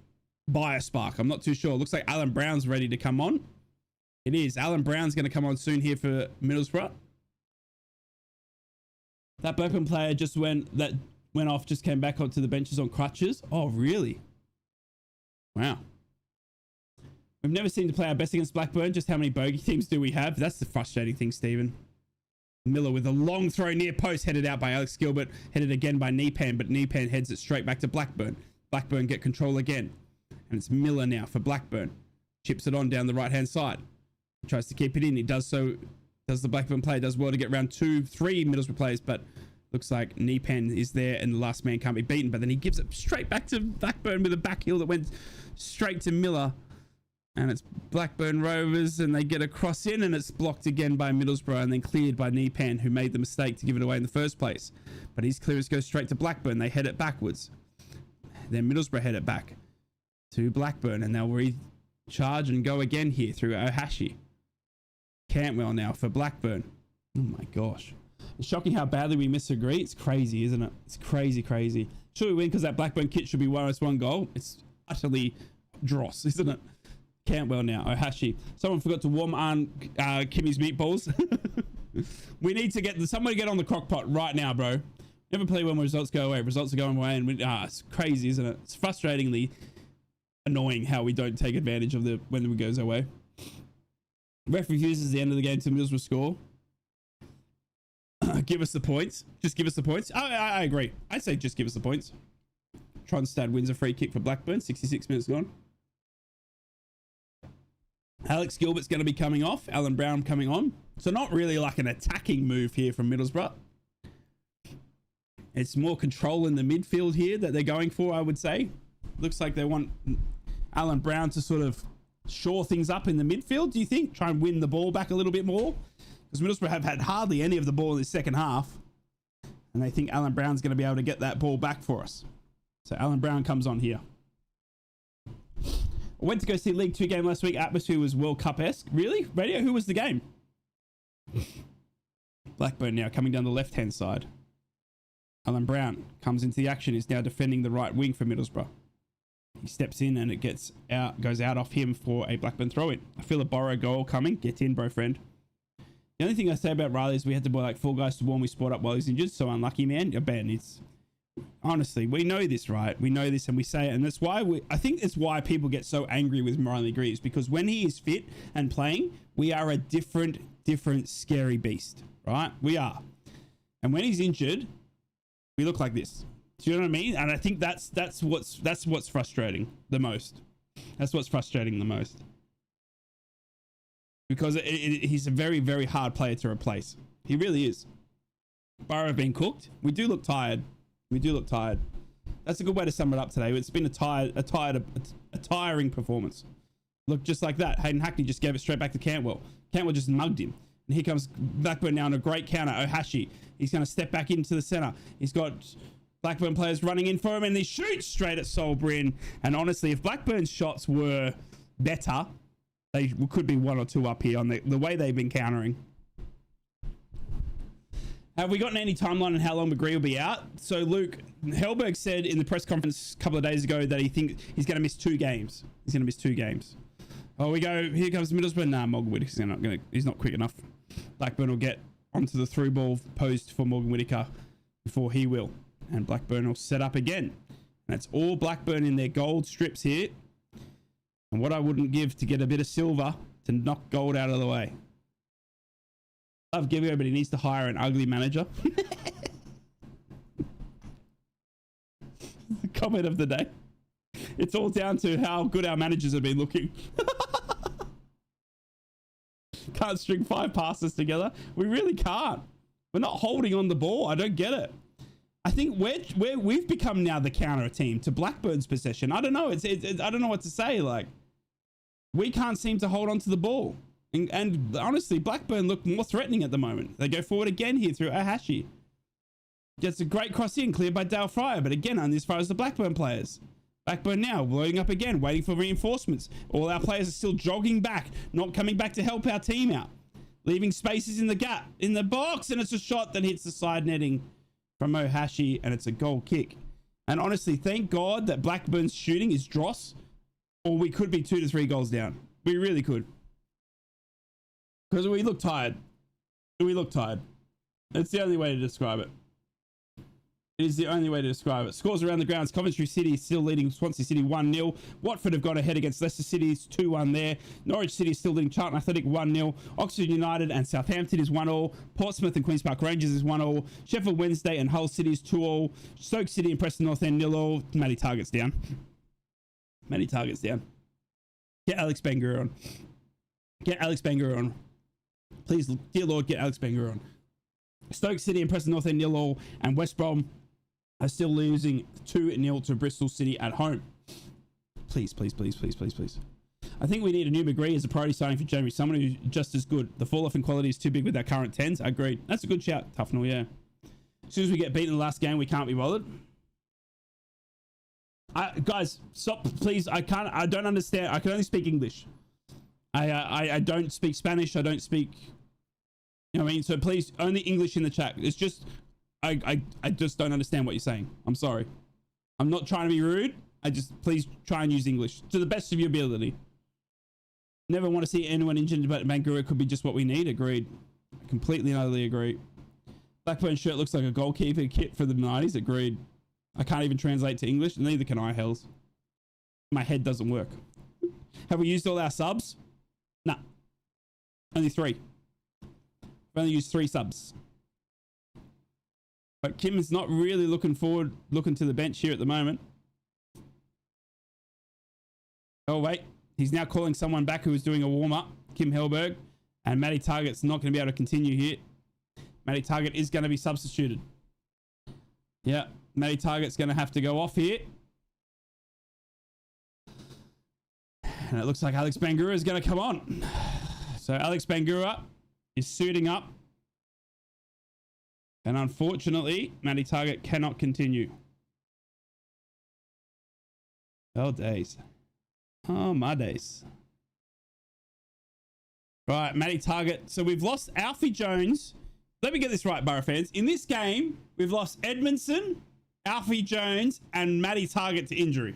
[SPEAKER 1] buy a spark. I'm not too sure. Looks like Alan Brown's ready to come on. It is. Alan Brown's going to come on soon here for Middlesbrough. That Blackburn player just went off, just came back onto the benches on crutches. Oh, really? Wow. We've never seemed to play our best against Blackburn. Just how many bogey teams do we have? That's the frustrating thing, Stephen. Miller with a long throw near post, headed out by Alex Gilbert, headed again by Nepan, but Nepan heads it straight back to Blackburn. Blackburn get control again. And it's Miller now for Blackburn. Chips it on down the right-hand side. Tries to keep it in. He does so. Does the Blackburn player. Does well to get around 2-3 Middlesbrough players, but looks like Nepan is there and the last man can't be beaten. But then he gives it straight back to Blackburn with a back heel that went straight to Miller. And it's Blackburn Rovers and they get a cross in and it's blocked again by Middlesbrough and then cleared by Nepan, who made the mistake to give it away in the first place. But his clearance goes straight to Blackburn. They head it backwards. Then Middlesbrough head it back to Blackburn and they'll recharge and go again here through Ohashi. Cantwell now for Blackburn. Oh my gosh. It's shocking how badly we misagree. It's crazy, isn't it? It's crazy, crazy. Should we win because that Blackburn kit should be -1 goal? It's utterly dross, isn't it? Cantwell now. Ohashi. Someone forgot to warm on Kimmy's meatballs. We need to get somebody get on the crock pot right now, bro. Never play when results go away. Results are going away and it's crazy, isn't it? It's frustratingly annoying how we don't take advantage of when it goes away. Ref refuses the end of the game to Middlesbrough score. Give us the points. Just give us the points. I agree. I'd say just give us the points. Tronstad wins a free kick for Blackburn. 66 minutes gone. Alex Gilbert's going to be coming off. Alan Brown coming on. So not really like an attacking move here from Middlesbrough. It's more control in the midfield here that they're going for, I would say. Looks like they want Alan Brown to sort of shore things up in the midfield, do you think? Try and win the ball back a little bit more? Because Middlesbrough have had hardly any of the ball in the second half. And they think Alan Brown's going to be able to get that ball back for us. So Alan Brown comes on here. I went to go see League 2 game last week. Atmosphere was World Cup-esque. Really? Radio? Who was the game? Blackburn now coming down the left-hand side. Alan Brown comes into the action. He's now defending the right wing for Middlesbrough. He steps in and it goes out off him for a Blackburn throw-in. I feel a Borough goal coming. Get in, bro, friend. The only thing I say about Riley is we had to buy like 4 guys to warm his spot up while he's injured. So unlucky, man. Ben, it's... Honestly, we know this, right? We know this and we say it. And that's why I think it's why people get so angry with Riley Greaves. Because when he is fit and playing, we are a different scary beast, right? We are. And when he's injured, we look like this. Do you know what I mean? And I think that's what's frustrating the most. That's what's frustrating the most. Because he's a very, very hard player to replace. He really is. Borough have been cooked. We do look tired. We do look tired. That's a good way to sum it up today. It's been a tiring performance. Look, just like that. Hayden Hackney just gave it straight back to Cantwell. Cantwell just mugged him. And here comes Blackburn now on a great counter. Ohashi. He's going to step back into the center. He's got Blackburn players running in for him, and they shoot straight at Solbrin. And honestly, if Blackburn's shots were better, they could be 1 or 2 up here on the way they've been countering. Have we gotten any timeline on how long McGree will be out? So Luke, Hellberg said in the press conference a couple of days ago that he thinks he's going to miss 2 games. He's going to miss 2 games. Oh, we go. Here comes Middlesbrough. Nah, Morgan Whittaker's he's not quick enough. Blackburn will get onto the through ball post for Morgan Whittaker before he will. And Blackburn will set up again. That's all Blackburn in their gold strips here. And what I wouldn't give to get a bit of silver to knock gold out of the way. Love Gibbo, but he needs to hire an ugly manager. Comment of the day. It's all down to how good our managers have been looking. Can't string 5 passes together. We really can't. We're not holding on the ball. I don't get it. I think we've become now the counter team to Blackburn's possession. I don't know. I don't know what to say. Like, we can't seem to hold on to the ball. And honestly, Blackburn look more threatening at the moment. They go forward again here through Ahashi. Gets a great cross in, cleared by Dale Fryer, but again, only as far as the Blackburn players. Blackburn now loading up again, waiting for reinforcements. All our players are still jogging back, not coming back to help our team out. Leaving spaces in the gap, in the box, and it's a shot that hits the side netting from Ohashi, and it's a goal kick. And honestly, thank God that Blackburn's shooting is dross, or we could be 2 to 3 goals down. We really could. Because we look tired. We look tired. That's the only way to describe it. It is the only way to describe it. Scores around the grounds. Coventry City still leading Swansea City 1-0. Watford have gone ahead against Leicester City. It's 2-1 there. Norwich City is still leading Charlton Athletic 1-0. Oxford United and Southampton is 1-1. Portsmouth and Queen's Park Rangers is 1-1. Sheffield Wednesday and Hull City is 2-2. Stoke City and Preston North End 0-0. Matty Target's down. Matty Target's down. Get Alex Bangura on. Get Alex Bangura on. Please, dear Lord, get Alex Bangura on. Stoke City and Preston North End 0-0. And West Brom are still losing 2-0 to Bristol City at home. Please, please, please, please, please, please. I think we need a new McGree as a priority signing for January. Someone who's just as good. The fall off in quality is too big with our current 10s. Agreed. That's a good shout, Tufnell, yeah. As soon as we get beaten in the last game, we can't be bothered. Guys, stop, please. I don't understand. I can only speak English. I don't speak Spanish. I don't speak, you know what I mean? So please, only English in the chat. It's just, I just don't understand what you're saying. I'm sorry. I'm not trying to be rude. Please try and use English to the best of your ability. Never want to see anyone injured, but Bangura could be just what we need. Agreed. Completely and utterly agree. Blackburn shirt looks like a goalkeeper kit for the 90s. Agreed. I can't even translate to English. Neither can I, hells. My head doesn't work. Have we used all our subs? Nah. Only 3. We've only used 3 subs. But Kim is not really looking to the bench here at the moment. Oh, wait. He's now calling someone back who was doing a warm-up. Kim Hellberg. And Matty Target's not going to be able to continue here. Matty Target is going to be substituted. Yeah. Matty Target's going to have to go off here. And it looks like Alex Bangura is going to come on. So Alex Bangura is suiting up. And unfortunately, Matty Target cannot continue. Oh, days. Oh, my days. Right, Matty Target. So we've lost Alfie Jones. Let me get this right, Borough fans. In this game, we've lost Edmondson, Alfie Jones, and Matty Target to injury.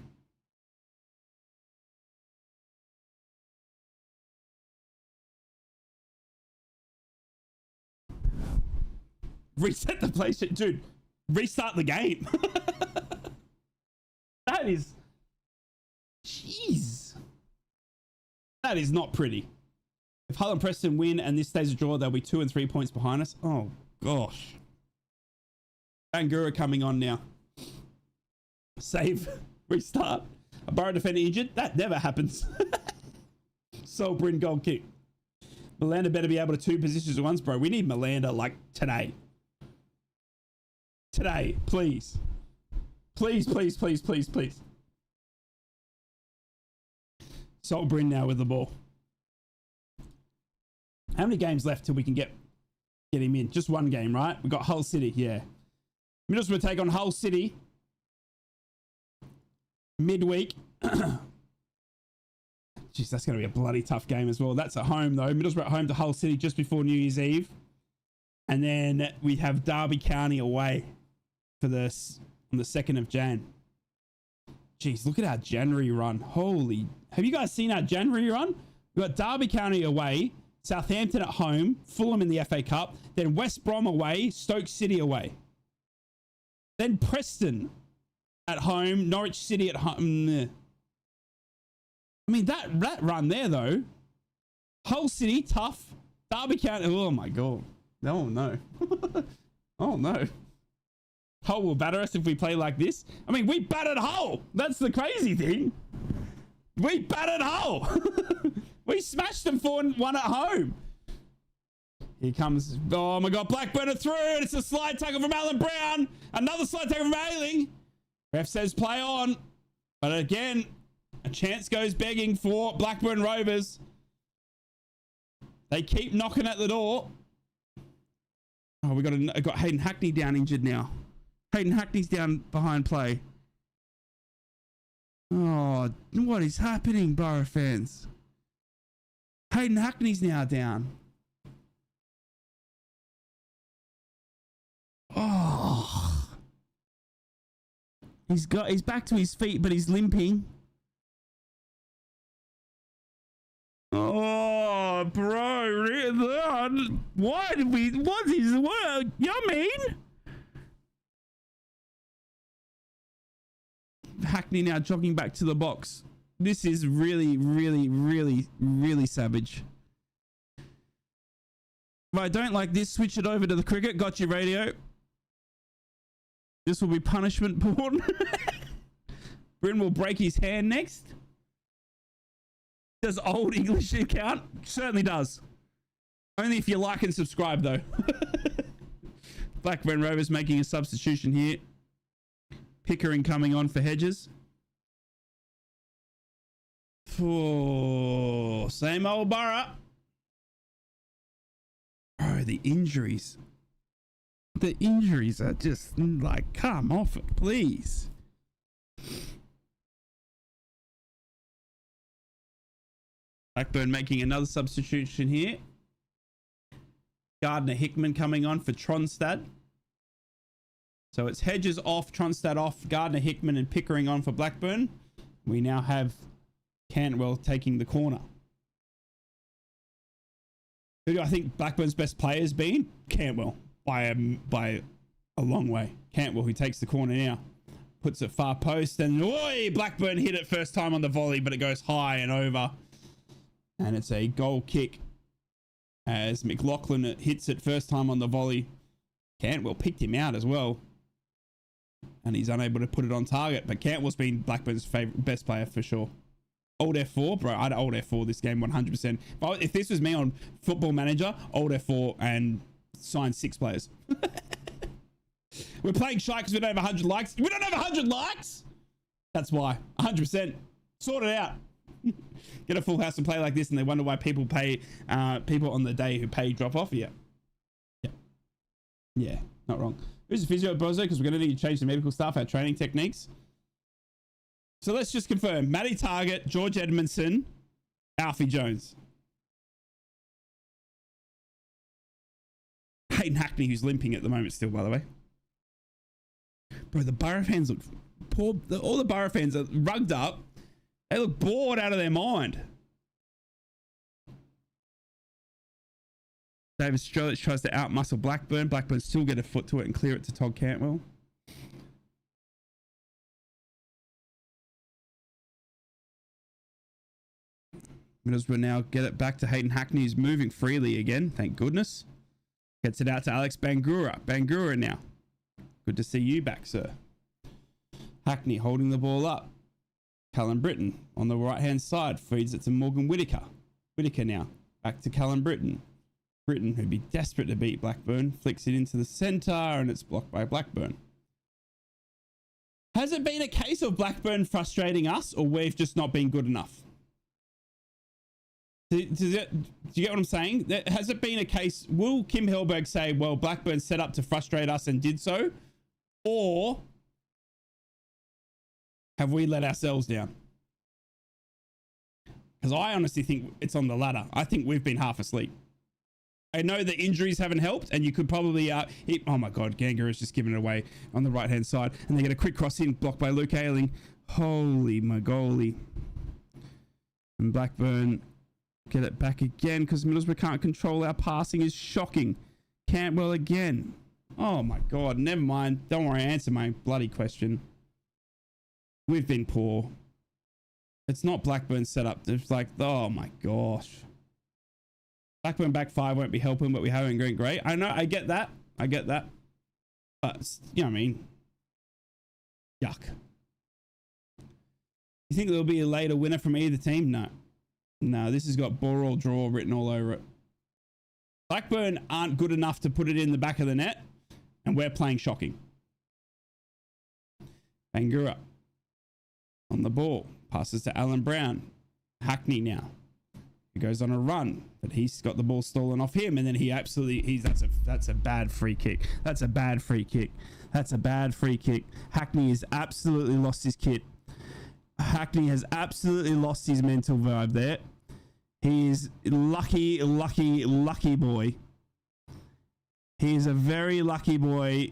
[SPEAKER 1] Reset the PlayStation. Dude, restart the game. That is... Jeez. That is not pretty. If Hull and Preston win and this stays a draw, they'll be 2 and 3 points behind us. Oh, gosh. Bangura coming on now. Save. Restart. A Borough defender injured? That never happens. Solbrin goal kick. Melander better be able to 2 positions at once, bro. We need Melander like today. Today, please. Please, please, please, please, please. Solbrin now with the ball. How many games left till we can get him in? Just 1 game, right? We got Hull City, yeah. Middlesbrough take on Hull City midweek. Jeez, that's going to be a bloody tough game as well. That's at home, though. Middlesbrough at home to Hull City just before New Year's Eve. And then we have Derby County away for this on the 2nd of Jan. Jeez, look at our January run. Holy. Have you guys seen our January run? We've got Derby County away, Southampton at home, Fulham in the FA Cup, then West Brom away, Stoke City away. Then Preston at home, Norwich City at home. I mean, that run there, though. Hull City, tough. Derby County, oh my God. Oh no. Oh no. Hull will batter us if we play like this. I mean, we battered Hull. That's the crazy thing. We battered Hull. We smashed them 4-1 at home. Here comes, oh my God, Blackburn are through. It's a slide tackle from Alan Brown. Another slide tackle from Ailing. Ref says play on. But again, a chance goes begging for Blackburn Rovers. They keep knocking at the door. Oh, we got Hayden Hackney down injured now. Hayden Hackney's down behind play. Oh, what is happening, Borough fans? Hayden Hackney's now down. Oh. He's back to his feet, but he's limping. Oh, bro. What is the word? You mean? Hackney now jogging back to the box. This is really, really, really, really savage. If I don't like this, switch it over to the cricket. Got you, radio. This will be punishment porn. Bryn will break his hand next. Does Old English count? Certainly does. Only if you like and subscribe, though. Blackburn Rovers making a substitution here. Pickering coming on for Hedges. Oh, same old Borough. Bro, the injuries. The injuries are just like, come off it, please. Blackburn making another substitution here. Gardner Hickman coming on for Tronstad. So it's Hedges off, Tronstad off, Gardner Hickman and Pickering on for Blackburn. We now have Cantwell taking the corner. Who do I think Blackburn's best player has been? Cantwell, by a long way. Cantwell, who takes the corner now. Puts it far post, and oi, Blackburn hit it first time on the volley, but it goes high and over. And it's a goal kick as McLaughlin hits it first time on the volley. Cantwell picked him out as well. And he's unable to put it on target. But Cantwell's been Blackburn's best player for sure. Old F4, bro. I'd old F4 this game 100%. If this was me on Football Manager, old F4 and sign 6 players. We're playing shy because we don't have 100 likes. We don't have 100 likes? That's why. 100%. Sort it out. Get a full house and play like this and they wonder why people pay, people on the day who pay drop off. Yeah. Yeah, not wrong. Who's the physio, Bozo? Because we're going to need to change the medical staff, our training techniques. So let's just confirm. Matty Target, George Edmondson, Alfie Jones. Hayden Hackney, who's limping at the moment still, by the way. Bro, the Borough fans look poor. All the Borough fans are rugged up. They look bored out of their mind. David Strelitz tries to outmuscle Blackburn. Blackburn still get a foot to it and clear it to Todd Cantwell. Middlesbrough now get it back to Hayden Hackney, who's moving freely again. Thank goodness. Gets it out to Alex Bangura. Bangura now. Good to see you back, sir. Hackney holding the ball up. Callum Britton on the right-hand side. Feeds it to Morgan Whittaker. Whittaker now. Back to Callum Britton. Britton, who'd be desperate to beat Blackburn, flicks it into the centre and it's blocked by Blackburn. Has it been a case of Blackburn frustrating us or we've just not been good enough? Do you get what I'm saying? Has it been a case, will Kim Hellberg say, well, Blackburn set up to frustrate us and did so? Or have we let ourselves down? Because I honestly think it's on the latter. I think we've been half asleep. I know the injuries haven't helped, and you could probably oh my god, Ganga has just given it away on the right hand side, and they get a quick cross in, blocked by Luke Ayling. Holy my goalie. And Blackburn get it back again because Middlesbrough can't control our passing. Is shocking. Cantwell again. Oh my god, never mind. Don't worry, answer my bloody question. We've been poor. It's not Blackburn's setup. It's like, oh my gosh. Blackburn back 5 won't be helping, but we haven't been great. I know, I get that. I get that. But, you know what I mean? Yuck. You think there'll be a later winner from either team? No. No, this has got bore or draw written all over it. Blackburn aren't good enough to put it in the back of the net, and we're playing shocking. Bangura on the ball. Passes to Alan Brown. Hackney now. He goes on a run, but he's got the ball stolen off him, and then he absolutely, that's a bad free kick. That's a bad free kick. That's a bad free kick. Hackney has absolutely lost his kit. Hackney has absolutely lost his mental vibe there. He is lucky, lucky, lucky boy. He is a very lucky boy.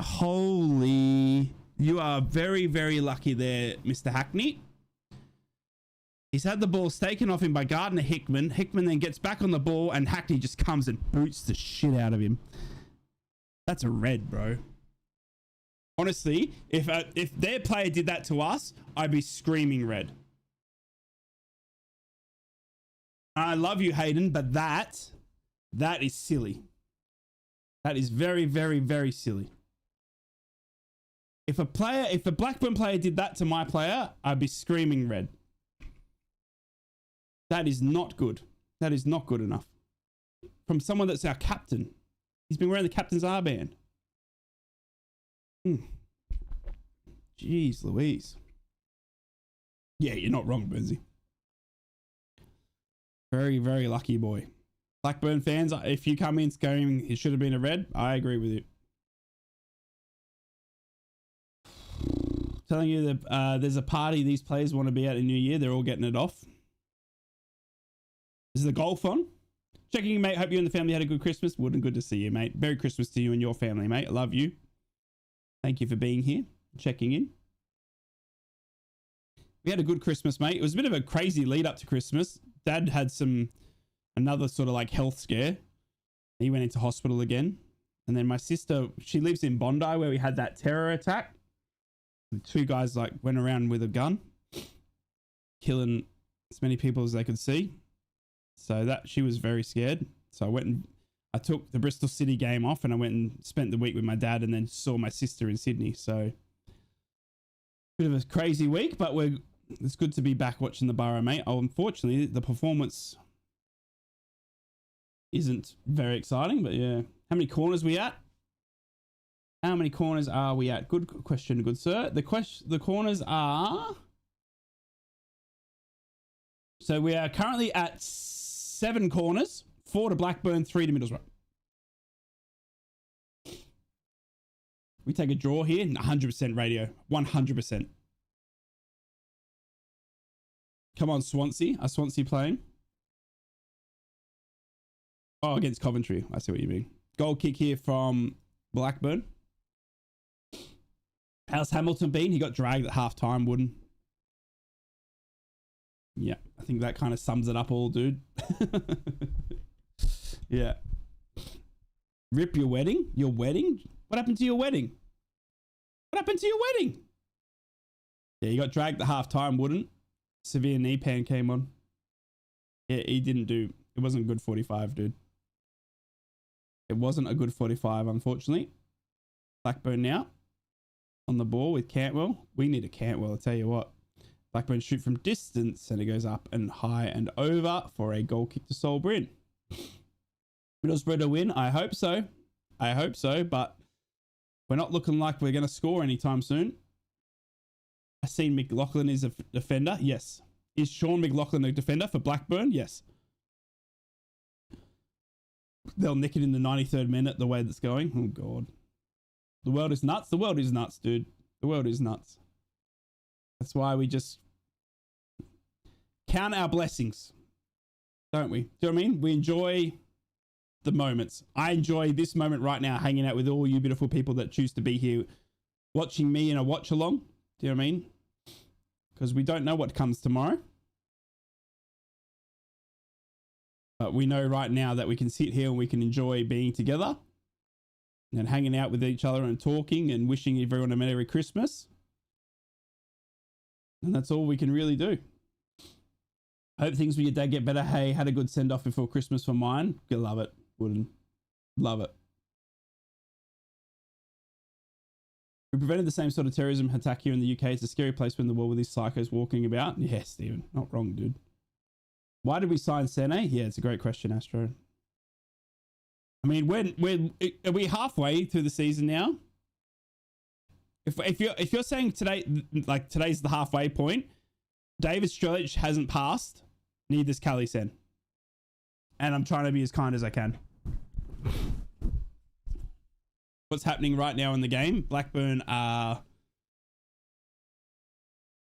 [SPEAKER 1] Holy, you are very, very lucky there, Mr. Hackney. He's had the balls taken off him by Gardner Hickman. Hickman then gets back on the ball, and Hackney just comes and boots the shit out of him. That's a red, bro. Honestly, if their player did that to us, I'd be screaming red. I love you, Hayden, but that is silly. That is very, very, very silly. If a Blackburn player did that to my player, I'd be screaming red. That is not good. That is not good enough. From someone that's our captain. He's been wearing the captain's armband. Jeez Louise. Yeah, you're not wrong, Benzie. Very, very lucky boy. Blackburn fans, if you come in screaming it should have been a red, I agree with you. Telling you that there's a party these players want to be at in New Year. They're all getting it off. Is the golf on? Checking you, mate. Hope you and the family had a good Christmas. Wood and good to see you, mate. Merry Christmas to you and your family, mate. I love you. Thank you for being here. Checking in. We had a good Christmas, mate. It was a bit of a crazy lead up to Christmas. Dad had another sort of like health scare. He went into hospital again. And then my sister, she lives in Bondi where we had that terror attack. The two guys like went around with a gun, killing as many people as they could see. So that she was very scared. So I took the Bristol City game off and I went and spent the week with my dad and then saw my sister in Sydney. So bit of a crazy week, but it's good to be back watching the Borough, mate. Oh, unfortunately, the performance isn't very exciting, but yeah. How many corners we at? How many corners are we at? Good question, good sir. The corners are... So we are currently at 7 corners, 4 to Blackburn, 3 to Middlesbrough. We take a draw here, 100% radio, 100%. Come on, Swansea. Are Swansea playing? Oh, against Coventry. I see what you mean. Goal kick here from Blackburn. How's Hamilton been? He got dragged at half time, Wooden. Yeah, I think that kind of sums it up all, dude. Yeah. Rip your wedding? Your wedding? What happened to your wedding? What happened to your wedding? Yeah, he got dragged at half time, Wooden. Severe knee pan came on. Yeah, he didn't do... It wasn't a good 45, dude. It wasn't a good 45, unfortunately. Blackburn now. On the ball with Cantwell. We need a Cantwell, I'll tell you what. Blackburn shoot from distance and it goes up and high and over for a goal kick to Sol Bryn. Middlesbrough to win? I hope so. I hope so, but we're not looking like we're going to score anytime soon. I seen McLaughlin is a defender. Yes. Is Sean McLaughlin a defender for Blackburn? Yes. They'll nick it in the 93rd minute the way that's going. Oh, God. The world is nuts. The world is nuts, dude. The world is nuts. That's why we just count our blessings, don't we? Do you know what I mean? We enjoy the moments. I enjoy this moment right now, hanging out with all you beautiful people that choose to be here, watching me in a watch along. Do you know what I mean? Because we don't know what comes tomorrow. But we know right now that we can sit here and we can enjoy being together and hanging out with each other and talking and wishing everyone a Merry Christmas. And that's all we can really do. Hope things with your dad get better. Hey, had a good send off before Christmas for mine. You love it. Wouldn't love it. We prevented the same sort of terrorism attack here in the UK. It's a scary place when the world with these psychos walking about. Yeah, Stephen, not wrong, dude. Why did we sign Sene? Yeah, it's a great question, Astro. I mean, are we halfway through the season now? If you're saying today, like today's the halfway point, David Strelic hasn't passed, neither's Callie Sen. And I'm trying to be as kind as I can. What's happening right now in the game? Blackburn are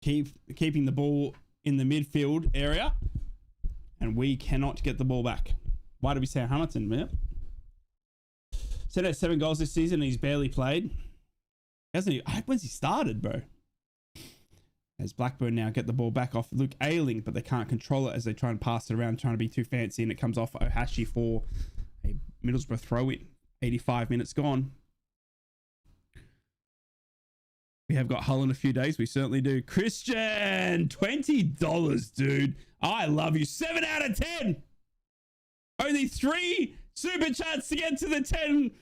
[SPEAKER 1] keeping the ball in the midfield area, and we cannot get the ball back. Why did we say Hamilton? Yeah. Said had 7 goals this season and he's barely played. Hasn't he? When's he started, bro? As Blackburn now get the ball back off Luke Ayling, but they can't control it as they try and pass it around, trying to be too fancy, and it comes off Ohashi for a Middlesbrough throw-in. 85 minutes gone. We have got Hull in a few days. We certainly do. Christian, $20, dude. I love you. 7 out of 10. Only 3 super chats to get to the 10.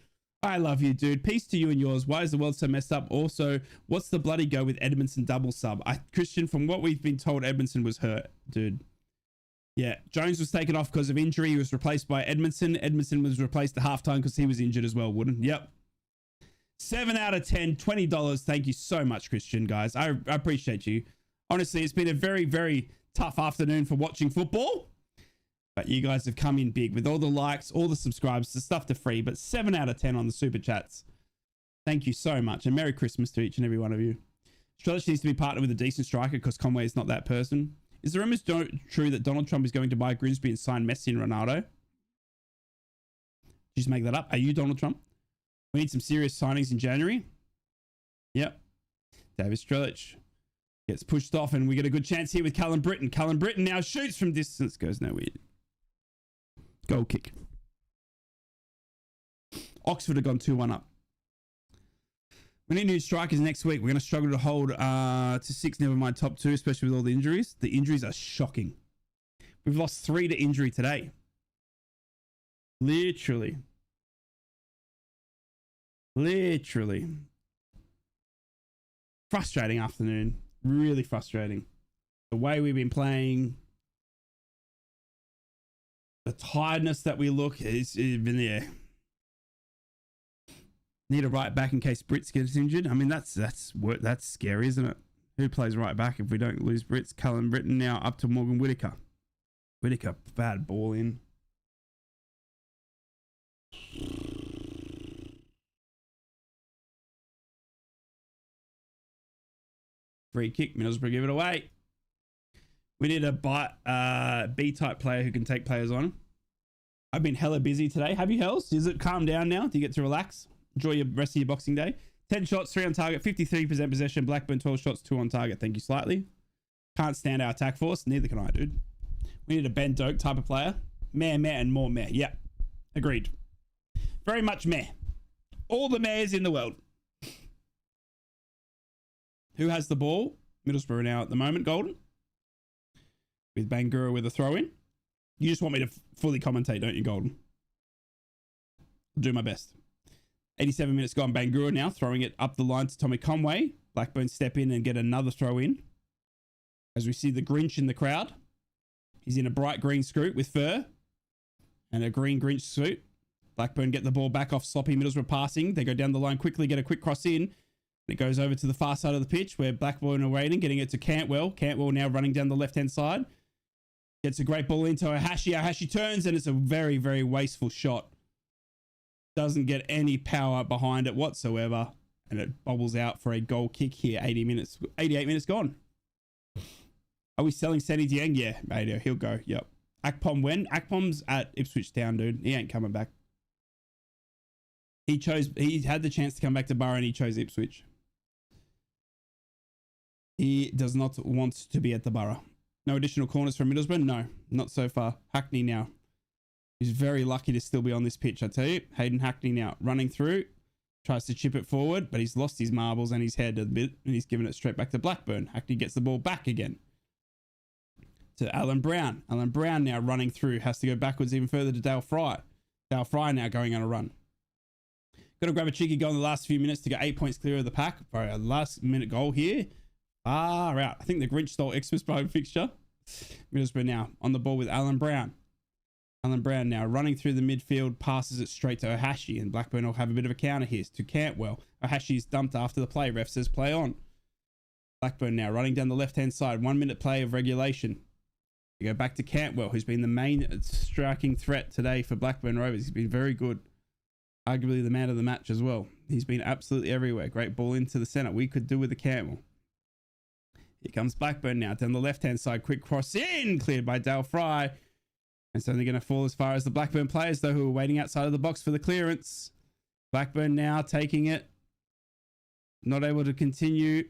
[SPEAKER 1] I love you, dude. Peace to you and yours. Why is the world so messed up? Also, what's the bloody go with Edmondson double sub? Christian, from what we've been told, Edmondson was hurt, dude. Yeah, Jones was taken off because of injury. He was replaced by Edmondson. Edmondson was replaced at halftime because he was injured as well, Wooden. Yep. 7 out of 10, $20. Thank you so much, Christian, guys. I appreciate you. Honestly, it's been a very, very tough afternoon for watching football. But you guys have come in big with all the likes, all the subscribes, the stuff to free, but 7 out of 10 on the super chats. Thank you so much. And Merry Christmas to each and every one of you. Strelic needs to be partnered with a decent striker because Conway is not that person. Is the rumors true that Donald Trump is going to buy Grimsby and sign Messi and Ronaldo? Did you just make that up? Are you Donald Trump? We need some serious signings in January. Yep. David Strelic gets pushed off and we get a good chance here with Callum Britton. Callum Britton now shoots from distance. Goes nowhere. Goal kick. Oxford have gone 2-1 up. We need new strikers next week. We're going to struggle to hold to 6, never mind top 2, especially with all the injuries. The injuries are shocking. We've lost 3 to injury today. Literally. Frustrating afternoon. Really frustrating. The way we've been playing. The tiredness that we look is been there. Need a right back in case Brits gets injured. I mean, that's scary, isn't it? Who plays right back if we don't lose Brits? Callum Britton now up to Morgan Whittaker. Whittaker, bad ball in. Free kick. Middlesbrough give it away. We need a B-type player who can take players on. I've been hella busy today. Have you, Hells? Does it calm down now? Do you get to relax? Enjoy your rest of your Boxing Day. 10 shots, 3 on target, 53% possession. Blackburn, 12 shots, 2 on target. Thank you slightly. Can't stand our attack force. Neither can I, dude. We need a Ben Doak type of player. Meh, and more meh. Yeah, agreed. Very much meh. All the mehs in the world. Who has the ball? Middlesbrough now at the moment, Golden. With Bangura with a throw in. You just want me to fully commentate, don't you, Golden? I'll do my best. 87 minutes gone. Bangura now throwing it up the line to Tommy Conway. Blackburn step in and get another throw in. As we see the Grinch in the crowd. He's in a bright green skirt with fur. And a green Grinch suit. Blackburn get the ball back off sloppy Middlesbrough passing. They go down the line quickly, get a quick cross in. It goes over to the far side of the pitch where Blackburn are waiting, getting it to Cantwell. Cantwell now running down the left-hand side. Gets a great ball into Ohashi. Ohashi turns and it's a very, very wasteful shot. Doesn't get any power behind it whatsoever. And it bobbles out for a goal kick here. 88 minutes gone. Are we selling Seni Dieng? Yeah, mate, he'll go. Yep. Akpom when? Akpom's at Ipswich Town, dude. He ain't coming back. He had the chance to come back to Borough and he chose Ipswich. He does not want to be at the Borough. No additional corners from Middlesbrough? No, not so far. Hackney now. He's very lucky to still be on this pitch, I tell you. Hayden Hackney now running through. Tries to chip it forward, but he's lost his marbles and his head a bit, and he's given it straight back to Blackburn. Hackney gets the ball back again to Alan Brown. Alan Brown now running through. Has to go backwards even further to Dale Fry. Dale Fry now going on a run. Got to grab a cheeky goal in the last few minutes to get 8 points clear of the pack. For a last minute goal here. Far out. I think the Grinch stole Xmas by fixture. Middlesbrough now on the ball with Alan Brown. Alan Brown now running through the midfield, passes it straight to Ohashi, and Blackburn will have a bit of a counter here to Cantwell. Ohashi is dumped after the play. Ref says play on. Blackburn now running down the left-hand side. 1 minute play of regulation. We go back to Cantwell, who's been the main striking threat today for Blackburn Rovers. He's been very good. Arguably the man of the match as well. He's been absolutely everywhere. Great ball into the centre. We could do with the Cantwell. Here comes Blackburn now down the left-hand side. Quick cross in. Cleared by Dale Fry. It's only going to fall as far as the Blackburn players, though, who are waiting outside of the box for the clearance. Blackburn now taking it. Not able to continue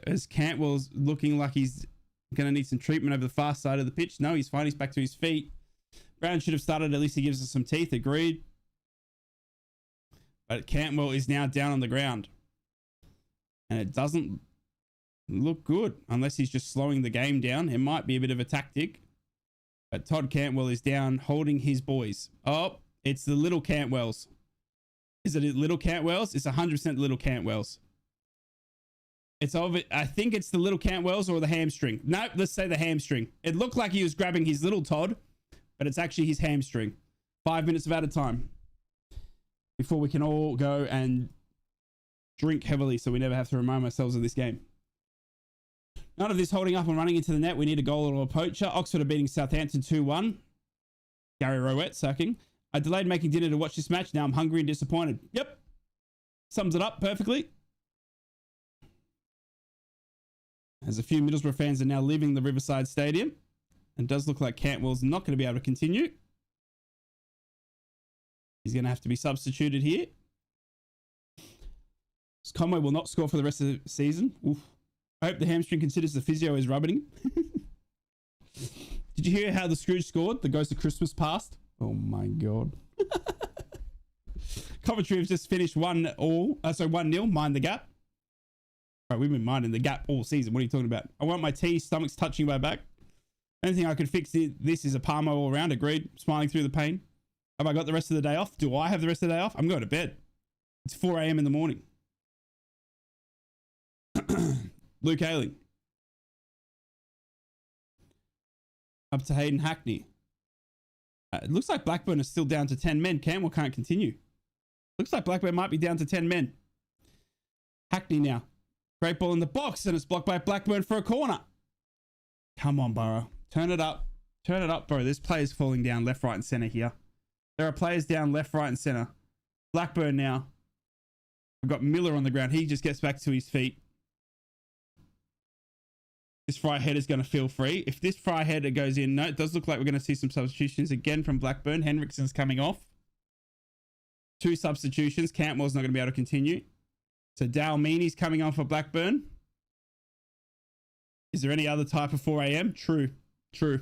[SPEAKER 1] as Cantwell's looking like he's going to need some treatment over the far side of the pitch. No, he's fine. He's back to his feet. Brown should have started. At least he gives us some teeth. Agreed. But Cantwell is now down on the ground. And it doesn't look good unless he's just slowing the game down. It might be a bit of a tactic. But Todd Cantwell is down holding his boys. Oh, it's the little Cantwells. Is it little Cantwells? It's 100% little Cantwells. It's over. I think it's the little Cantwells or the hamstring. Nope, let's say the hamstring. It looked like he was grabbing his little Todd, but it's actually his hamstring. 5 minutes of added time before we can all go and drink heavily so we never have to remind ourselves of this game. None of this holding up and running into the net. We need a goal or a poacher. Oxford are beating Southampton 2-1. Gary Rowett sucking. I delayed making dinner to watch this match. Now I'm hungry and disappointed. Yep. Sums it up perfectly. As a few Middlesbrough fans are now leaving the Riverside Stadium. And it does look like Cantwell's not going to be able to continue. He's going to have to be substituted here. Conway will not score for the rest of the season. Oof. I hope the hamstring considers the physio is rubbing him. Did you hear how the Scrooge scored? The Ghost of Christmas Past. Oh my God. Coventry have just finished 1-0. Mind the gap. All right, we've been minding the gap all season. What are you talking about? I want my tea. Stomach's touching my back. Anything I could fix this is a Parmo all around. Agreed. Smiling through the pain. Have I got the rest of the day off? Do I have the rest of the day off? I'm going to bed. It's 4 a.m. in the morning. Luke Ayling. Up to Hayden Hackney. It looks like Blackburn is still down to 10 men. Cantwell can't continue. Looks like Blackburn might be down to 10 men. Hackney now. Great ball in the box, and it's blocked by Blackburn for a corner. Come on, Borough. Turn it up. Turn it up, bro. There's players falling down left, right, and centre here. There are players down left, right, and centre. Blackburn now. We've got Miller on the ground. He just gets back to his feet. This fry header is going to feel free. If this fry header goes in, no, it does look like we're going to see some substitutions again from Blackburn. Henrikson's coming off. 2 substitutions. Cantwell's not going to be able to continue. So Dale Meany's coming on for Blackburn. Is there any other type of 4 a.m.? True. True.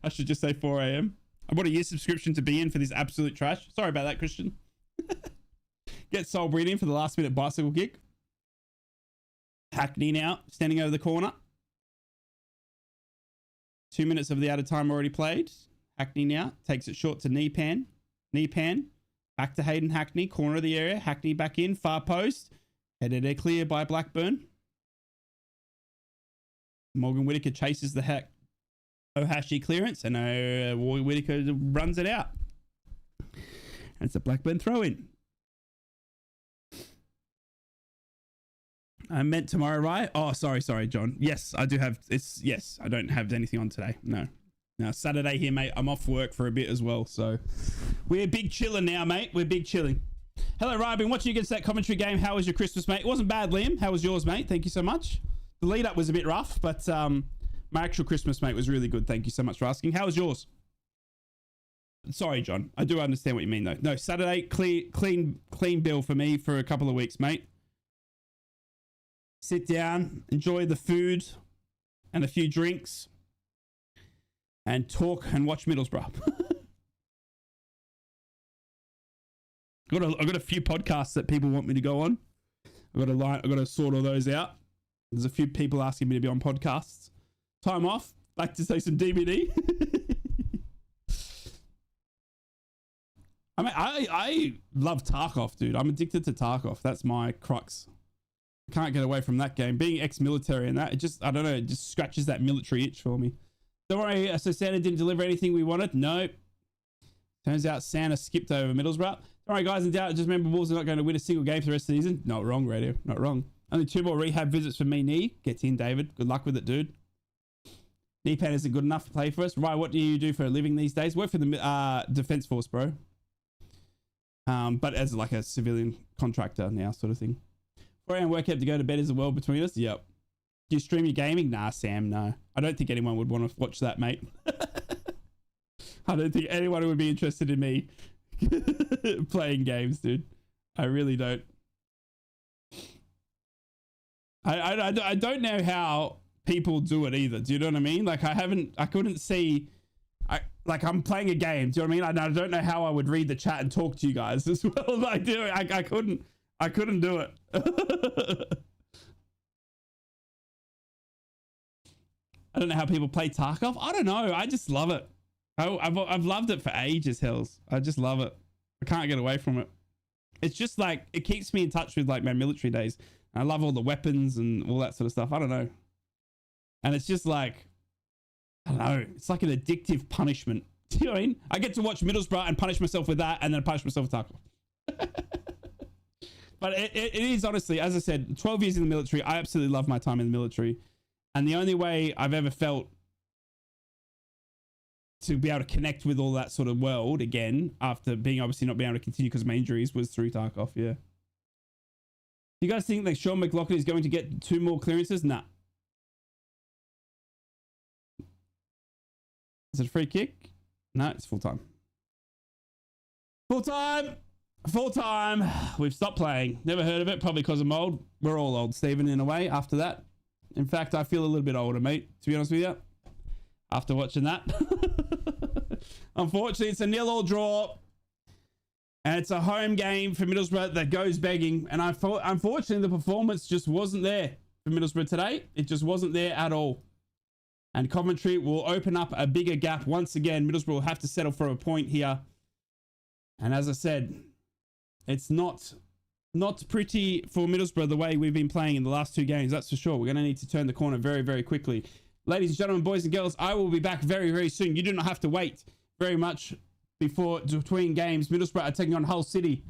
[SPEAKER 1] I should just say 4 a.m. I bought a year subscription to be in for this absolute trash. Sorry about that, Christian. Get Sol Breed in for the last minute bicycle kick. Hackney now, standing over the corner. 2 minutes of the added time already played. Hackney now takes it short to Neepan. Neepan. Back to Hayden Hackney, corner of the area. Hackney back in, far post. Headed clear by Blackburn. Morgan Whittaker chases the Ohashi clearance, and Whittaker runs it out. And it's a Blackburn throw in. I meant tomorrow, right? Oh, sorry, John. Yes, I do have. Yes, I don't have anything on today. No. Now, Saturday here, mate. I'm off work for a bit as well. So we're big chilling now, mate. We're big chilling. Hello, Ryan. I've been watching you against that commentary game. How was your Christmas, mate? It wasn't bad, Liam. How was yours, mate? Thank you so much. The lead up was a bit rough, but my actual Christmas, mate, was really good. Thank you so much for asking. How was yours? Sorry, John. I do understand what you mean, though. No, Saturday, clean bill for me for a couple of weeks, mate. Sit down, enjoy the food and a few drinks, and talk and watch Middlesbrough. I've got a few podcasts that people want me to go on. I've got to sort all those out. There's a few people asking me to be on podcasts. Time off. Like to say some DVD. I mean, I love Tarkov, dude. I'm addicted to Tarkov. That's my crux. Can't get away from that game. Being ex-military and that, it just, I don't know, it just scratches that military itch for me. Don't worry, so Santa didn't deliver anything we wanted. Nope. Turns out Santa skipped over Middlesbrough. Don't worry, guys, in doubt, just remember Wolves are not going to win a single game for the rest of the season. Not wrong, Radio. Not wrong. Only 2 more rehab visits for me, knee. Gets in, David. Good luck with it, dude. Knee pad isn't good enough to play for us. Right, what do you do for a living these days? Work for the Defense Force, bro. But as like a civilian contractor now, sort of thing. 4 a.m. workout to go to bed is a world between us. Yep. Do you stream your gaming? Nah, Sam, no. I don't think anyone would want to watch that, mate. I don't think anyone would be interested in me playing games, dude. I really don't. I don't know how people do it either. Do you know what I mean? Like I couldn't see, I'm playing a game. Do you know what I mean? I don't know how I would read the chat and talk to you guys as well as I do. I couldn't do it. I don't know how people play Tarkov. I don't know. I just love it. I've loved it for ages, hells. I just love it. I can't get away from it. It's just like, it keeps me in touch with like my military days. I love all the weapons and all that sort of stuff. I don't know. And it's just like, I don't know. It's like an addictive punishment. Do you know what I mean? I get to watch Middlesbrough and punish myself with that, and then punish myself with Tarkov. But it is honestly, as I said, 12 years in the military. I absolutely love my time in the military. And the only way I've ever felt to be able to connect with all that sort of world again, after being obviously not being able to continue because of my injuries, was through Tarkov. Yeah. Do you guys think that Sean McLaughlin is going to get 2 more clearances? Nah. Is it a free kick? No, it's full time. Full time. Full time. We've stopped playing. Never heard of it. Probably because I'm old. We're all old, Stephen, in a way, after that. In fact, I feel a little bit older, mate, to be honest with you, after watching that. Unfortunately, it's a 0-0 draw. And it's a home game for Middlesbrough that goes begging. And unfortunately, the performance just wasn't there for Middlesbrough today. It just wasn't there at all. And Coventry will open up a bigger gap once again. Middlesbrough will have to settle for a point here. And as I said, it's not pretty for Middlesbrough the way we've been playing in the last 2 games. That's for sure. We're going to need to turn the corner very, very quickly. Ladies and gentlemen, boys and girls, I will be back very, very soon. You do not have to wait very much between games. Middlesbrough are taking on Hull City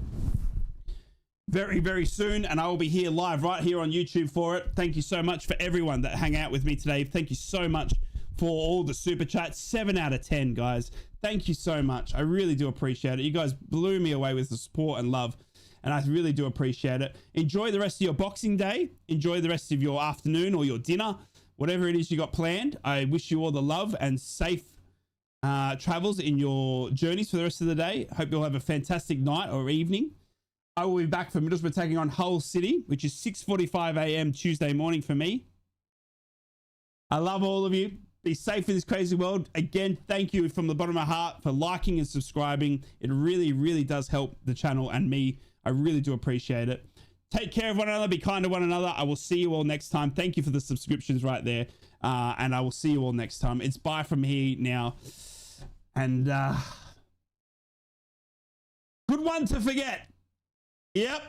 [SPEAKER 1] very, very soon, and I will be here live right here on YouTube for it. Thank you so much for everyone that hang out with me today. Thank you so much for all the super chats. 7 out of 10, guys. Thank you so much. I really do appreciate it. You guys blew me away with the support and love, and I really do appreciate it. Enjoy the rest of your Boxing Day. Enjoy the rest of your afternoon or your dinner, whatever it is you got planned. I wish you all the love and safe travels in your journeys for the rest of the day. Hope you'll have a fantastic night or evening. I will be back for Middlesbrough taking on Hull City, which is 6:45 a.m. Tuesday morning for me. I love all of you. Be safe in this crazy world. Again, thank you from the bottom of my heart for liking and subscribing. It really, really does help the channel and me. I really do appreciate it. Take care of one another. Be kind to one another. I will see you all next time. Thank you for the subscriptions right there. And I will see you all next time. It's bye from here now. And good one to forget. Yep.